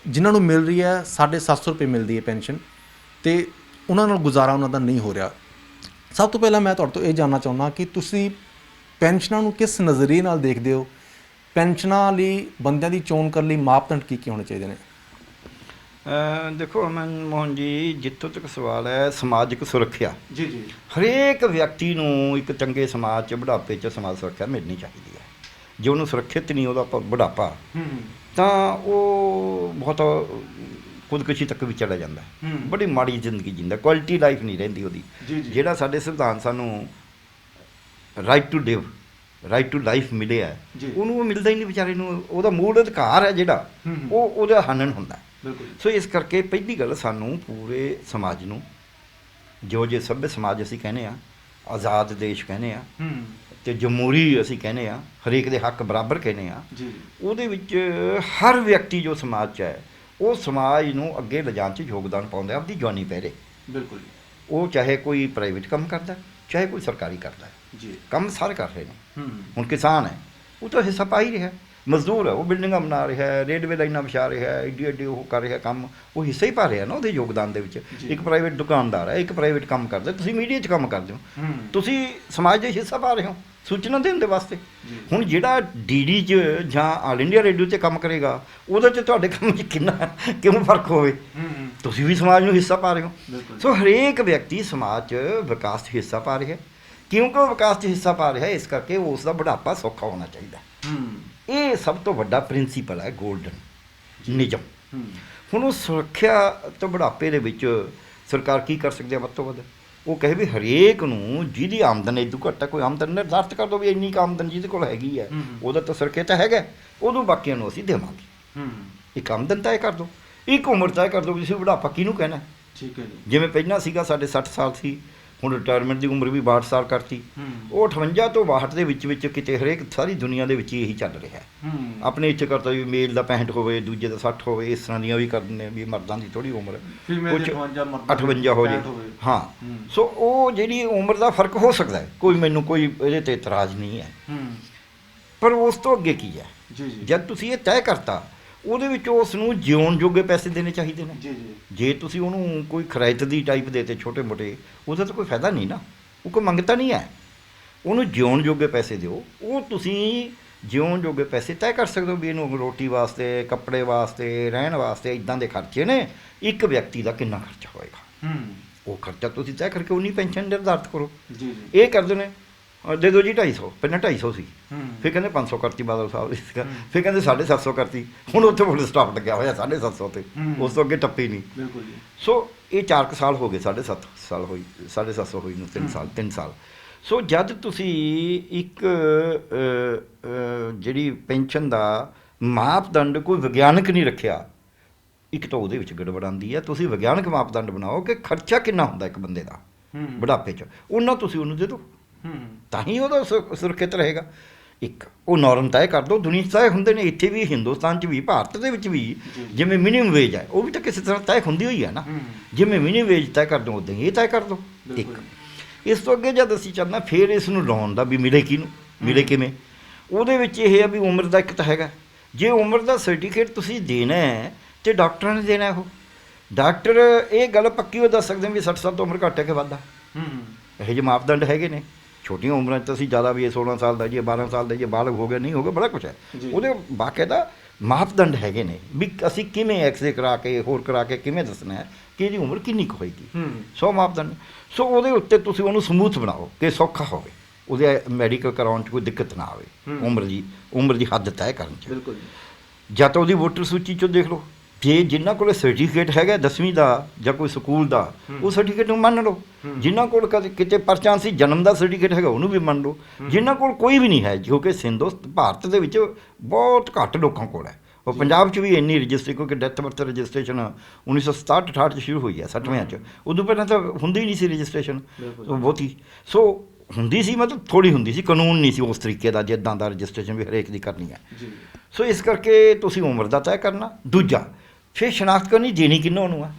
ਜਿਨ੍ਹਾਂ ਨੂੰ ਮਿਲ ਰਹੀ ਹੈ 750 ਰੁਪਏ ਮਿਲਦੀ ਹੈ ਪੈਨਸ਼ਨ, ਤੇ ਉਹਨਾਂ ਨਾਲ ਗੁਜ਼ਾਰਾ ਉਹਨਾਂ ਦਾ ਨਹੀਂ ਹੋ ਰਿਹਾ। ਸਭ ਤੋਂ ਪਹਿਲਾਂ ਮੈਂ ਤੁਹਾਡੇ ਤੋਂ ਇਹ ਜਾਣਨਾ ਚਾਹੁੰਦਾ ਕਿ ਤੁਸੀਂ ਪੈਨਸ਼ਨਾਂ ਨੂੰ ਕਿਸ ਨਜ਼ਰੀਏ ਨਾਲ ਦੇਖਦੇ ਹੋ? ਪੈਨਸ਼ਨਾਂ ਲਈ ਬੰਦਿਆਂ ਦੀ ਚੋਣ ਕਰਨ ਲਈ ਮਾਪਦੰਡ ਕੀ ਹੋਣੇ ਚਾਹੀਦੇ ਨੇ? ਦੇਖੋ ਅਮਨ ਮੋਹਨ ਜੀ, ਜਿੱਥੋਂ ਤੱਕ ਸਵਾਲ ਹੈ ਸਮਾਜਿਕ ਸੁਰੱਖਿਆ, ਜੀ ਜੀ, ਹਰੇਕ ਵਿਅਕਤੀ ਨੂੰ ਇੱਕ ਚੰਗੇ ਸਮਾਜ 'ਚ ਬੁਢਾਪੇ 'ਚ ਸਮਾਜ ਸੁਰੱਖਿਆ ਮਿਲਣੀ ਚਾਹੀਦੀ ਹੈ। ਜੇ ਉਹਨੂੰ ਸੁਰੱਖਿਅਤ ਨਹੀਂ ਉਹਦਾ ਬੁਢਾਪਾ ਤਾਂ ਉਹ ਬਹੁਤ ਖੁਦਕੁਸ਼ੀ ਤੱਕ ਵੀ ਚਲਾ ਜਾਂਦਾ, ਬੜੀ ਮਾੜੀ ਜ਼ਿੰਦਗੀ ਜਿੰਦਾ, ਕੁਆਲਿਟੀ ਲਾਈਫ ਨਹੀਂ ਰਹਿੰਦੀ ਉਹਦੀ। ਜਿਹੜਾ ਸਾਡੇ ਸੰਵਿਧਾਨ ਸਾਨੂੰ right to live, right to life ਮਿਲਿਆ, ਉਹਨੂੰ ਉਹ ਮਿਲਦਾ ਹੀ ਨਹੀਂ ਵਿਚਾਰੇ ਨੂੰ। ਉਹਦਾ ਮੂਲ ਅਧਿਕਾਰ ਹੈ ਜਿਹੜਾ ਉਹ ਉਹਦਾ ਹਨਨ ਹੁੰਦਾ। ਸੋ ਇਸ ਕਰਕੇ ਪਹਿਲੀ ਗੱਲ ਸਾਨੂੰ ਪੂਰੇ ਸਮਾਜ ਨੂੰ, ਜੋ ਜੇ ਸਭ्य ਸਮਾਜ ਅਸੀਂ ਕਹਿੰਦੇ ਹਾਂ, ਆਜ਼ਾਦ ਦੇਸ਼ ਕਹਿੰਦੇ ਹਾਂ ਤੇ ਜਮਹੂਰੀ ਅਸੀਂ ਕਹਿੰਦੇ ਹਾਂ, ਹਰੇਕ ਦੇ ਹੱਕ ਬਰਾਬਰ ਕਹਿੰਦੇ ਹਾਂ, ਉਹਦੇ ਵਿੱਚ ਹਰ ਵਿਅਕਤੀ ਜੋ ਸਮਾਜ 'ਚ ਹੈ ਉਹ ਸਮਾਜ ਨੂੰ ਅੱਗੇ ਲਿਜਾਣ 'ਚ ਯੋਗਦਾਨ ਪਾਉਂਦਾ ਆਪਦੀ ਜਵਾਨੀ ਪਹਿਰੇ। ਬਿਲਕੁਲ। ਉਹ ਚਾਹੇ ਕੋਈ ਪ੍ਰਾਈਵੇਟ ਕੰਮ ਕਰਦਾ, ਚਾਹੇ ਕੋਈ ਸਰਕਾਰੀ ਕਰਦਾ ਜੀ, ਕੰਮ ਸਾਰੇ ਕਰ ਰਹੇ ਨੇ। ਹੁਣ ਕਿਸਾਨ ਹੈ, ਉਹ ਤਾਂ ਹਿੱਸਾ ਪਾ ਹੀ ਰਿਹਾ। ਮਜ਼ਦੂਰ ਹੈ, ਉਹ ਬਿਲਡਿੰਗਾਂ ਬਣਾ ਰਿਹਾ, ਰੇਲਵੇ ਲਾਈਨਾਂ ਵਿਛਾ ਰਿਹਾ, ਐਡੀ ਐਡੀ ਉਹ ਕਰ ਰਿਹਾ ਕੰਮ, ਉਹ ਹਿੱਸਾ ਹੀ ਪਾ ਰਿਹਾ ਨਾ ਉਹਦੇ ਯੋਗਦਾਨ ਦੇ ਵਿੱਚ। ਇੱਕ ਪ੍ਰਾਈਵੇਟ ਦੁਕਾਨਦਾਰ ਹੈ, ਇੱਕ ਪ੍ਰਾਈਵੇਟ ਕੰਮ ਕਰਦਾ, ਤੁਸੀਂ ਮੀਡੀਆ 'ਚ ਕੰਮ ਕਰਦੇ ਹੋ, ਤੁਸੀਂ ਸਮਾਜ ਦੇ ਹਿੱਸਾ ਪਾ ਰਹੇ ਹੋ ਸੂਚਨਾ ਦੇਣ ਦੇ ਵਾਸਤੇ। ਹੁਣ ਜਿਹੜਾ ਡੀਡੀ 'ਚ ਜਾਂ ਆਲ ਇੰਡੀਆ ਰੇਡੀਓ 'ਤੇ ਕੰਮ ਕਰੇਗਾ ਉਹਦੇ 'ਚ ਤੁਹਾਡੇ ਕੰਮ 'ਚ ਕਿਉਂ ਫਰਕ ਹੋਵੇ? ਤੁਸੀਂ ਵੀ ਸਮਾਜ ਨੂੰ ਹਿੱਸਾ ਪਾ ਰਹੇ ਹੋ। ਸੋ ਹਰੇਕ ਵਿਅਕਤੀ ਸਮਾਜ 'ਚ ਵਿਕਾਸ 'ਚ ਹਿੱਸਾ ਪਾ ਰਿਹਾ, ਕਿਉਂਕਿ ਉਹ ਵਿਕਾਸ 'ਚ ਹਿੱਸਾ ਪਾ ਰਿਹਾ, ਇਸ ਕਰਕੇ ਉਸ ਦਾ ਬੁਢਾਪਾ ਸੌਖਾ ਹੋਣਾ ਚਾਹੀਦਾ। ਇਹ ਸਭ ਤੋਂ ਵੱਡਾ ਪ੍ਰਿੰਸੀਪਲ ਹੈ, ਗੋਲਡਨ ਨਿਯਮ। ਹੁਣ ਉਹ ਸੁਰੱਖਿਆ ਤੋਂ ਬੁਢਾਪੇ ਦੇ ਵਿੱਚ ਸਰਕਾਰ ਕੀ ਕਰ ਸਕਦੀ ਹੈ ਵੱਧ ਤੋਂ ਵੱਧ? ਉਹ ਕਹੇ ਵੀ ਹਰੇਕ ਨੂੰ ਜਿਹਦੀ ਆਮਦਨ ਇਦੋਂ ਘੱਟ ਹੈ, ਕੋਈ ਆਮਦਨ ਨਿਰਧਾਰਤ ਕਰ ਦਿਓ ਵੀ ਇੰਨੀ ਕੁ ਆਮਦਨ ਜਿਹਦੇ ਕੋਲ ਹੈਗੀ ਹੈ ਉਹਦਾ ਤਾਂ ਸੁਰੱਖਿਅਤ ਹੈਗਾ, ਉਦੋਂ ਬਾਕੀਆਂ ਨੂੰ ਅਸੀਂ ਦੇਵਾਂਗੇ। ਇੱਕ ਆਮਦਨ ਤੈਅ ਕਰ ਦਿਓ, ਇੱਕ ਉਮਰ ਤੈਅ ਕਰ ਦਿਓ, ਤੁਸੀਂ ਬੁਢਾਪਾ ਕਿਹਨੂੰ ਕਹਿਣਾ? ਠੀਕ ਹੈ ਜੀ। ਜਿਵੇਂ ਪਹਿਲਾਂ ਸੀਗਾ ਸਾਡੇ 60 ਸਾਲ ਸੀ, ਹੁਣ ਰਿਟਾਇਰਮੈਂਟ ਦੀ ਉਮਰ ਵੀ 62 ਸਾਲ ਕਰਤੀ। ਉਹ 58 ਤੋਂ 62 ਦੇ ਵਿੱਚ ਕਿਤੇ ਹਰੇਕ ਸਾਰੀ ਦੁਨੀਆ ਦੇ ਵਿੱਚ ਇਹੀ ਚੱਲ ਰਿਹਾ। ਆਪਣੇ ਇੱਥੇ ਕਰਤਾ ਵੀ ਮੇਲ ਦਾ 65 ਹੋਵੇ, ਦੂਜੇ ਦਾ 60 ਹੋਵੇ, ਇਸ ਤਰ੍ਹਾਂ ਦੀਆਂ ਵੀ ਕਰ ਦਿੰਦੇ ਵੀ ਮਰਦਾਂ ਦੀ ਥੋੜ੍ਹੀ ਉਮਰ ਕੁਛ 58 ਹੋ ਜੇ। ਹਾਂ, ਸੋ ਉਹ ਜਿਹੜੀ ਉਮਰ ਦਾ ਫਰਕ ਹੋ ਸਕਦਾ ਹੈ, ਕੋਈ ਮੈਨੂੰ ਕੋਈ ਇਹਦੇ 'ਤੇ ਇਤਰਾਜ਼ ਨਹੀਂ ਹੈ। ਪਰ ਉਸ ਤੋਂ ਅੱਗੇ ਕੀ ਹੈ? ਜਦ ਤੁਸੀਂ ਇਹ ਤੈਅ ਕਰਤਾ, ਉਹਦੇ ਵਿੱਚ ਉਸ ਨੂੰ ਜਿਉਣ ਜੋਗੇ ਪੈਸੇ ਦੇਣੇ ਚਾਹੀਦੇ ਨੇ। ਜੇ ਤੁਸੀਂ ਉਹਨੂੰ ਕੋਈ ਖਰਾਇਤ ਦੀ ਟਾਈਪ ਦੇਤੇ ਛੋਟੇ ਮੋਟੇ, ਉਹਦਾ ਤਾਂ ਕੋਈ ਫਾਇਦਾ ਨਹੀਂ ਨਾ, ਉਹ ਕੋਈ ਮੰਗਤਾ ਨਹੀਂ ਹੈ। ਉਹਨੂੰ ਜਿਉਣ ਜੋਗੇ ਪੈਸੇ ਦਿਓ, ਉਹ ਤੁਸੀਂ ਜਿਉਣ ਜੋਗੇ ਪੈਸੇ ਤੈਅ ਕਰ ਸਕਦੇ ਹੋ ਵੀ ਇਹਨੂੰ ਰੋਟੀ ਵਾਸਤੇ, ਕੱਪੜੇ ਵਾਸਤੇ, ਰਹਿਣ ਵਾਸਤੇ ਇੱਦਾਂ ਦੇ ਖਰਚੇ ਨੇ, ਇੱਕ ਵਿਅਕਤੀ ਦਾ ਕਿੰਨਾ ਖਰਚਾ ਹੋਏਗਾ ਉਹ ਖਰਚਾ ਤੁਸੀਂ ਤੈਅ ਕਰਕੇ ਉਨੀ ਪੈਨਸ਼ਨ ਨਿਰਧਾਰਿਤ ਕਰੋ। ਇਹ ਕਰਦੇ ਨੇ ਦੇ ਦਿਓ ਜੀ 250, ਪਹਿਲਾਂ 250 ਸੀ, ਫਿਰ ਕਹਿੰਦੇ 500 ਕਰਤੀ ਬਾਦਲ ਸਾਹਿਬ ਨੇ, ਫਿਰ ਕਹਿੰਦੇ 750 ਕਰਤੀ, ਹੁਣ ਉੱਥੇ ਫੁੱਲ ਸਟਾਪ ਲੱਗਿਆ ਹੋਇਆ 750 ਤੇ, ਉਸ ਤੋਂ ਅੱਗੇ ਟੱਪੀ ਨਹੀਂ। ਸੋ ਇਹ 4 ਸਾਲ ਹੋ ਗਏ, 7.5 ਸਾਲ ਹੋਈ, 750 ਹੋਈ ਨੂੰ 3 ਸਾਲ। ਸੋ ਜਦ ਤੁਸੀਂ ਇੱਕ ਜਿਹੜੀ ਪੈਨਸ਼ਨ ਦਾ ਮਾਪਦੰਡ ਕੋਈ ਵਿਗਿਆਨਕ ਨਹੀਂ ਰੱਖਿਆ, ਇੱਕ ਤਾਂ ਉਹਦੇ ਵਿੱਚ ਗੜਬੜ ਆਉਂਦੀ ਹੈ। ਤੁਸੀਂ ਵਿਗਿਆਨਕ ਮਾਪਦੰਡ ਬਣਾਓ ਕਿ ਖਰਚਾ ਕਿੰਨਾ ਹੁੰਦਾ ਇੱਕ ਬੰਦੇ ਦਾ ਬੁਢਾਪੇ 'ਚ, ਉਹਨਾਂ ਤੁਸੀਂ ਉਹਨੂੰ ਦੇ ਦਿਓ, ਤਾਂ ਹੀ ਉਹਦਾ ਸੁਰੱਖਿਅਤ ਰਹੇਗਾ। ਇੱਕ ਉਹ ਨੋਰਮ ਤੈਅ ਕਰ ਦਿਓ। ਦੁਨੀਆ 'ਚ ਤੈਅ ਹੁੰਦੇ ਨੇ, ਇੱਥੇ ਵੀ, ਹਿੰਦੁਸਤਾਨ 'ਚ ਵੀ, ਭਾਰਤ ਦੇ ਵਿੱਚ ਵੀ। ਜਿਵੇਂ ਮਿਨੀਮਮ ਵੇਜ ਹੈ ਉਹ ਵੀ ਤਾਂ ਕਿਸੇ ਤਰ੍ਹਾਂ ਤੈਅ ਹੁੰਦੀ ਹੋਈ ਹੈ ਨਾ। ਜਿਵੇਂ ਮਿਨੀਮਮ ਵੇਜ ਤੈਅ ਕਰ ਦਿਓ ਉੱਦਾਂ ਹੀ ਇਹ ਤੈਅ ਕਰ ਦਿਓ। ਇੱਕ ਇਸ ਤੋਂ ਅੱਗੇ ਜਦ ਅਸੀਂ ਚੱਲਣਾ ਫਿਰ ਇਸ ਨੂੰ ਲਾਉਣ ਦਾ ਵੀ ਮਿਲੇ ਕਿਹਨੂੰ, ਮਿਲੇ ਕਿਵੇਂ, ਉਹਦੇ ਵਿੱਚ ਇਹ ਆ ਵੀ ਉਮਰ ਦਾ ਇੱਕ ਤਾਂ ਹੈਗਾ। ਜੇ ਉਮਰ ਦਾ ਸਰਟੀਫਿਕੇਟ ਤੁਸੀਂ ਦੇਣਾ ਹੈ ਤੇ ਡਾਕਟਰਾਂ ਨੇ ਦੇਣਾ। ਉਹ ਡਾਕਟਰ ਇਹ ਗੱਲ ਪੱਕੀ ਉਹ ਦੱਸ ਸਕਦੇ ਵੀ 60 ਸਾਲ ਤੋਂ ਉਮਰ ਘੱਟ ਹੈ ਕਿ ਵੱਧ ਆ। ਇਹੋ ਜਿਹੇ ਮਾਪਦੰਡ ਹੈਗੇ ਨੇ। ਛੋਟੀਆਂ ਉਮਰਾਂ 'ਚ ਅਸੀਂ ਜ਼ਿਆਦਾ ਵੀ ਇਹ 16 ਸਾਲ ਦਾ ਜੀ, 12 ਸਾਲ ਦਾ ਜੀ, ਬਾਲਗ ਹੋ ਗਿਆ ਨਹੀਂ ਹੋ ਗਿਆ, ਬੜਾ ਕੁਛ ਹੈ ਉਹਦੇ ਬਾਕਾਇਦਾ ਮਾਪਦੰਡ ਹੈਗੇ ਨੇ ਵੀ ਅਸੀਂ ਕਿਵੇਂ ਐਕਸਰੇ ਕਰਾ ਕੇ ਹੋਰ ਕਰਾ ਕੇ ਕਿਵੇਂ ਦੱਸਣਾ ਹੈ ਕਿ ਇਹਦੀ ਉਮਰ ਕਿੰਨੀ ਕੁ ਹੋਏਗੀ। 100 ਮਾਪਦੰਡ। ਸੋ ਉਹਦੇ ਉੱਤੇ ਤੁਸੀਂ ਉਹਨੂੰ ਸਮੂਥ ਬਣਾਓ ਕਿ ਸੌਖਾ ਹੋਵੇ, ਉਹਦੇ ਮੈਡੀਕਲ ਕਰਾਉਣ 'ਚ ਕੋਈ ਦਿੱਕਤ ਨਾ ਆਵੇ। ਉਮਰ ਦੀ ਹੱਦ ਤੈਅ ਕਰਨ 'ਚ ਬਿਲਕੁਲ। ਜਾਂ ਤਾਂ ਉਹਦੀ ਵੋਟਰ ਸੂਚੀ 'ਚੋਂ ਦੇਖ ਲਓ, ਜੇ ਜਿਨ੍ਹਾਂ ਕੋਲ ਸਰਟੀਫਿਕੇਟ ਹੈਗਾ 10ਵੀਂ ਦਾ ਜਾਂ ਕੋਈ ਸਕੂਲ ਦਾ, ਉਹ ਸਰਟੀਫਿਕੇਟ ਨੂੰ ਮੰਨ ਲਓ। ਜਿਨ੍ਹਾਂ ਕੋਲ ਕਦੇ ਕਿਤੇ ਪਰਚਾਂਸੀ ਜਨਮ ਦਾ ਸਰਟੀਫਿਕੇਟ ਹੈਗਾ ਉਹਨੂੰ ਵੀ ਮੰਨ ਲਓ। ਜਿਨ੍ਹਾਂ ਕੋਲ ਕੋਈ ਵੀ ਨਹੀਂ ਹੈ, ਕਿਉਂਕਿ ਭਾਰਤ ਦੇ ਵਿੱਚ ਬਹੁਤ ਘੱਟ ਲੋਕਾਂ ਕੋਲ ਹੈ। ਉਹ ਪੰਜਾਬ 'ਚ ਵੀ ਇੰਨੀ ਰਜਿਸਟਰੀ, ਕਿਉਂਕਿ ਡੈਥ ਬਰਥ ਰਜਿਸਟ੍ਰੇਸ਼ਨ 1967-68 'ਚ ਸ਼ੁਰੂ ਹੋਈ ਹੈ, 60ਵਿਆਂ 'ਚ। ਉਦੋਂ ਪਹਿਲਾਂ ਤਾਂ ਹੁੰਦੀ ਹੀ ਨਹੀਂ ਸੀ ਰਜਿਸਟ੍ਰੇਸ਼ਨ ਬਹੁਤੀ। ਸੋ ਹੁੰਦੀ ਸੀ, ਮਤਲਬ ਥੋੜ੍ਹੀ ਹੁੰਦੀ ਸੀ, ਕਾਨੂੰਨ ਨਹੀਂ ਸੀ ਉਸ ਤਰੀਕੇ ਦਾ ਜਿੱਦਾਂ ਦਾ ਰਜਿਸਟ੍ਰੇਸ਼ਨ ਵੀ ਹਰੇਕ ਦੀ ਕਰਨੀ ਹੈ। ਸੋ ਇਸ ਕਰਕੇ ਤੁਸੀਂ ਉਮਰ ਦਾ ਤੈਅ ਕਰਨਾ। ਦੂਜਾ ਫਿਰ ਸ਼ਨਾਖਤ ਕਰਨੀ, ਦੇਣੀ ਕਿਹਨਾਂ ਨੂੰ ਆ।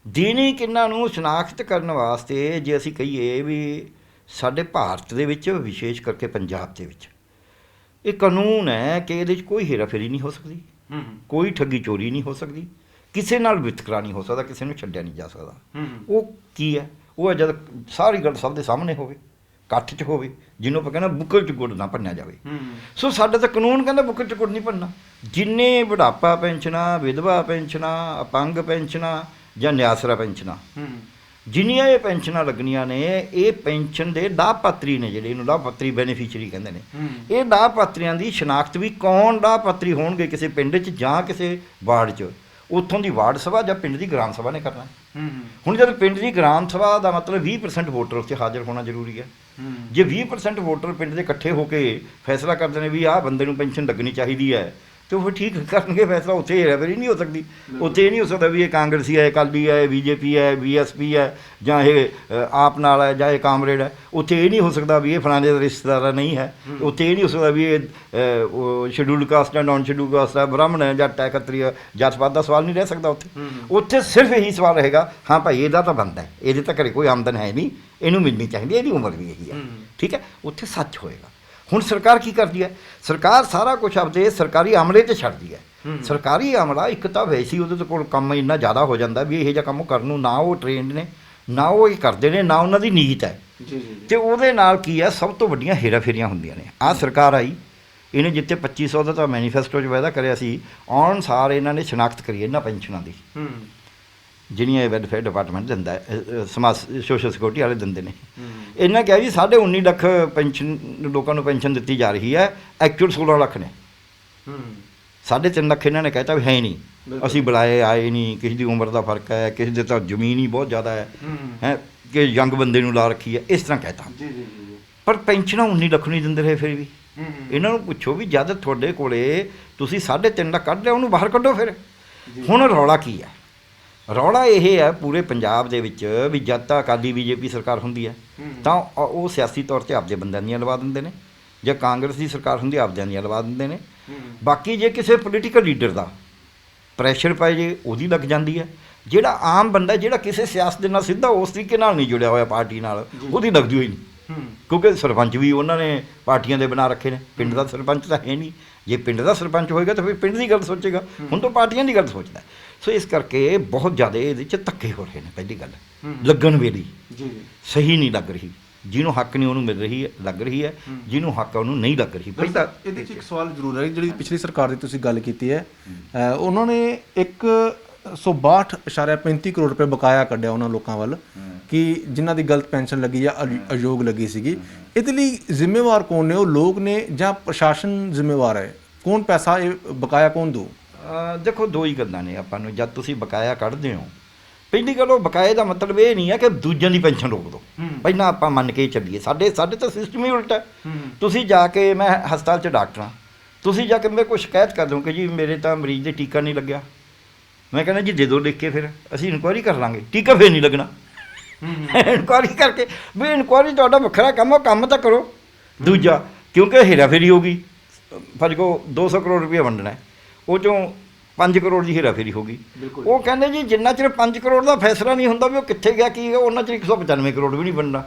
ਦੇਣੀ ਕਿਹਨਾਂ ਨੂੰ ਸ਼ਨਾਖਤ ਕਰਨ ਵਾਸਤੇ ਜੇ ਅਸੀਂ ਕਹੀਏ ਵੀ ਸਾਡੇ ਭਾਰਤ ਦੇ ਵਿੱਚ, ਵਿਸ਼ੇਸ਼ ਕਰਕੇ ਪੰਜਾਬ ਦੇ ਵਿੱਚ, ਇਹ ਕਾਨੂੰਨ ਹੈ ਕਿ ਇਹਦੇ 'ਚ ਕੋਈ ਹੇਰਾਫੇਰੀ ਨਹੀਂ ਹੋ ਸਕਦੀ, ਕੋਈ ਠੱਗੀ ਚੋਰੀ ਨਹੀਂ ਹੋ ਸਕਦੀ, ਕਿਸੇ ਨਾਲ ਵਿਤਕਰਾ ਨਹੀਂ ਹੋ ਸਕਦਾ, ਕਿਸੇ ਨੂੰ ਛੱਡਿਆ ਨਹੀਂ ਜਾ ਸਕਦਾ। ਉਹ ਕੀ ਹੈ? ਉਹ ਹੈ ਜਦ ਸਾਰੀ ਗੱਲ ਸਭ ਦੇ ਸਾਹਮਣੇ ਹੋਵੇ, ਇਕੱਠ 'ਚ ਹੋਵੇ, ਜਿਹਨੂੰ ਆਪਾਂ ਕਹਿੰਦਾ ਬੁੱਕਲ 'ਚ ਗੁੜ ਨਾ ਭੰਨਿਆ ਜਾਵੇ। ਸੋ ਸਾਡਾ ਤਾਂ ਕਾਨੂੰਨ ਕਹਿੰਦਾ ਬੁੱਕਲ 'ਚ ਗੁੜ ਨਹੀਂ ਭੰਨਣਾ। ਜਿੰਨੇ ਬੁਢਾਪਾ ਪੈਨਸ਼ਨਾਂ, ਵਿਧਵਾ ਪੈਨਸ਼ਨਾਂ, ਅਪੰਗ ਪੈਨਸ਼ਨਾਂ ਜਾਂ ਨਿਆਸਰਾ ਪੈਨਸ਼ਨਾਂ, ਜਿੰਨੀਆਂ ਇਹ ਪੈਨਸ਼ਨਾਂ ਲੱਗਣੀਆਂ ਨੇ, ਇਹ ਪੈਨਸ਼ਨ ਦੇ ਲਾਭਪਾਤਰੀ ਨੇ ਜਿਹੜੇ, ਇਹਨੂੰ ਲਾਭਪਾਤਰੀ ਬੈਨੀਫੀਸ਼ਰੀ ਕਹਿੰਦੇ ਨੇ। ਇਹ ਲਾਭਪਾਤਰੀਆਂ ਦੀ ਸ਼ਨਾਖਤ ਵੀ ਕੌਣ ਲਾਭਪਾਤਰੀ ਹੋਣਗੇ ਕਿਸੇ ਪਿੰਡ 'ਚ ਜਾਂ ਕਿਸੇ ਵਾਰਡ 'ਚ, ਉੱਥੋਂ ਦੀ ਵਾਰਡ ਸਭਾ ਜਾਂ ਪਿੰਡ ਦੀ ਗ੍ਰਾਮ ਸਭਾ ਨੇ ਕਰਨਾ। ਹੁਣ ਜਦ ਪਿੰਡ ਦੀ ਗ੍ਰਾਮ ਸਭਾ ਦਾ ਮਤਲਬ 20% ਵੋਟਰ ਉੱਥੇ ਹਾਜ਼ਰ ਹੋਣਾ ਜ਼ਰੂਰੀ ਹੈ। ਜੇ 20% ਵੋਟਰ ਪਿੰਡ ਦੇ ਇਕੱਠੇ ਹੋ ਕੇ ਫੈਸਲਾ ਕਰਦੇ ਨੇ ਵੀ ਆਹ ਬੰਦੇ ਨੂੰ ਪੈਨਸ਼ਨ ਲੱਗਣੀ ਚਾਹੀਦੀ ਹੈ, ਤੇ ਉਹ ਠੀਕ ਕਰਨਗੇ ਫੈਸਲਾ। ਉੱਥੇ ਹੇਰਾਫੇਰੀ ਨਹੀਂ ਹੋ ਸਕਦੀ। ਉੱਥੇ ਇਹ ਨਹੀਂ ਹੋ ਸਕਦਾ ਵੀ ਇਹ ਕਾਂਗਰਸੀ ਹੈ, ਅਕਾਲੀ ਹੈ, BJP ਹੈ, BSP ਹੈ, ਜਾਂ ਇਹ ਆਪ ਨਾਲ ਹੈ, ਜਾਂ ਇਹ ਕਾਮਰੇਡ ਹੈ। ਉੱਥੇ ਇਹ ਨਹੀਂ ਹੋ ਸਕਦਾ ਵੀ ਇਹ ਫਲਾਣੇ ਦਾ ਰਿਸ਼ਤੇਦਾਰ ਨਹੀਂ ਹੈ। ਉੱਥੇ ਇਹ ਨਹੀਂ ਹੋ ਸਕਦਾ ਵੀ ਇਹ ਸ਼ਡਿਊਲਡ ਕਾਸਟ ਹੈ, ਨਾਨ ਸ਼ਡਿਊਲਡ ਕਾਸਟ ਹੈ, ਬ੍ਰਾਹਮਣ ਹੈ, ਜੱਟ ਹੈ, ਖੱਤਰੀ ਹੈ। ਜਾਤ ਪਾਤ ਦਾ ਸਵਾਲ ਨਹੀਂ ਰਹਿ ਸਕਦਾ ਉੱਥੇ ਸਿਰਫ ਇਹੀ ਸਵਾਲ ਰਹੇਗਾ, ਹਾਂ ਭਾਈ ਇਹਦਾ ਤਾਂ ਬਣਦਾ ਹੈ, ਇਹਦੇ ਤਾਂ ਘਰੇ ਕੋਈ ਆਮਦਨ ਹੈ ਨਹੀਂ, ਇਹਨੂੰ ਮਿਲਣੀ ਚਾਹੀਦੀ, ਇਹਦੀ ਉਮਰ ਵੀ ਇਹੀ ਹੈ। ਠੀਕ ਹੈ, ਉੱਥੇ ਸੱਚ ਹੋਏਗਾ। ਹੁਣ ਸਰਕਾਰ ਕੀ ਕਰਦੀ ਹੈ? ਸਰਕਾਰ ਸਾਰਾ ਕੁਛ ਆਪਦੇ ਸਰਕਾਰੀ ਅਮਲੇ 'ਤੇ ਛੱਡਦੀ ਹੈ। ਸਰਕਾਰੀ ਅਮਲਾ ਇੱਕ ਤਾਂ ਵੈਸੇ ਹੀ ਉਹਦੇ ਕੋਲ ਕੰਮ ਇੰਨਾ ਜ਼ਿਆਦਾ ਹੋ ਜਾਂਦਾ ਵੀ ਇਹੋ ਜਿਹਾ ਕੰਮ ਕਰਨ ਨੂੰ ਨਾ ਉਹ ਟ੍ਰੇਨਡ ਨੇ, ਨਾ ਉਹ ਇਹ ਕਰਦੇ ਨੇ, ਨਾ ਉਹਨਾਂ ਦੀ ਨੀਤ ਹੈ। ਅਤੇ ਉਹਦੇ ਨਾਲ ਕੀ ਹੈ, ਸਭ ਤੋਂ ਵੱਡੀਆਂ ਹੇਰਾਫੇਰੀਆਂ ਹੁੰਦੀਆਂ ਨੇ। ਆਹ ਸਰਕਾਰ ਆਈ, ਇਹਨੇ ਜਿੱਥੇ 2500 ਦਾ ਤਾਂ ਮੈਨੀਫੈਸਟੋ 'ਚ ਵਾਅਦਾ ਕਰਿਆ ਸੀ, ਆਉਣ ਸਾਰ ਇਹਨਾਂ ਨੇ ਸ਼ਨਾਖਤ ਕਰੀ ਇਹਨਾਂ ਪੈਨਸ਼ਨਾਂ ਦੀ, ਜਿਹੜੀਆਂ ਇਹ ਵੈਲਫੇਅਰ ਡਿਪਾਰਟਮੈਂਟ ਦਿੰਦਾ ਹੈ, ਸਮਾਜ ਸੋਸ਼ਲ ਸਿਕਿਉਰਿਟੀ ਵਾਲੇ ਦਿੰਦੇ ਨੇ। ਇਹਨਾਂ ਕਿਹਾ ਜੀ 19.5 ਲੱਖ ਪੈਨਸ਼ਨ ਲੋਕਾਂ ਨੂੰ ਪੈਨਸ਼ਨ ਦਿੱਤੀ ਜਾ ਰਹੀ ਹੈ, ਐਕਚੁਅਲ 16 ਲੱਖ ਨੇ। 3.5 ਲੱਖ ਇਹਨਾਂ ਨੇ ਕਹਿਤਾ ਵੀ ਹੈ ਨਹੀਂ, ਅਸੀਂ ਬੁਲਾਏ ਆਏ ਨਹੀਂ, ਕਿਸੇ ਦੀ ਉਮਰ ਦਾ ਫਰਕ ਹੈ, ਕਿਸੇ ਦੇ ਤਾਂ ਜ਼ਮੀਨ ਹੀ ਬਹੁਤ ਜ਼ਿਆਦਾ ਹੈ ਕਿ ਯੰਗ ਬੰਦੇ ਨੂੰ ਲਾ ਰੱਖੀ ਹੈ, ਇਸ ਤਰ੍ਹਾਂ ਕਹਿਤਾ। ਪਰ ਪੈਨਸ਼ਨਾਂ 19 ਲੱਖ ਨਹੀਂ ਦਿੰਦੇ ਰਹੇ। ਫਿਰ ਵੀ ਇਹਨਾਂ ਨੂੰ ਪੁੱਛੋ ਵੀ ਜਦ ਤੁਹਾਡੇ ਕੋਲੇ ਤੁਸੀਂ 3.5 ਲੱਖ ਕੱਢ ਲਿਆ, ਉਹਨੂੰ ਬਾਹਰ ਕੱਢੋ। ਫਿਰ ਹੁਣ ਰੌਲਾ ਕੀ ਹੈ? ਰੌਲਾ ਇਹ ਹੈ ਪੂਰੇ ਪੰਜਾਬ ਦੇ ਵਿੱਚ ਵੀ ਜਦ ਤਾਂ ਅਕਾਲੀ BJP ਸਰਕਾਰ ਹੁੰਦੀ ਹੈ ਤਾਂ ਉਹ ਸਿਆਸੀ ਤੌਰ 'ਤੇ ਆਪਦੇ ਬੰਦਿਆਂ ਦੀਆਂ ਲਵਾ ਦਿੰਦੇ ਨੇ, ਜਾਂ ਕਾਂਗਰਸ ਦੀ ਸਰਕਾਰ ਹੁੰਦੀ ਆਪਦਿਆਂ ਦੀਆਂ ਲਵਾ ਦਿੰਦੇ ਨੇ। ਬਾਕੀ ਜੇ ਕਿਸੇ ਪੋਲੀਟੀਕਲ ਲੀਡਰ ਦਾ ਪ੍ਰੈਸ਼ਰ ਪੈ ਜੇ ਉਹਦੀ ਲੱਗ ਜਾਂਦੀ ਹੈ। ਜਿਹੜਾ ਆਮ ਬੰਦਾ, ਜਿਹੜਾ ਕਿਸੇ ਸਿਆਸਤ ਦੇ ਨਾਲ ਸਿੱਧਾ ਉਸ ਤਰੀਕੇ ਨਾਲ ਨਹੀਂ ਜੁੜਿਆ ਹੋਇਆ ਪਾਰਟੀ ਨਾਲ, ਉਹਦੀ ਲੱਗਦੀ ਹੋਈ ਨਹੀਂ। ਕਿਉਂਕਿ ਸਰਪੰਚ ਵੀ ਉਹਨਾਂ ਨੇ ਪਾਰਟੀਆਂ ਦੇ ਬਣਾ ਰੱਖੇ ਨੇ, ਪਿੰਡ ਦਾ ਸਰਪੰਚ ਤਾਂ ਹੈ ਨਹੀਂ। ਜੇ ਪਿੰਡ ਦਾ ਸਰਪੰਚ ਹੋਏਗਾ ਤਾਂ ਫਿਰ ਪਿੰਡ ਦੀ ਗੱਲ ਸੋਚੇਗਾ, ਹੁਣ ਤਾਂ ਪਾਰਟੀਆਂ ਦੀ ਗੱਲ ਸੋਚਦਾ। ਸੋ ਇਸ ਕਰਕੇ ਬਹੁਤ ਜ਼ਿਆਦਾ ਇਹਦੇ 'ਚ ਧੱਕੇ ਹੋ ਰਹੇ ਨੇ। ਪਹਿਲੀ ਗੱਲ ਲੱਗਣ ਵੇਲੇ ਸਹੀ ਨਹੀਂ ਲੱਗ ਰਹੀ, ਜਿਹਨੂੰ ਹੱਕ ਨਹੀਂ ਉਹਨੂੰ ਮਿਲ ਰਹੀ ਹੈ, ਲੱਗ ਰਹੀ ਹੈ, ਜਿਹਨੂੰ ਹੱਕ ਉਹਨੂੰ ਨਹੀਂ ਲੱਗ ਰਹੀ। ਪਹਿਲਾਂ ਇਹਦੇ 'ਚ ਇੱਕ ਸਵਾਲ ਜ਼ਰੂਰ ਹੈ, ਜਿਹੜੀ ਪਿਛਲੀ ਸਰਕਾਰ ਦੀ ਤੁਸੀਂ ਗੱਲ ਕੀਤੀ ਹੈ, ਉਹਨਾਂ ਨੇ 162.35 ਕਰੋੜ ਰੁਪਏ ਬਕਾਇਆ ਕੱਢਿਆ ਉਹਨਾਂ ਲੋਕਾਂ ਵੱਲ ਕਿ ਜਿਨ੍ਹਾਂ ਦੀ ਗਲਤ ਪੈਨਸ਼ਨ ਲੱਗੀ ਜਾਂ ਅਯੋਗ ਲੱਗੀ ਸੀਗੀ। ਇਹਦੇ ਲਈ ਜ਼ਿੰਮੇਵਾਰ ਕੌਣ ਨੇ? ਉਹ ਲੋਕ ਨੇ ਜਾਂ ਪ੍ਰਸ਼ਾਸਨ ਜ਼ਿੰਮੇਵਾਰ ਹੈ? ਕੌਣ ਪੈਸਾ ਇਹ ਬਕਾਇਆ ਕੌਣ ਦਊ? ਦੇਖੋ ਦੋ ਹੀ ਗੱਲਾਂ ਨੇ ਆਪਾਂ ਨੂੰ। ਜਦ ਤੁਸੀਂ ਬਕਾਇਆ ਕੱਢਦੇ ਹੋ, ਪਹਿਲੀ ਗੱਲ ਉਹ ਬਕਾਏ ਦਾ ਮਤਲਬ ਇਹ ਨਹੀਂ ਹੈ ਕਿ ਦੂਜਿਆਂ ਦੀ ਪੈਨਸ਼ਨ ਰੋਕ ਦਿਓ। ਪਹਿਲਾਂ ਆਪਾਂ ਮੰਨ ਕੇ ਚੱਲੀਏ, ਸਾਡੇ ਤਾਂ ਸਿਸਟਮ ਹੀ ਉਲਟਾ। ਤੁਸੀਂ ਜਾ ਕੇ, ਮੈਂ ਹਸਪਤਾਲ 'ਚ ਡਾਕਟਰ ਹਾਂ, ਤੁਸੀਂ ਜਾ ਕੇ ਮੇਰੇ ਕੋਲ ਸ਼ਿਕਾਇਤ ਕਰ ਦਿਓ ਕਿ ਜੀ ਮੇਰੇ ਤਾਂ ਮਰੀਜ਼ ਦੇ ਟੀਕਾ ਨਹੀਂ ਲੱਗਿਆ। ਮੈਂ ਕਹਿੰਦਾ ਜੀ ਦੇ ਦਿਓ ਲਿਖ ਕੇ, ਫਿਰ ਅਸੀਂ ਇਨਕੁਆਇਰੀ ਕਰ ਲਾਂਗੇ। ਟੀਕਾ ਫਿਰ ਨਹੀਂ ਲੱਗਣਾ। ਇਨਕੁਆਇਰੀ ਕਰਕੇ ਵੀ ਇਨਕੁਆਇਰੀ ਤੁਹਾਡਾ ਵੱਖਰਾ ਕੰਮ, ਉਹ ਕੰਮ ਤਾਂ ਕਰੋ। ਦੂਜਾ ਕਿਉਂਕਿ ਹੇਰਾਫੇਰੀ ਹੋ ਗਈ। ਫਰਜ਼ ਕੋ 200 ਕਰੋੜ ਰੁਪਏ ਵੰਡਣਾ, ਉਹ 'ਚੋਂ 5 ਕਰੋੜ ਦੀ ਹੇਰਾਫੇਰੀ ਹੋ ਗਈ। ਉਹ ਕਹਿੰਦੇ ਜੀ ਜਿੰਨਾ ਚਿਰ 5 ਕਰੋੜ ਦਾ ਫੈਸਲਾ ਨਹੀਂ ਹੁੰਦਾ ਵੀ ਉਹ ਕਿੱਥੇ ਗਿਆ ਕੀ ਉਹਨਾਂ ਚਿਰ 195 ਕਰੋੜ ਵੀ ਨਹੀਂ ਬਣਨਾ।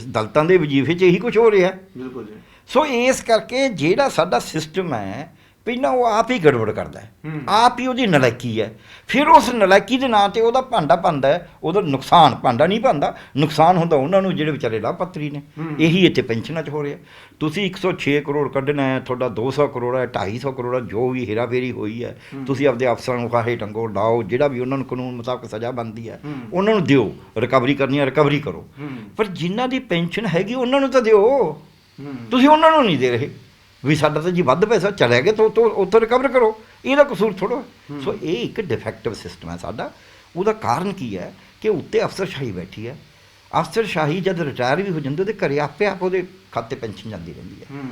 ਦਲਤਾਂ ਦੇ ਵਜੀਫੇ 'ਚ ਇਹੀ ਕੁਝ ਹੋ ਰਿਹਾ। ਬਿਲਕੁਲ ਜੀ। ਸੋ ਇਸ ਕਰਕੇ ਜਿਹੜਾ ਸਾਡਾ ਸਿਸਟਮ ਹੈ ਪਹਿਲਾਂ ਉਹ ਆਪ ਹੀ ਗੜਬੜ ਕਰਦਾ ਹੈ, ਆਪ ਹੀ ਉਹਦੀ ਨਲਾਇਕੀ ਹੈ। ਫਿਰ ਉਸ ਨਲਾਇਕੀ ਦੇ ਨਾਂ 'ਤੇ ਉਹਦਾ ਭਾਂਡਾ ਬਣਦਾ ਹੈ, ਉਹਦਾ ਨੁਕਸਾਨ, ਭਾਂਡਾ ਨਹੀਂ ਬਣਦਾ, ਨੁਕਸਾਨ ਹੁੰਦਾ ਉਹਨਾਂ ਨੂੰ ਜਿਹੜੇ ਵਿਚਾਰੇ ਲਾਭਪਾਤਰੀ ਨੇ। ਇਹੀ ਇੱਥੇ ਪੈਨਸ਼ਨਾਂ 'ਚ ਹੋ ਰਿਹਾ। ਤੁਸੀਂ 106 ਕਰੋੜ ਕੱਢਣਾ ਹੈ, ਤੁਹਾਡਾ 200 ਕਰੋੜ ਹੈ, 250 ਕਰੋੜ ਹੈ, ਜੋ ਵੀ ਹੇਰਾਫੇਰੀ ਹੋਈ ਹੈ, ਤੁਸੀਂ ਆਪਦੇ ਅਫਸਰਾਂ ਨੂੰ ਕਾਹੇ ਟੰਗੋ ਲਾਓ, ਜਿਹੜਾ ਵੀ ਉਹਨਾਂ ਨੂੰ ਕਾਨੂੰਨ ਮੁਤਾਬਕ ਸਜ਼ਾ ਬਣਦੀ ਹੈ ਉਹਨਾਂ ਨੂੰ ਦਿਓ। ਰਿਕਵਰੀ ਕਰਨੀ ਹੈ ਰਿਕਵਰੀ ਕਰੋ, ਪਰ ਜਿਨ੍ਹਾਂ ਦੀ ਪੈਨਸ਼ਨ ਹੈਗੀ ਉਹਨਾਂ ਨੂੰ ਤਾਂ ਦਿਓ। ਤੁਸੀਂ ਉਹਨਾਂ ਨੂੰ ਨਹੀਂ ਦੇ ਰਹੇ ਵੀ ਸਾਡਾ ਤਾਂ ਜੀ ਵੱਧ ਪੈਸਾ ਚਲਿਆ ਗਿਆ ਤਾਂ ਉੱਥੋਂ ਰਿਕਵਰ ਕਰੋ, ਇਹਦਾ ਕਸੂਰ ਥੋੜ੍ਹਾ। ਸੋ ਇਹ ਇੱਕ ਡਿਫੈਕਟਿਵ ਸਿਸਟਮ ਹੈ ਸਾਡਾ। ਉਹਦਾ ਕਾਰਨ ਕੀ ਹੈ ਕਿ ਉੱਤੇ ਅਫਸਰਸ਼ਾਹੀ ਬੈਠੀ ਹੈ। ਅਫਸਰਸ਼ਾਹੀ ਜਦ ਰਿਟਾਇਰ ਵੀ ਹੋ ਜਾਂਦੇ ਉਹਦੇ ਘਰੇ ਆਪੇ ਆਪ ਉਹਦੇ ਖਾਤੇ ਪੈਨਸ਼ਨ ਜਾਂਦੀ ਰਹਿੰਦੀ ਹੈ।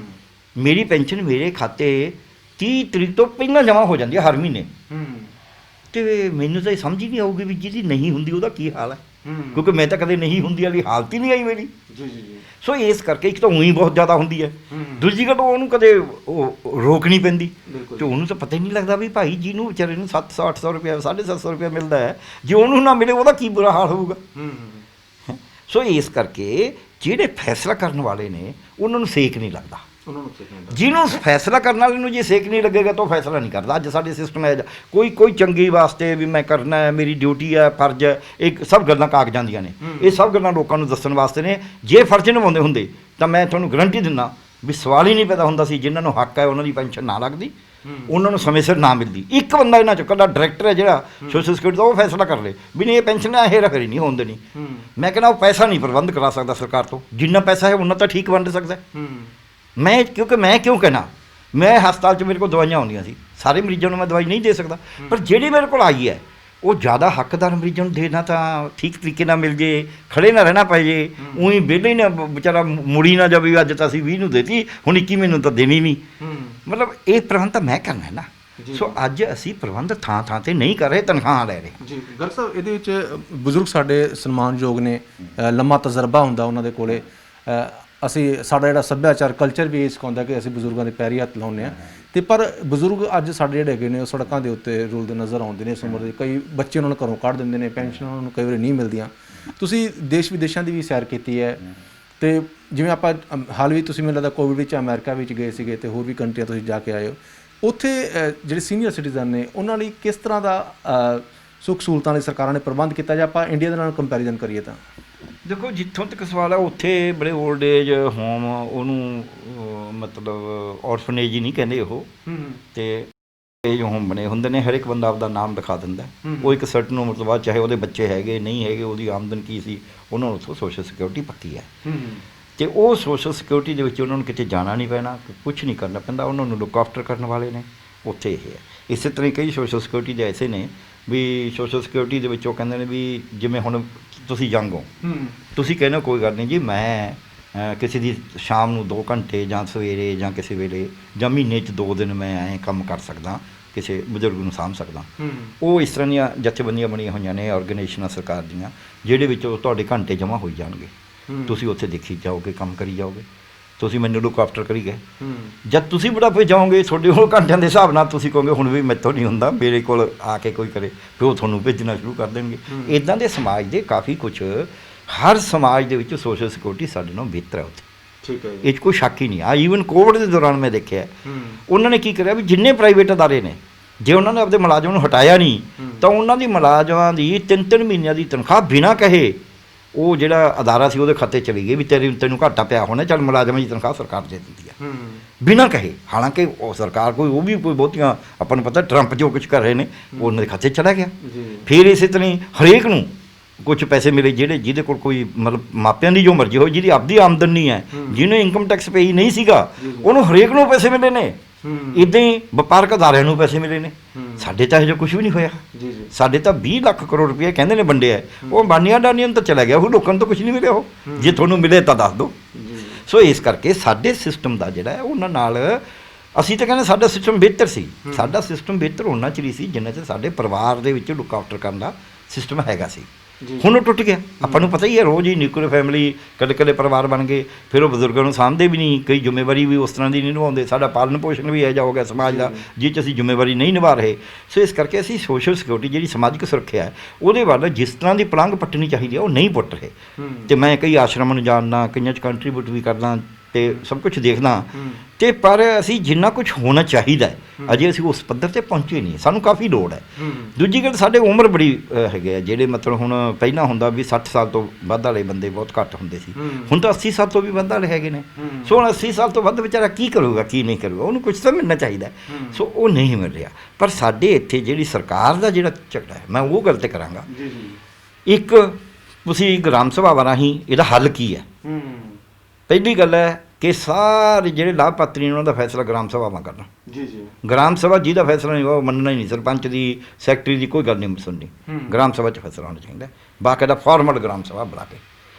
ਮੇਰੀ ਪੈਨਸ਼ਨ ਮੇਰੇ ਖਾਤੇ 30 ਤਰੀਕ ਤੋਂ ਪਹਿਲਾਂ ਜਮ੍ਹਾਂ ਹੋ ਜਾਂਦੀ ਹੈ ਹਰ ਮਹੀਨੇ। ਅਤੇ ਮੈਨੂੰ ਤਾਂ ਇਹ ਸਮਝ ਹੀ ਨਹੀਂ ਆਊਗੀ ਵੀ ਜਿਹਦੀ ਨਹੀਂ ਹੁੰਦੀ ਉਹਦਾ ਕੀ ਹਾਲ ਹੈ, ਕਿਉਂਕਿ ਮੈਂ ਤਾਂ ਕਦੇ ਨਹੀਂ ਹੁੰਦੀ ਵਾਲੀ ਹਾਲਤ ਹੀ ਨਹੀਂ ਆਈ ਮੇਰੀ। ਸੋ ਇਸ ਕਰਕੇ ਇੱਕ ਤਾਂ ਊਂ ਹੀ ਬਹੁਤ ਜ਼ਿਆਦਾ ਹੁੰਦੀ ਹੈ, ਦੂਜੀ ਗੱਲ ਉਹਨੂੰ ਕਦੇ ਉਹ ਰੋਕ ਨਹੀਂ ਪੈਂਦੀ ਅਤੇ ਉਹਨੂੰ ਤਾਂ ਪਤਾ ਹੀ ਨਹੀਂ ਲੱਗਦਾ ਵੀ ਭਾਈ ਜਿਹਨੂੰ ਵਿਚਾਰੇ ਨੂੰ 700-800 ਰੁਪਇਆ 750 ਰੁਪਇਆ ਮਿਲਦਾ ਹੈ, ਜੇ ਉਹਨੂੰ ਨਾ ਮਿਲੇ ਉਹਦਾ ਕੀ ਬੁਰਾ ਹਾਲ ਹੋਊਗਾ। ਸੋ ਇਸ ਕਰਕੇ ਜਿਹੜੇ ਫੈਸਲਾ ਕਰਨ ਵਾਲੇ ਨੇ ਉਹਨਾਂ ਨੂੰ ਸੇਕ ਨਹੀਂ ਲੱਗਦਾ। ਜਿਹਨੂੰ ਫੈਸਲਾ ਕਰਨ ਵਾਲੇ ਨੂੰ ਜੇ ਸੇਕ ਨਹੀਂ ਲੱਗੇਗਾ ਤਾਂ ਉਹ ਫੈਸਲਾ ਨਹੀਂ ਕਰਦਾ। ਅੱਜ ਸਾਡੇ ਸਿਸਟਮ ਹੈ ਕੋਈ ਚੰਗੀ ਵਾਸਤੇ ਵੀ ਮੈਂ ਕਰਨਾ ਹੈ, ਮੇਰੀ ਡਿਊਟੀ ਹੈ, ਫਰਜ਼ ਹੈ, ਇਹ ਸਭ ਗੱਲਾਂ ਕਾਗਜ਼ਾਂ ਦੀਆਂ ਨੇ। ਇਹ ਸਭ ਗੱਲਾਂ ਲੋਕਾਂ ਨੂੰ ਦੱਸਣ ਵਾਸਤੇ ਨੇ। ਜੇ ਫਰਜ਼ ਨਿਭਾਉਂਦੇ ਹੁੰਦੇ ਤਾਂ ਮੈਂ ਤੁਹਾਨੂੰ ਗਰੰਟੀ ਦਿੰਦਾ ਵੀ ਸਵਾਲ ਹੀ ਨਹੀਂ ਪੈਦਾ ਹੁੰਦਾ ਸੀ। ਜਿਨ੍ਹਾਂ ਨੂੰ ਹੱਕ ਹੈ ਉਹਨਾਂ ਦੀ ਪੈਨਸ਼ਨ ਨਾ ਲੱਗਦੀ, ਉਹਨਾਂ ਨੂੰ ਸਮੇਂ ਸਿਰ ਨਾ ਮਿਲਦੀ। ਇੱਕ ਬੰਦਾ ਇਹਨਾਂ 'ਚੋਂ ਇਕੱਲਾ ਡਾਇਰੈਕਟਰ ਹੈ ਜਿਹੜਾ ਸੋਸ਼ਲ ਸਿਕਿਉਰਿਟੀ ਦਾ, ਉਹ ਫੈਸਲਾ ਕਰ ਲੇ ਵੀ ਨਹੀਂ ਇਹ ਪੈਨਸ਼ਨ ਹੇਰਾਫੇਰੀ ਨਹੀਂ ਹੋਣ ਦੇਣੀ। ਮੈਂ ਕਹਿੰਦਾ ਉਹ ਪੈਸਾ ਨਹੀਂ ਪ੍ਰਬੰਧ ਕਰਾ ਸਕਦਾ ਸਰਕਾਰ ਤੋਂ, ਜਿੰਨਾ ਪੈਸਾ ਹੈ ਉਹਨਾਂ ਤਾਂ ਠੀਕ ਵੰਡ ਸਕਦਾ। ਮੈਂ ਕਿਉਂ ਕਹਿਣਾ, ਮੈਂ ਹਸਪਤਾਲ 'ਚ ਮੇਰੇ ਕੋਲ ਦਵਾਈਆਂ ਆਉਂਦੀਆਂ ਸੀ, ਸਾਰੇ ਮਰੀਜ਼ਾਂ ਨੂੰ ਮੈਂ ਦਵਾਈ ਨਹੀਂ ਦੇ ਸਕਦਾ, ਪਰ ਜਿਹੜੀ ਮੇਰੇ ਕੋਲ ਆਈ ਹੈ ਉਹ ਜ਼ਿਆਦਾ ਹੱਕਦਾਰ ਮਰੀਜ਼ਾਂ ਨੂੰ ਦੇਣਾ ਤਾਂ ਠੀਕ ਤਰੀਕੇ ਨਾਲ ਮਿਲ ਜੇ, ਖੜੇ ਨਾ ਰਹਿਣਾ ਪੈ ਜੇ। ਉਹੀ ਵਿਹਲੇ ਹੀ ਨਾ ਵਿਚਾਰਾ ਮੁੜੀ ਨਾ ਜਾਵੇ, ਅੱਜ ਤਾਂ ਅਸੀਂ 20 ਨੂੰ ਦੇਤੀ ਹੁਣ 21 ਮੈਨੂੰ ਤਾਂ ਦੇਣੀ ਨਹੀਂ। ਮਤਲਬ ਇਹ ਪ੍ਰਬੰਧ ਤਾਂ ਮੈਂ ਕਰਨਾ ਹੈ ਨਾ। ਸੋ ਅੱਜ ਅਸੀਂ ਪ੍ਰਬੰਧ ਥਾਂ 'ਤੇ ਨਹੀਂ ਕਰ ਰਹੇ, ਤਨਖਾਹਾਂ ਲੈ ਰਹੇ। ਜੀ ਗਰਗ ਸਾਹਿਬ, ਇਹਦੇ ਵਿੱਚ ਬਜ਼ੁਰਗ ਸਾਡੇ ਸਨਮਾਨਯੋਗ ਨੇ, ਲੰਮਾ ਤਜਰਬਾ ਹੁੰਦਾ ਉਹਨਾਂ ਦੇ ਕੋਲੇ। ਸਾਡਾ ਜਿਹੜਾ ਸੱਭਿਆਚਾਰ ਕਲਚਰ ਵੀ ਇਹ ਸਿਖਾਉਂਦਾ ਕਿ ਅਸੀਂ ਬਜ਼ੁਰਗਾਂ ਦੇ ਪੈਰੀ ਹੱਥ ਲਾਉਂਦੇ ਹਾਂ। ਅਤੇ ਪਰ ਬਜ਼ੁਰਗ ਅੱਜ ਸਾਡੇ ਜਿਹੜੇ ਹੈਗੇ ਨੇ ਉਹ ਸੜਕਾਂ ਦੇ ਉੱਤੇ ਰੁਲਦੇ ਨਜ਼ਰ ਆਉਂਦੇ ਨੇ। ਇਸ ਉਮਰ ਦੇ ਕਈ ਬੱਚੇ ਉਹਨਾਂ ਨੂੰ ਘਰੋਂ ਕੱਢ ਦਿੰਦੇ ਨੇ, ਪੈਨਸ਼ਨਾਂ ਉਹਨਾਂ ਨੂੰ ਕਈ ਵਾਰੀ ਨਹੀਂ ਮਿਲਦੀਆਂ। ਤੁਸੀਂ ਦੇਸ਼ ਵਿਦੇਸ਼ਾਂ ਦੀ ਵੀ ਸੈਰ ਕੀਤੀ ਹੈ, ਅਤੇ ਜਿਵੇਂ ਆਪਾਂ ਹਾਲ ਵੀ ਤੁਸੀਂ ਮੈਨੂੰ ਲੱਗਦਾ ਕੋਵਿਡ ਵਿੱਚ ਅਮਰੀਕਾ ਵਿੱਚ ਗਏ ਸੀਗੇ ਅਤੇ ਹੋਰ ਵੀ ਕੰਟਰੀਆਂ ਤੁਸੀਂ ਜਾ ਕੇ ਆਏ ਹੋ। ਉੱਥੇ ਜਿਹੜੇ ਸੀਨੀਅਰ ਸਿਟੀਜ਼ਨ ਨੇ ਉਹਨਾਂ ਲਈ ਕਿਸ ਤਰ੍ਹਾਂ ਦਾ ਸੁੱਖ ਸਹੂਲਤਾਂ ਲਈ ਸਰਕਾਰਾਂ ਨੇ ਪ੍ਰਬੰਧ ਕੀਤਾ, ਜਾਂ ਆਪਾਂ ਇੰਡੀਆ ਦੇ ਨਾਲ ਕੰਪੈਰੀਜ਼ਨ ਕਰੀਏ ਤਾਂ? ਦੇਖੋ, ਜਿੱਥੋਂ ਤੱਕ ਸਵਾਲ ਹੈ ਉੱਥੇ ਬੜੇ ਓਲਡ ਏਜ ਹੋਮ, ਉਹਨੂੰ ਮਤਲਬ ਔਰਫਨੇਜ ਹੀ ਨਹੀਂ ਕਹਿੰਦੇ ਉਹ, ਅਤੇ ਏਜ ਹੋਮ ਬਣੇ ਹੁੰਦੇ ਨੇ। ਹਰ ਇੱਕ ਬੰਦਾ ਆਪਦਾ ਨਾਮ ਲਿਖਾ ਦਿੰਦਾ। ਉਹ ਇੱਕ ਸਰਟਨ ਉਮਰ ਤੋਂ ਬਾਅਦ ਚਾਹੇ ਉਹਦੇ ਬੱਚੇ ਹੈਗੇ ਨਹੀਂ ਹੈਗੇ, ਉਹਦੀ ਆਮਦਨ ਕੀ ਸੀ, ਉਹਨਾਂ ਨੂੰ ਉੱਥੋਂ ਸੋਸ਼ਲ ਸਿਕਿਉਰਿਟੀ ਪੱਕੀ ਹੈ। ਅਤੇ ਉਹ ਸੋਸ਼ਲ ਸਿਕਿਉਰਿਟੀ ਦੇ ਵਿੱਚ ਉਹਨਾਂ ਨੂੰ ਕਿਤੇ ਜਾਣਾ ਨਹੀਂ ਪੈਣਾ, ਕੁਛ ਨਹੀਂ ਕਰਨਾ ਪੈਂਦਾ, ਉਹਨਾਂ ਨੂੰ ਲੁੱਕ ਆਫਟਰ ਕਰਨ ਵਾਲੇ ਨੇ ਉੱਥੇ ਇਹ ਹੈ। ਇਸੇ ਤਰ੍ਹਾਂ ਕਈ ਸੋਸ਼ਲ ਸਿਕਿਉਰਿਟੀ ਦੇ ਐਸੇ ਨੇ ਵੀ ਸੋਸ਼ਲ ਸਿਕਿਉਰਿਟੀ ਦੇ ਵਿੱਚ ਉਹ ਕਹਿੰਦੇ ਨੇ ਵੀ ਜਿਵੇਂ ਹੁਣ ਤੁਸੀਂ ਯੰਗ ਹੋ, ਤੁਸੀਂ ਕਹਿੰਦੇ ਹੋ ਕੋਈ ਗੱਲ ਨਹੀਂ ਜੀ, ਮੈਂ ਕਿਸੇ ਦੀ ਸ਼ਾਮ ਨੂੰ 2 ਘੰਟੇ ਜਾਂ ਸਵੇਰੇ ਜਾਂ ਕਿਸੇ ਵੇਲੇ ਜਾਂ ਮਹੀਨੇ 'ਚ 2 ਦਿਨ ਮੈਂ ਐਂ ਕੰਮ ਕਰ ਸਕਦਾ, ਕਿਸੇ ਬਜ਼ੁਰਗ ਨੂੰ ਸਾਂਭ ਸਕਦਾ। ਉਹ ਇਸ ਤਰ੍ਹਾਂ ਦੀਆਂ ਜਥੇਬੰਦੀਆਂ ਬਣੀਆਂ ਹੋਈਆਂ ਨੇ, ਆਰਗੇਨਾਈਜੇਸ਼ਨਾਂ ਸਰਕਾਰ ਦੀਆਂ, ਜਿਹੜੇ ਵਿੱਚ ਤੁਹਾਡੇ ਘੰਟੇ ਜਮ੍ਹਾਂ ਹੋਈ ਜਾਣਗੇ। ਤੁਸੀਂ ਉੱਥੇ ਦੇਖੀ ਜਾਓਗੇ, ਕੰਮ ਕਰੀ ਜਾਓਗੇ, ਤੁਸੀਂ ਮੈਨੂੰ ਲੁੱਕ ਆਫਟਰ ਕਰੀ ਗਏ। ਜਦ ਤੁਸੀਂ ਬੁਢਾਪੇ ਜਾਓਗੇ, ਤੁਹਾਡੇ ਉਹ ਘੰਟਿਆਂ ਦੇ ਹਿਸਾਬ ਨਾਲ ਤੁਸੀਂ ਕਹੋਗੇ ਹੁਣ ਵੀ ਮੈਥੋਂ ਨਹੀਂ ਹੁੰਦਾ, ਮੇਰੇ ਕੋਲ ਆ ਕੇ ਕੋਈ ਕਰੇ, ਫਿਰ ਉਹ ਤੁਹਾਨੂੰ ਭੇਜਣਾ ਸ਼ੁਰੂ ਕਰ ਦੇਣਗੇ। ਇੱਦਾਂ ਦੇ ਸਮਾਜ ਦੇ ਕਾਫੀ ਕੁਛ, ਹਰ ਸਮਾਜ ਦੇ ਵਿੱਚ ਸੋਸ਼ਲ ਸਿਕਿਉਰਿਟੀ ਸਾਡੇ ਨਾਲੋਂ ਬਿਹਤਰ ਹੈ ਉੱਥੇ। ਠੀਕ ਹੈ, ਇਹ 'ਚ ਕੋਈ ਸ਼ੱਕ ਹੀ ਨਹੀਂ। ਈਵਨ ਕੋਵਿਡ ਦੇ ਦੌਰਾਨ ਮੈਂ ਦੇਖਿਆ ਉਹਨਾਂ ਨੇ ਕੀ ਕਰਿਆ ਵੀ ਜਿੰਨੇ ਪ੍ਰਾਈਵੇਟ ਅਦਾਰੇ ਨੇ, ਜੇ ਉਹਨਾਂ ਨੇ ਆਪਣੇ ਮੁਲਾਜ਼ਮਾਂ ਨੂੰ ਹਟਾਇਆ ਨਹੀਂ ਤਾਂ ਉਹਨਾਂ ਦੀ ਮੁਲਾਜ਼ਮਾਂ ਦੀ 3-3 ਮਹੀਨਿਆਂ ਦੀ ਤਨਖਾਹ ਬਿਨਾਂ ਕਹੇ ਉਹ ਜਿਹੜਾ ਅਦਾਰਾ ਸੀ ਉਹਦੇ ਖਾਤੇ ਚਲੀ ਗਈ ਵੀ ਤੈਨੂੰ ਘਾਟਾ ਪਿਆ ਹੋਣਾ, ਚੱਲ ਮੁਲਾਜ਼ਮਾਂ ਦੀ ਤਨਖਾਹ ਸਰਕਾਰ ਦੇ ਦਿੰਦੀ ਹੈ ਬਿਨਾਂ ਕਹੇ। ਹਾਲਾਂਕਿ ਉਹ ਸਰਕਾਰ ਉਹ ਵੀ ਕੋਈ ਬਹੁਤੀਆਂ, ਆਪਾਂ ਨੂੰ ਪਤਾ ਟਰੰਪ ਜੋ ਕੁਝ ਕਰ ਰਹੇ ਨੇ ਉਹਨਾਂ ਦੇ ਖਾਤੇ ਚਲਾ ਗਿਆ। ਫਿਰ ਇਸੇ ਤਰ੍ਹਾਂ ਹੀ ਹਰੇਕ ਨੂੰ ਕੁਝ ਪੈਸੇ ਮਿਲੇ, ਜਿਹਦੇ ਕੋਲ ਕੋਈ ਮਤਲਬ ਮਾਪਿਆਂ ਦੀ ਜੋ ਮਰਜ਼ੀ ਹੋਈ, ਜਿਹਦੀ ਆਪਦੀ ਆਮਦਨ ਨਹੀਂ ਹੈ, ਜਿਹਨੇ ਇਨਕਮ ਟੈਕਸ ਪੇਈ ਨਹੀਂ ਸੀਗਾ, ਉਹਨੂੰ ਹਰੇਕ ਨੂੰ ਪੈਸੇ ਮਿਲੇ ਨੇ। ਇੱਦਾਂ ਹੀ ਵਪਾਰਕ ਅਦਾਰਿਆਂ ਨੂੰ ਪੈਸੇ ਮਿਲੇ ਨੇ। ਸਾਡੇ ਤਾਂ ਇਹੋ ਕੁਝ ਵੀ ਨਹੀਂ ਹੋਇਆ। ਸਾਡੇ ਤਾਂ 20 ਲੱਖ ਕਰੋੜ ਰੁਪਏ ਕਹਿੰਦੇ ਨੇ ਵੰਡੇ ਹੈ, ਉਹ ਬਾਨੀਆਂ ਡਾਨੀਆਂ ਨੂੰ ਤਾਂ ਚਲਾ ਗਿਆ, ਉਹ ਲੋਕਾਂ ਨੂੰ ਤਾਂ ਕੁਝ ਨਹੀਂ ਮਿਲਿਆ। ਉਹ ਜੇ ਤੁਹਾਨੂੰ ਮਿਲੇ ਤਾਂ ਦੱਸ ਦਿਓ। ਸੋ ਇਸ ਕਰਕੇ ਸਾਡੇ ਸਿਸਟਮ ਦਾ ਜਿਹੜਾ ਹੈ ਉਹਨਾਂ ਨਾਲ, ਅਸੀਂ ਤਾਂ ਕਹਿੰਦੇ ਸਾਡਾ ਸਿਸਟਮ ਬਿਹਤਰ ਸੀ। ਸਾਡਾ ਸਿਸਟਮ ਬਿਹਤਰ ਹੋਣਾ ਚਾਹੀਦਾ ਸੀ ਜਿੰਨਾ ਚਿਰ ਸਾਡੇ ਪਰਿਵਾਰ ਦੇ ਵਿੱਚ ਲੁੱਕ ਆਫਟਰ ਕਰਨ ਦਾ ਸਿਸਟਮ ਹੈਗਾ ਸੀ। ਹੁਣ ਉਹ ਟੁੱਟ ਗਿਆ। ਆਪਾਂ ਨੂੰ ਪਤਾ ਹੀ ਹੈ, ਰੋਜ਼ ਹੀ ਨਿਊਕਲੀਅਰ ਫੈਮਿਲੀ, ਕਦੇ ਪਰਿਵਾਰ ਬਣ ਗਏ, ਫਿਰ ਉਹ ਬਜ਼ੁਰਗਾਂ ਨੂੰ ਸਾਂਭਦੇ ਵੀ ਨਹੀਂ, ਕਈ ਜ਼ਿੰਮੇਵਾਰੀ ਵੀ ਉਸ ਤਰ੍ਹਾਂ ਦੀ ਨਹੀਂ ਨਿਭਾਉਂਦੇ। ਸਾਡਾ ਪਾਲਣ ਪੋਸ਼ਣ ਵੀ ਇਹੋ ਜਿਹਾ ਹੋ ਗਿਆ ਸਮਾਜ ਦਾ, ਜਿਸ 'ਚ ਅਸੀਂ ਜ਼ਿੰਮੇਵਾਰੀ ਨਹੀਂ ਨਿਭਾ ਰਹੇ। ਸੋ ਇਸ ਕਰਕੇ ਅਸੀਂ ਸੋਸ਼ਲ ਸਿਕਿਉਰਿਟੀ ਜਿਹੜੀ ਸਮਾਜਿਕ ਸੁਰੱਖਿਆ ਹੈ ਉਹਦੇ ਵੱਲ ਜਿਸ ਤਰ੍ਹਾਂ ਦੀ ਪਲੰਘ ਪੱਟਣੀ ਚਾਹੀਦੀ ਹੈ ਉਹ ਨਹੀਂ ਪੁੱਟ ਰਹੇ। ਅਤੇ ਮੈਂ ਕਈ ਆਸ਼ਰਮਾਂ ਨੂੰ ਜਾਣਦਾ, ਕਈਆਂ 'ਚ ਕੰਟਰੀਬਿਊਟ ਵੀ ਕਰਦਾ ਅਤੇ ਸਭ ਕੁਛ ਦੇਖਦਾ, ਅਤੇ ਪਰ ਅਸੀਂ ਜਿੰਨਾ ਕੁਛ ਹੋਣਾ ਚਾਹੀਦਾ ਅਜੇ ਅਸੀਂ ਉਸ ਪੱਧਰ 'ਤੇ ਪਹੁੰਚੇ ਨਹੀਂ। ਸਾਨੂੰ ਕਾਫੀ ਲੋੜ ਹੈ। ਦੂਜੀ ਗੱਲ, ਸਾਡੇ ਉਮਰ ਬੜੀ ਹੈਗੇ ਆ ਜਿਹੜੇ ਮਤਲਬ ਹੁਣ ਪਹਿਲਾਂ ਹੁੰਦਾ ਵੀ 60 ਸਾਲ ਤੋਂ ਵੱਧ ਵਾਲੇ ਬੰਦੇ ਬਹੁਤ ਘੱਟ ਹੁੰਦੇ ਸੀ, ਹੁਣ ਤਾਂ 80 ਸਾਲ ਤੋਂ ਵੀ ਵੱਧ ਵਾਲੇ ਹੈਗੇ ਨੇ। ਸੋ ਹੁਣ 80 ਸਾਲ ਤੋਂ ਵੱਧ ਵਿਚਾਰਾ ਕੀ ਕਰੂਗਾ, ਕੀ ਨਹੀਂ ਕਰੂਗਾ, ਉਹਨੂੰ ਕੁਛ ਤਾਂ ਮਿਲਣਾ ਚਾਹੀਦਾ। ਸੋ ਉਹ ਨਹੀਂ ਮਿਲ ਰਿਹਾ। ਪਰ ਸਾਡੇ ਇੱਥੇ ਜਿਹੜੀ ਸਰਕਾਰ ਦਾ ਜਿਹੜਾ ਝਗੜਾ ਹੈ, ਮੈਂ ਉਹ ਗੱਲ 'ਤੇ ਕਰਾਂਗਾ। ਇੱਕ ਤੁਸੀਂ ਗ੍ਰਾਮ ਸਭਾਵਾਂ ਰਾਹੀਂ ਇਹਦਾ ਹੱਲ ਕੀ ਹੈ? ਪਹਿਲੀ ਗੱਲ ਹੈ ਕਿ ਸਾਰੇ ਜਿਹੜੇ ਲਾਭਪਾਤਰੀ ਨੇ ਉਹਨਾਂ ਦਾ ਫੈਸਲਾ ਗ੍ਰਾਮ ਸਭਾਵਾਂ ਕਰਨਾ। ਗ੍ਰਾਮ ਸਭਾ ਜਿਹਦਾ ਫੈਸਲਾ ਨਹੀਂ ਉਹ ਮੰਨਣਾ ਹੀ ਨਹੀਂ। ਸਰਪੰਚ ਦੀ, ਸੈਕਟਰੀ ਦੀ ਕੋਈ ਗੱਲ ਨਹੀਂ ਸੁਣਨੀ। ਗ੍ਰਾਮ ਸਭਾ 'ਚ ਫੈਸਲਾ ਹੋਣਾ ਚਾਹੀਦਾ। ਬਾਕਾਇਦਾ ਫਾਰਮਲ ਗ੍ਰਾਮ ਸਭਾ ਬੁਲਾ ਕੇ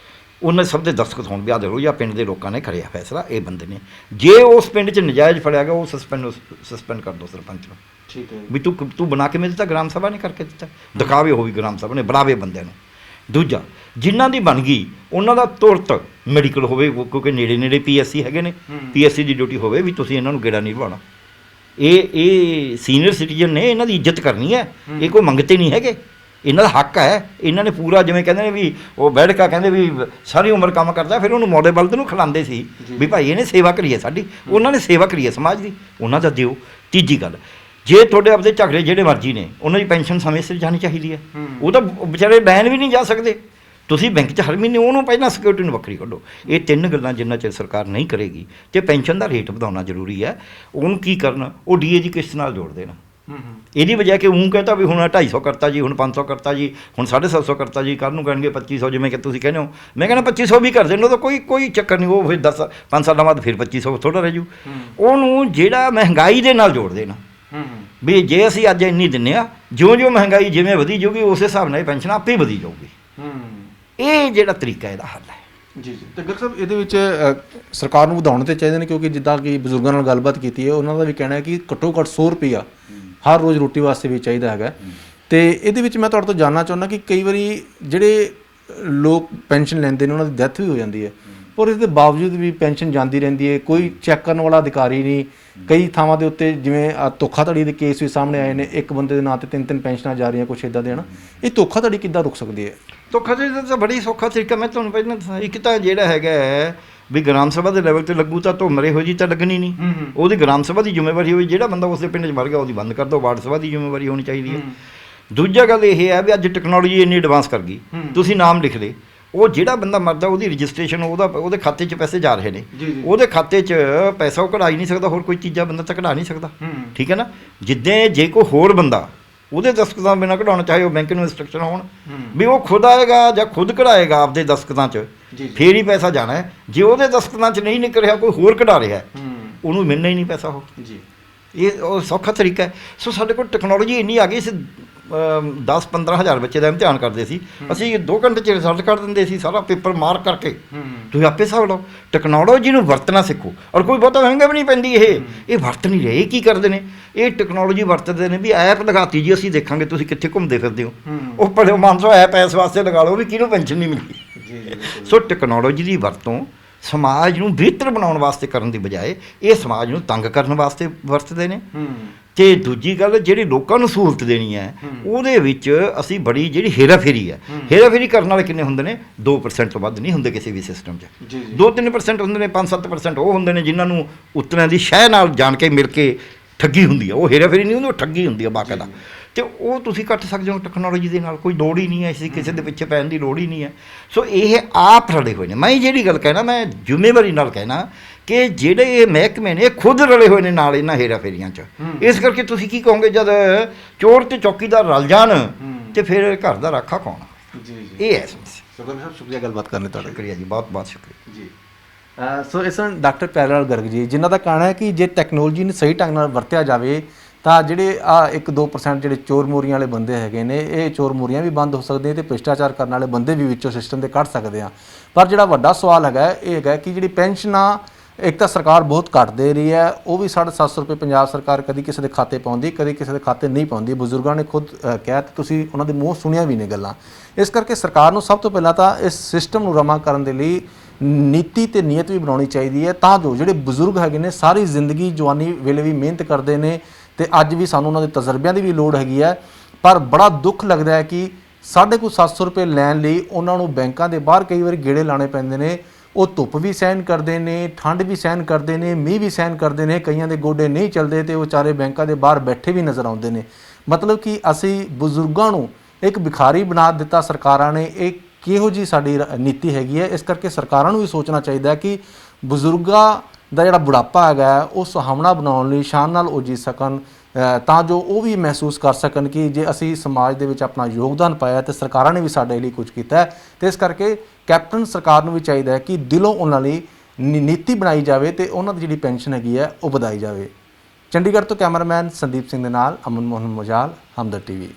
ਉਹਨਾਂ ਸਭ ਦੇ ਦਸਤਖਤ ਹੋਣ ਵੀ ਆਹ ਦੇਖੋ ਜਾਂ ਪਿੰਡ ਦੇ ਲੋਕਾਂ ਨੇ ਕਰਿਆ ਫੈਸਲਾ, ਇਹ ਬੰਦੇ ਨੇ। ਜੇ ਉਸ ਪਿੰਡ 'ਚ ਨਜਾਇਜ਼ ਫੜਿਆ ਗਿਆ ਉਹ ਸਸਪੈਂਡ ਕਰ ਦਿਓ ਸਰਪੰਚ ਨੂੰ। ਠੀਕ ਹੈ ਵੀ ਤੂੰ ਬਣਾ ਕੇ ਮੈਨੂੰ ਦਿੱਤਾ, ਗ੍ਰਾਮ ਸਭਾ ਨੇ ਕਰਕੇ ਦਿੱਤਾ, ਦਿਖਾਵੇ ਹੋਈ ਗ੍ਰਾਮ ਸਭਾ ਨੇ, ਬੁਲਾਵੇ ਬੰਦਿਆਂ ਨੂੰ। ਦੂਜਾ, ਜਿਨ੍ਹਾਂ ਦੀ ਬਣ ਗਈ ਉਹਨਾਂ ਦਾ ਤੁਰਤ ਮੈਡੀਕਲ ਹੋਵੇ, ਕਿਉਂਕਿ ਨੇੜੇ PSC ਹੈਗੇ ਨੇ, PSC ਦੀ ਡਿਊਟੀ ਹੋਵੇ ਵੀ ਤੁਸੀਂ ਇਹਨਾਂ ਨੂੰ ਗੇੜਾ ਨਹੀਂ ਲਵਾਉਣਾ। ਇਹ ਸੀਨੀਅਰ ਸਿਟੀਜ਼ਨ ਨੇ, ਇਹਨਾਂ ਦੀ ਇੱਜ਼ਤ ਕਰਨੀ ਹੈ। ਇਹ ਕੋਈ ਮੰਗਤੇ ਨਹੀਂ ਹੈਗੇ, ਇਹਨਾਂ ਦਾ ਹੱਕ ਹੈ। ਇਹਨਾਂ ਨੇ ਪੂਰਾ, ਜਿਵੇਂ ਕਹਿੰਦੇ ਨੇ ਵੀ ਉਹ ਬੈਠਕਾ ਕਹਿੰਦੇ ਵੀ ਸਾਰੀ ਉਮਰ ਕੰਮ ਕਰਦਾ, ਫਿਰ ਉਹਨੂੰ ਮੌਦੇ ਬਲਦ ਨੂੰ ਖਿਲਾਉਂਦੇ ਸੀ ਵੀ ਭਾਈ ਇਹਨੇ ਸੇਵਾ ਕਰੀ ਹੈ ਸਾਡੀ। ਉਹਨਾਂ ਨੇ ਸੇਵਾ ਕਰੀ ਹੈ ਸਮਾਜ ਦੀ, ਉਹਨਾਂ ਦਾ ਦਿਓ। ਤੀਜੀ ਗੱਲ, ਜੇ ਤੁਹਾਡੇ ਆਪਦੇ ਝਗੜੇ ਜਿਹੜੇ ਮਰਜ਼ੀ ਨੇ, ਉਹਨਾਂ ਦੀ ਪੈਨਸ਼ਨ ਸਮੇਂ ਸਿਰ ਜਾਣੀ ਚਾਹੀਦੀ ਹੈ। ਉਹ ਤਾਂ ਵਿਚਾਰੇ ਲੈਣ ਵੀ ਨਹੀਂ ਜਾ ਸਕਦੇ। ਤੁਸੀਂ ਬੈਂਕ 'ਚ ਹਰ ਮਹੀਨੇ ਉਹਨੂੰ ਪਹਿਲਾਂ ਸਿਕਿਉਰਿਟੀ ਨੂੰ ਵੱਖਰੀ ਕੱਢੋ। ਇਹ ਤਿੰਨ ਗੱਲਾਂ ਜਿੰਨਾ ਚਿਰ ਸਰਕਾਰ ਨਹੀਂ ਕਰੇਗੀ, ਅਤੇ ਪੈਨਸ਼ਨ ਦਾ ਰੇਟ ਵਧਾਉਣਾ ਜ਼ਰੂਰੀ ਹੈ। ਉਹਨੂੰ ਕੀ ਕਰਨਾ, ਉਹ DA ਦੀ ਕਿਸ਼ਤ ਨਾਲ ਜੋੜ ਦੇਣਾ। ਇਹਦੀ ਵਜ੍ਹਾ ਕਿ ਉਹ ਕਹਿੰਦਾ ਵੀ ਹੁਣ 250 ਕਰਤਾ ਜੀ, ਹੁਣ 500 ਕਰਤਾ ਜੀ, ਹੁਣ 750 ਕਰਤਾ ਜੀ, ਕੱਲ੍ਹ ਨੂੰ ਕਹਿਣਗੇ 2500, ਜਿਵੇਂ ਕਿ ਤੁਸੀਂ ਕਹਿੰਦੇ ਹੋ। ਮੈਂ ਕਹਿੰਦਾ 2500 ਵੀ ਕਰ ਦੇਣ, ਉਹਦਾ ਕੋਈ ਚੱਕਰ ਨਹੀਂ। ਉਹ ਫਿਰ 5 ਸਾਲਾਂ ਬਾਅਦ ਫਿਰ 2500 ਥੋੜ੍ਹਾ ਰਹਿ ਜੂ। ਉਹਨੂੰ ਜਿਹੜਾ ਮਹਿੰਗਾਈ ਦੇ ਨਾਲ ਜੋੜ ਦੇਣਾ ਵੀ ਜੇ ਅਸੀਂ ਅੱਜ ਇੰਨੀ ਦਿੰਦੇ ਹਾਂ, ਜਿਉਂ ਮਹਿੰਗਾਈ ਜਿਵੇਂ ਵਧੀ ਜਾਊਗੀ ਉਸ ਹਿਸਾਬ ਨਾਲ ਇਹ ਪੈਨਸ਼ਨ ਆਪੇ ਵਧੀ ਜਾਊਗੀ। ਇਹ ਜਿਹੜਾ ਤਰੀਕਾ ਇਹਦਾ ਹੱਲ ਹੈ। ਜੀ। ਤੇ ਗਰਗ ਸਾਹਿਬ, ਇਹਦੇ ਵਿੱਚ ਸਰਕਾਰ ਨੂੰ ਵਧਾਉਣੇ ਤੇ ਚਾਹੀਦੇ ਨੇ, ਕਿਉਂਕਿ ਜਿੱਦਾਂ ਕਿ ਬਜ਼ੁਰਗਾਂ ਨਾਲ ਗੱਲਬਾਤ ਕੀਤੀ ਹੈ, ਉਹਨਾਂ ਦਾ ਵੀ ਕਹਿਣਾ ਹੈ ਕਿ ਘੱਟੋ ਘੱਟ 100 ਰੁਪਈਆ ਹਰ ਰੋਜ਼ ਰੋਟੀ ਵਾਸਤੇ ਵੀ ਚਾਹੀਦਾ ਹੈਗਾ। ਅਤੇ ਇਹਦੇ ਵਿੱਚ ਮੈਂ ਤੁਹਾਡੇ ਤੋਂ ਜਾਣਨਾ ਚਾਹੁੰਦਾ ਕਿ ਕਈ ਵਾਰੀ ਜਿਹੜੇ ਲੋਕ ਪੈਨਸ਼ਨ ਲੈਂਦੇ ਨੇ ਉਹਨਾਂ ਦੀ ਡੈਥ ਵੀ ਹੋ ਜਾਂਦੀ ਹੈ, ਪਰ ਇਸ ਦੇ ਬਾਵਜੂਦ ਵੀ ਪੈਨਸ਼ਨ ਜਾਂਦੀ ਰਹਿੰਦੀ ਹੈ, ਕੋਈ ਚੈੱਕ ਕਰਨ ਵਾਲਾ ਅਧਿਕਾਰੀ ਨਹੀਂ। ਕਈ ਥਾਵਾਂ ਦੇ ਉੱਤੇ ਜਿਵੇਂ ਧੋਖਾਧੜੀ ਦੇ ਕੇਸ ਵੀ ਸਾਹਮਣੇ ਆਏ ਨੇ, ਇੱਕ ਬੰਦੇ ਦੇ ਨਾਂ 'ਤੇ 3 ਪੈਨਸ਼ਨਾਂ ਜਾ ਰਹੀਆਂ, ਕੁਛ ਇੱਦਾਂ ਦੇ ਹਨ। ਇਹ ਧੋਖਾਧੜੀ ਕਿੱਦਾਂ ਰੁਕ ਸਕਦੀ ਹੈ? ਧੋਖਾਧੜੀ ਦਾ ਤਾਂ ਬੜੀ ਸੌਖਾ ਤਰੀਕਾ ਮੈਂ ਤੁਹਾਨੂੰ ਪਹਿਲਾਂ ਦੱਸਾਂ। ਇੱਕ ਤਾਂ ਜਿਹੜਾ ਹੈਗਾ ਵੀ ਗ੍ਰਾਮ ਸਭਾ ਦੇ ਲੈਵਲ 'ਤੇ ਲੱਗੂ ਤਾਂ ਮਰੇ ਹੋ ਜੀ ਤਾਂ ਲੱਗਣੀ ਨਹੀਂ। ਉਹਦੀ ਗ੍ਰਾਮ ਸਭਾ ਦੀ ਜ਼ਿੰਮੇਵਾਰੀ ਹੋਈ, ਜਿਹੜਾ ਬੰਦਾ ਉਸਦੇ ਪਿੰਡ 'ਚ ਮਰ ਗਿਆ ਉਹਦੀ ਬੰਦ ਕਰ ਦਿਓ। ਵਾਰਡ ਸਭਾ ਦੀ ਜ਼ਿੰਮੇਵਾਰੀ ਹੋਣੀ ਚਾਹੀਦੀ ਹੈ। ਦੂਜਾ ਗੱਲ ਇਹ ਹੈ ਵੀ ਅੱਜ ਟੈਕਨੋਲੋਜੀ ਇੰਨੀ ਐਡਵਾਂਸ ਕਰ ਗਈ, ਤੁਸੀਂ ਨਾਮ ਲਿਖ ਲਏ, ਉਹ ਜਿਹੜਾ ਬੰਦਾ ਮਰਦਾ ਉਹਦੀ ਰਜਿਸਟ੍ਰੇਸ਼ਨ ਉਹਦੇ ਖਾਤੇ 'ਚ ਪੈਸੇ ਜਾ ਰਹੇ ਨੇ, ਉਹਦੇ ਖਾਤੇ 'ਚ ਪੈਸਾ ਉਹ ਕਢਾ ਹੀ ਨਹੀਂ ਸਕਦਾ, ਹੋਰ ਕੋਈ ਚੀਜ਼ਾਂ ਬੰਦਾ ਤਾਂ ਕਢਾ ਨਹੀਂ ਸਕਦਾ। ਠੀਕ ਹੈ ਨਾ। ਜਿੱਦਾਂ ਜੇ ਕੋਈ ਹੋਰ ਬੰਦਾ ਉਹਦੇ ਦਸਤਖਤਾਂ ਬਿਨਾਂ ਕਢਾਉਣਾ, ਚਾਹੇ ਉਹ ਬੈਂਕ ਨੂੰ ਇੰਸਟਰਕਸ਼ਨ ਹੋਣ ਵੀ ਉਹ ਖੁਦ ਆਏਗਾ ਜਾਂ ਖੁਦ ਕਢਾਏਗਾ ਆਪਦੇ ਦਸਤਖਤਾਂ 'ਚ, ਫੇਰ ਹੀ ਪੈਸਾ ਜਾਣਾ ਹੈ। ਜੇ ਉਹਦੇ ਦਸਤਖਤਾਂ 'ਚ ਨਹੀਂ ਨਿਕਲ ਰਿਹਾ, ਕੋਈ ਹੋਰ ਕਢਾ ਰਿਹਾ, ਉਹਨੂੰ ਮਿਲਣਾ ਹੀ ਨਹੀਂ ਪੈਸਾ। ਉਹ ਸੌਖਾ ਤਰੀਕਾ ਹੈ। ਸੋ ਸਾਡੇ ਕੋਲ ਟੈਕਨੋਲੋਜੀ ਇੰਨੀ ਆ ਗਈ ਸੀ। 10-15 ਹਜ਼ਾਰ ਬੱਚੇ ਦਾ ਇਮਤਿਹਾਨ ਕਰਦੇ ਸੀ, ਅਸੀਂ 2 ਘੰਟੇ 'ਚ ਰਿਜ਼ਲਟ ਕੱਢ ਦਿੰਦੇ ਸੀ, ਸਾਰਾ ਪੇਪਰ ਮਾਰਕ ਕਰਕੇ। ਤੁਸੀਂ ਆਪੇ ਹਿਸਾਬ ਲਓ। ਟੈਕਨੋਲੋਜੀ ਨੂੰ ਵਰਤਣਾ ਸਿੱਖੋ, ਔਰ ਕੋਈ ਬਹੁਤਾ ਮਹਿੰਗਾ ਵੀ ਨਹੀਂ ਪੈਂਦੀ। ਇਹ ਵਰਤ ਨਹੀਂ ਰਹੇ। ਕੀ ਕਰਦੇ ਨੇ ਇਹ ਟੈਕਨੋਲੋਜੀ ਵਰਤਦੇ ਨੇ ਵੀ ਐਪ ਲਗਾਤੀ ਜੀ, ਅਸੀਂ ਦੇਖਾਂਗੇ ਤੁਸੀਂ ਕਿੱਥੇ ਘੁੰਮਦੇ ਫਿਰਦੇ ਹੋ। ਉਹ ਭਲੇ 500 ਐਪ ਇਸ ਵਾਸਤੇ ਲਗਾ ਲਓ ਵੀ ਕਿਹਨੂੰ ਪੈਨਸ਼ਨ ਨਹੀਂ ਮਿਲਦੀ। ਸੋ ਟੈਕਨੋਲੋਜੀ ਦੀ ਵਰਤੋਂ ਸਮਾਜ ਨੂੰ ਬਿਹਤਰ ਬਣਾਉਣ ਵਾਸਤੇ ਕਰਨ ਦੀ ਬਜਾਏ ਇਹ ਸਮਾਜ ਨੂੰ ਤੰਗ ਕਰਨ ਵਾਸਤੇ ਵਰਤਦੇ ਨੇ। ਅਤੇ ਦੂਜੀ ਗੱਲ, ਜਿਹੜੀ ਲੋਕਾਂ ਨੂੰ ਸਹੂਲਤ ਦੇਣੀ ਹੈ ਉਹਦੇ ਵਿੱਚ ਅਸੀਂ ਬੜੀ ਜਿਹੜੀ ਹੇਰਾਫੇਰੀ ਹੈ, ਹੇਰਾਫੇਰੀ ਕਰਨ ਵਾਲੇ ਕਿੰਨੇ ਹੁੰਦੇ ਨੇ? 2% ਤੋਂ ਵੱਧ ਨਹੀਂ ਹੁੰਦੇ ਕਿਸੇ ਵੀ ਸਿਸਟਮ 'ਚ। 2-3% ਹੁੰਦੇ ਨੇ, 5-7% ਉਹ ਹੁੰਦੇ ਨੇ ਜਿਨ੍ਹਾਂ ਨੂੰ ਉਤਰਿਆਂ ਦੀ ਸ਼ਹਿ ਨਾਲ ਜਾਣ ਕੇ ਮਿਲ ਕੇ ਠੱਗੀ ਹੁੰਦੀ ਆ। ਉਹ ਹੇਰਾਫੇਰੀ ਨਹੀਂ ਹੁੰਦੀ, ਉਹ ਠੱਗੀ ਹੁੰਦੀ ਆ ਬਾਕਾਇਦਾ। ਅਤੇ ਉਹ ਤੁਸੀਂ ਕੱਟ ਸਕਦੇ ਹੋ ਟੈਕਨੋਲੋਜੀ ਦੇ ਨਾਲ। ਕੋਈ ਲੋੜ ਹੀ ਨਹੀਂ ਹੈ, ਅਸੀਂ ਕਿਸੇ ਦੇ ਪਿੱਛੇ ਪੈਣ ਦੀ ਲੋੜ ਹੀ ਨਹੀਂ ਹੈ। ਸੋ ਇਹ ਆਪ ਰਲੇ ਹੋਏ ਨੇ। ਮੈਂ ਜਿਹੜੀ ਗੱਲ ਕਹਿਣਾ, ਮੈਂ ਜ਼ਿੰਮੇਵਾਰੀ ਨਾਲ ਕਹਿਣਾ ਕਿ ਜਿਹੜੇ ਇਹ ਮਹਿਕਮੇ ਨੇ ਖੁਦ ਰਲੇ ਹੋਏ ਨੇ ਨਾਲ ਇਹਨਾਂ ਹੇਰਾਫੇਰੀਆਂ 'ਚ। ਇਸ ਕਰਕੇ ਤੁਸੀਂ ਕੀ ਕਹੋਗੇ, ਜਦ ਚੋਰ ਅਤੇ ਚੌਕੀਦਾਰ ਰਲ ਜਾਣ ਅਤੇ ਫਿਰ ਘਰ ਦਾ ਰਾਖਾ ਕੌਣ? ਇਹ ਹੈ ਸਮੱਸਿਆ। ਸਾਹਿਬ, ਸ਼ੁਕਰੀਆ ਗੱਲਬਾਤ ਕਰਨ ਲਈ ਤੁਹਾਡਾ। ਸ਼ੁਕਰੀਆ ਜੀ, ਬਹੁਤ ਬਹੁਤ ਸ਼ੁਕਰੀਆ ਜੀ। ਸੋ ਇਸ ਨਾਲ ਡਾਕਟਰ ਪਿਆਰੇ ਗਰਗ ਜੀ, ਜਿਨ੍ਹਾਂ ਦਾ ਕਹਿਣਾ ਹੈ ਕਿ ਜੇ ਟੈਕਨੋਲੋਜੀ ਨੂੰ ਸਹੀ ਢੰਗ ਨਾਲ ਵਰਤਿਆ ਜਾਵੇ ਤਾਂ ਜਿਹੜੇ 1-2% ਜਿਹੜੇ ਚੋਰ ਮੋਰੀਆਂ ਵਾਲੇ ਬੰਦੇ ਹੈਗੇ ਨੇ, ਇਹ ਚੋਰ ਮੋਰੀਆਂ ਵੀ ਬੰਦ ਹੋ ਸਕਦੇ ਅਤੇ ਭ੍ਰਿਸ਼ਟਾਚਾਰ ਕਰਨ ਵਾਲੇ ਬੰਦੇ ਵੀ ਵਿੱਚੋਂ ਸਿਸਟਮ ਦੇ ਕੱਢ ਸਕਦੇ ਆ। ਪਰ ਜਿਹੜਾ ਵੱਡਾ ਸਵਾਲ ਹੈਗਾ ਇਹ ਹੈਗਾ ਕਿ ਜਿਹੜੀ ਪੈਨਸ਼ਨਾਂ ਇੱਕ ਤਾਂ ਸਰਕਾਰ ਬਹੁਤ ਘੱਟ ਦੇ ਰਹੀ ਹੈ, ਉਹ ਵੀ 750 ਰੁਪਏ ਪੰਜਾਬ ਸਰਕਾਰ ਕਦੀ ਕਿਸੇ ਦੇ ਖਾਤੇ ਪਾਉਂਦੀ, ਕਦੀ ਕਿਸੇ ਦੇ ਖਾਤੇ ਨਹੀਂ ਪਾਉਂਦੀ। ਬਜ਼ੁਰਗਾਂ ਨੇ ਖੁਦ ਕਿਹਾ ਤੇ ਤੁਸੀਂ ਉਹਨਾਂ ਦੇ ਮੂੰਹ ਸੁਣਿਆ ਵੀ ਨੇ ਗੱਲਾਂ। ਇਸ ਕਰਕੇ ਸਰਕਾਰ ਨੂੰ ਸਭ ਤੋਂ ਪਹਿਲਾਂ ਤਾਂ ਇਸ ਸਿਸਟਮ ਨੂੰ ਰਵਾਂ ਕਰਨ ਦੇ ਲਈ ਨੀਤੀ ਤੇ ਨੀਅਤ ਵੀ ਬਣਾਉਣੀ ਚਾਹੀਦੀ ਹੈ, ਤਾਂ ਜੋ ਜਿਹੜੇ ਬਜ਼ੁਰਗ ਹੈਗੇ ਨੇ ਸਾਰੀ ਜ਼ਿੰਦਗੀ ਜਵਾਨੀ ਵੇਲੇ ਵੀ ਮਿਹਨਤ ਕਰਦੇ ਨੇ ਤੇ ਅੱਜ ਵੀ ਸਾਨੂੰ ਉਹਨਾਂ ਦੇ ਤਜਰਬਿਆਂ ਦੀ ਵੀ ਲੋੜ ਹੈਗੀ ਹੈ। ਪਰ ਬੜਾ ਦੁੱਖ ਲੱਗਦਾ ਹੈ ਕਿ 750 ਰੁਪਏ ਲੈਣ ਲਈ ਉਹਨਾਂ ਨੂੰ ਬੈਂਕਾਂ ਦੇ ਬਾਹਰ ਕਈ ਵਾਰੀ ਗੇੜੇ ਲਾਣੇ ਪੈਂਦੇ ਨੇ। ਉਹ ਧੁੱਪ ਵੀ ਸਹਿਣ ਕਰਦੇ ਨੇ, ਠੰਡ ਵੀ ਸਹਿਣ ਕਰਦੇ ਨੇ, ਮੀਂਹ ਵੀ ਸਹਿਣ ਕਰਦੇ ਨੇ, ਕਈਆਂ ਦੇ ਗੋਡੇ ਨਹੀਂ ਚੱਲਦੇ ਤੇ ਉਹ ਵਿਚਾਰੇ ਬੈਂਕਾਂ ਦੇ ਬਾਹਰ ਬੈਠੇ ਵੀ ਨਜ਼ਰ ਆਉਂਦੇ ਨੇ। ਮਤਲਬ ਕਿ ਅਸੀਂ ਬਜ਼ੁਰਗਾਂ ਨੂੰ ਇੱਕ ਭਿਖਾਰੀ ਬਣਾ ਦਿੱਤਾ ਸਰਕਾਰਾਂ ਨੇ। ਇਹ ਕਿਹੋ ਜੀ ਸਾਡੀ ਨੀਤੀ ਹੈਗੀ ਹੈ। ਇਸ ਕਰਕੇ ਸਰਕਾਰਾਂ ਨੂੰ ਵੀ ਸੋਚਣਾ ਚਾਹੀਦਾ ਕਿ ਬਜ਼ੁਰਗਾਂ ਦਾ ਜਿਹੜਾ ਬੁਢਾਪਾ ਹੈਗਾ ਉਹ ਸੁਹਾਵਣਾ ਬਣਾਉਣ ਲਈ ਸ਼ਾਨ ਨਾਲ ਉਹ ਜੀ ਸਕਣ, ਤਾਂ ਜੋ ਉਹ ਵੀ ਮਹਿਸੂਸ ਕਰ ਸਕਣ ਕਿ ਜੇ ਅਸੀਂ ਸਮਾਜ ਦੇ ਵਿੱਚ ਆਪਣਾ ਯੋਗਦਾਨ ਪਾਇਆ ਤੇ ਸਰਕਾਰਾਂ ਨੇ ਵੀ ਸਾਡੇ ਲਈ ਕੁਝ ਕੀਤਾ ਹੈ। ਤੇ ਇਸ ਕਰਕੇ ਕੈਪਟਨ ਸਰਕਾਰ ਨੂੰ ਵੀ ਚਾਹੀਦਾ ਹੈ ਕਿ ਦਿਲੋਂ ਉਹਨਾਂ ਲਈ ਨੀਤੀ ਬਣਾਈ ਜਾਵੇ ਤੇ ਉਹਨਾਂ ਦੀ ਜਿਹੜੀ ਪੈਨਸ਼ਨ ਹੈਗੀ ਹੈ ਉਹ ਵਧਾਈ ਜਾਵੇ। ਚੰਡੀਗੜ੍ਹ ਤੋਂ ਕੈਮਰਾਮੈਨ ਸੰਦੀਪ ਸਿੰਘ ਦੇ ਨਾਲ ਅਮਨ ਮੋਹਨ ਮੁਜਾਲ, ਹਮਦਰ ਟੀਵੀ।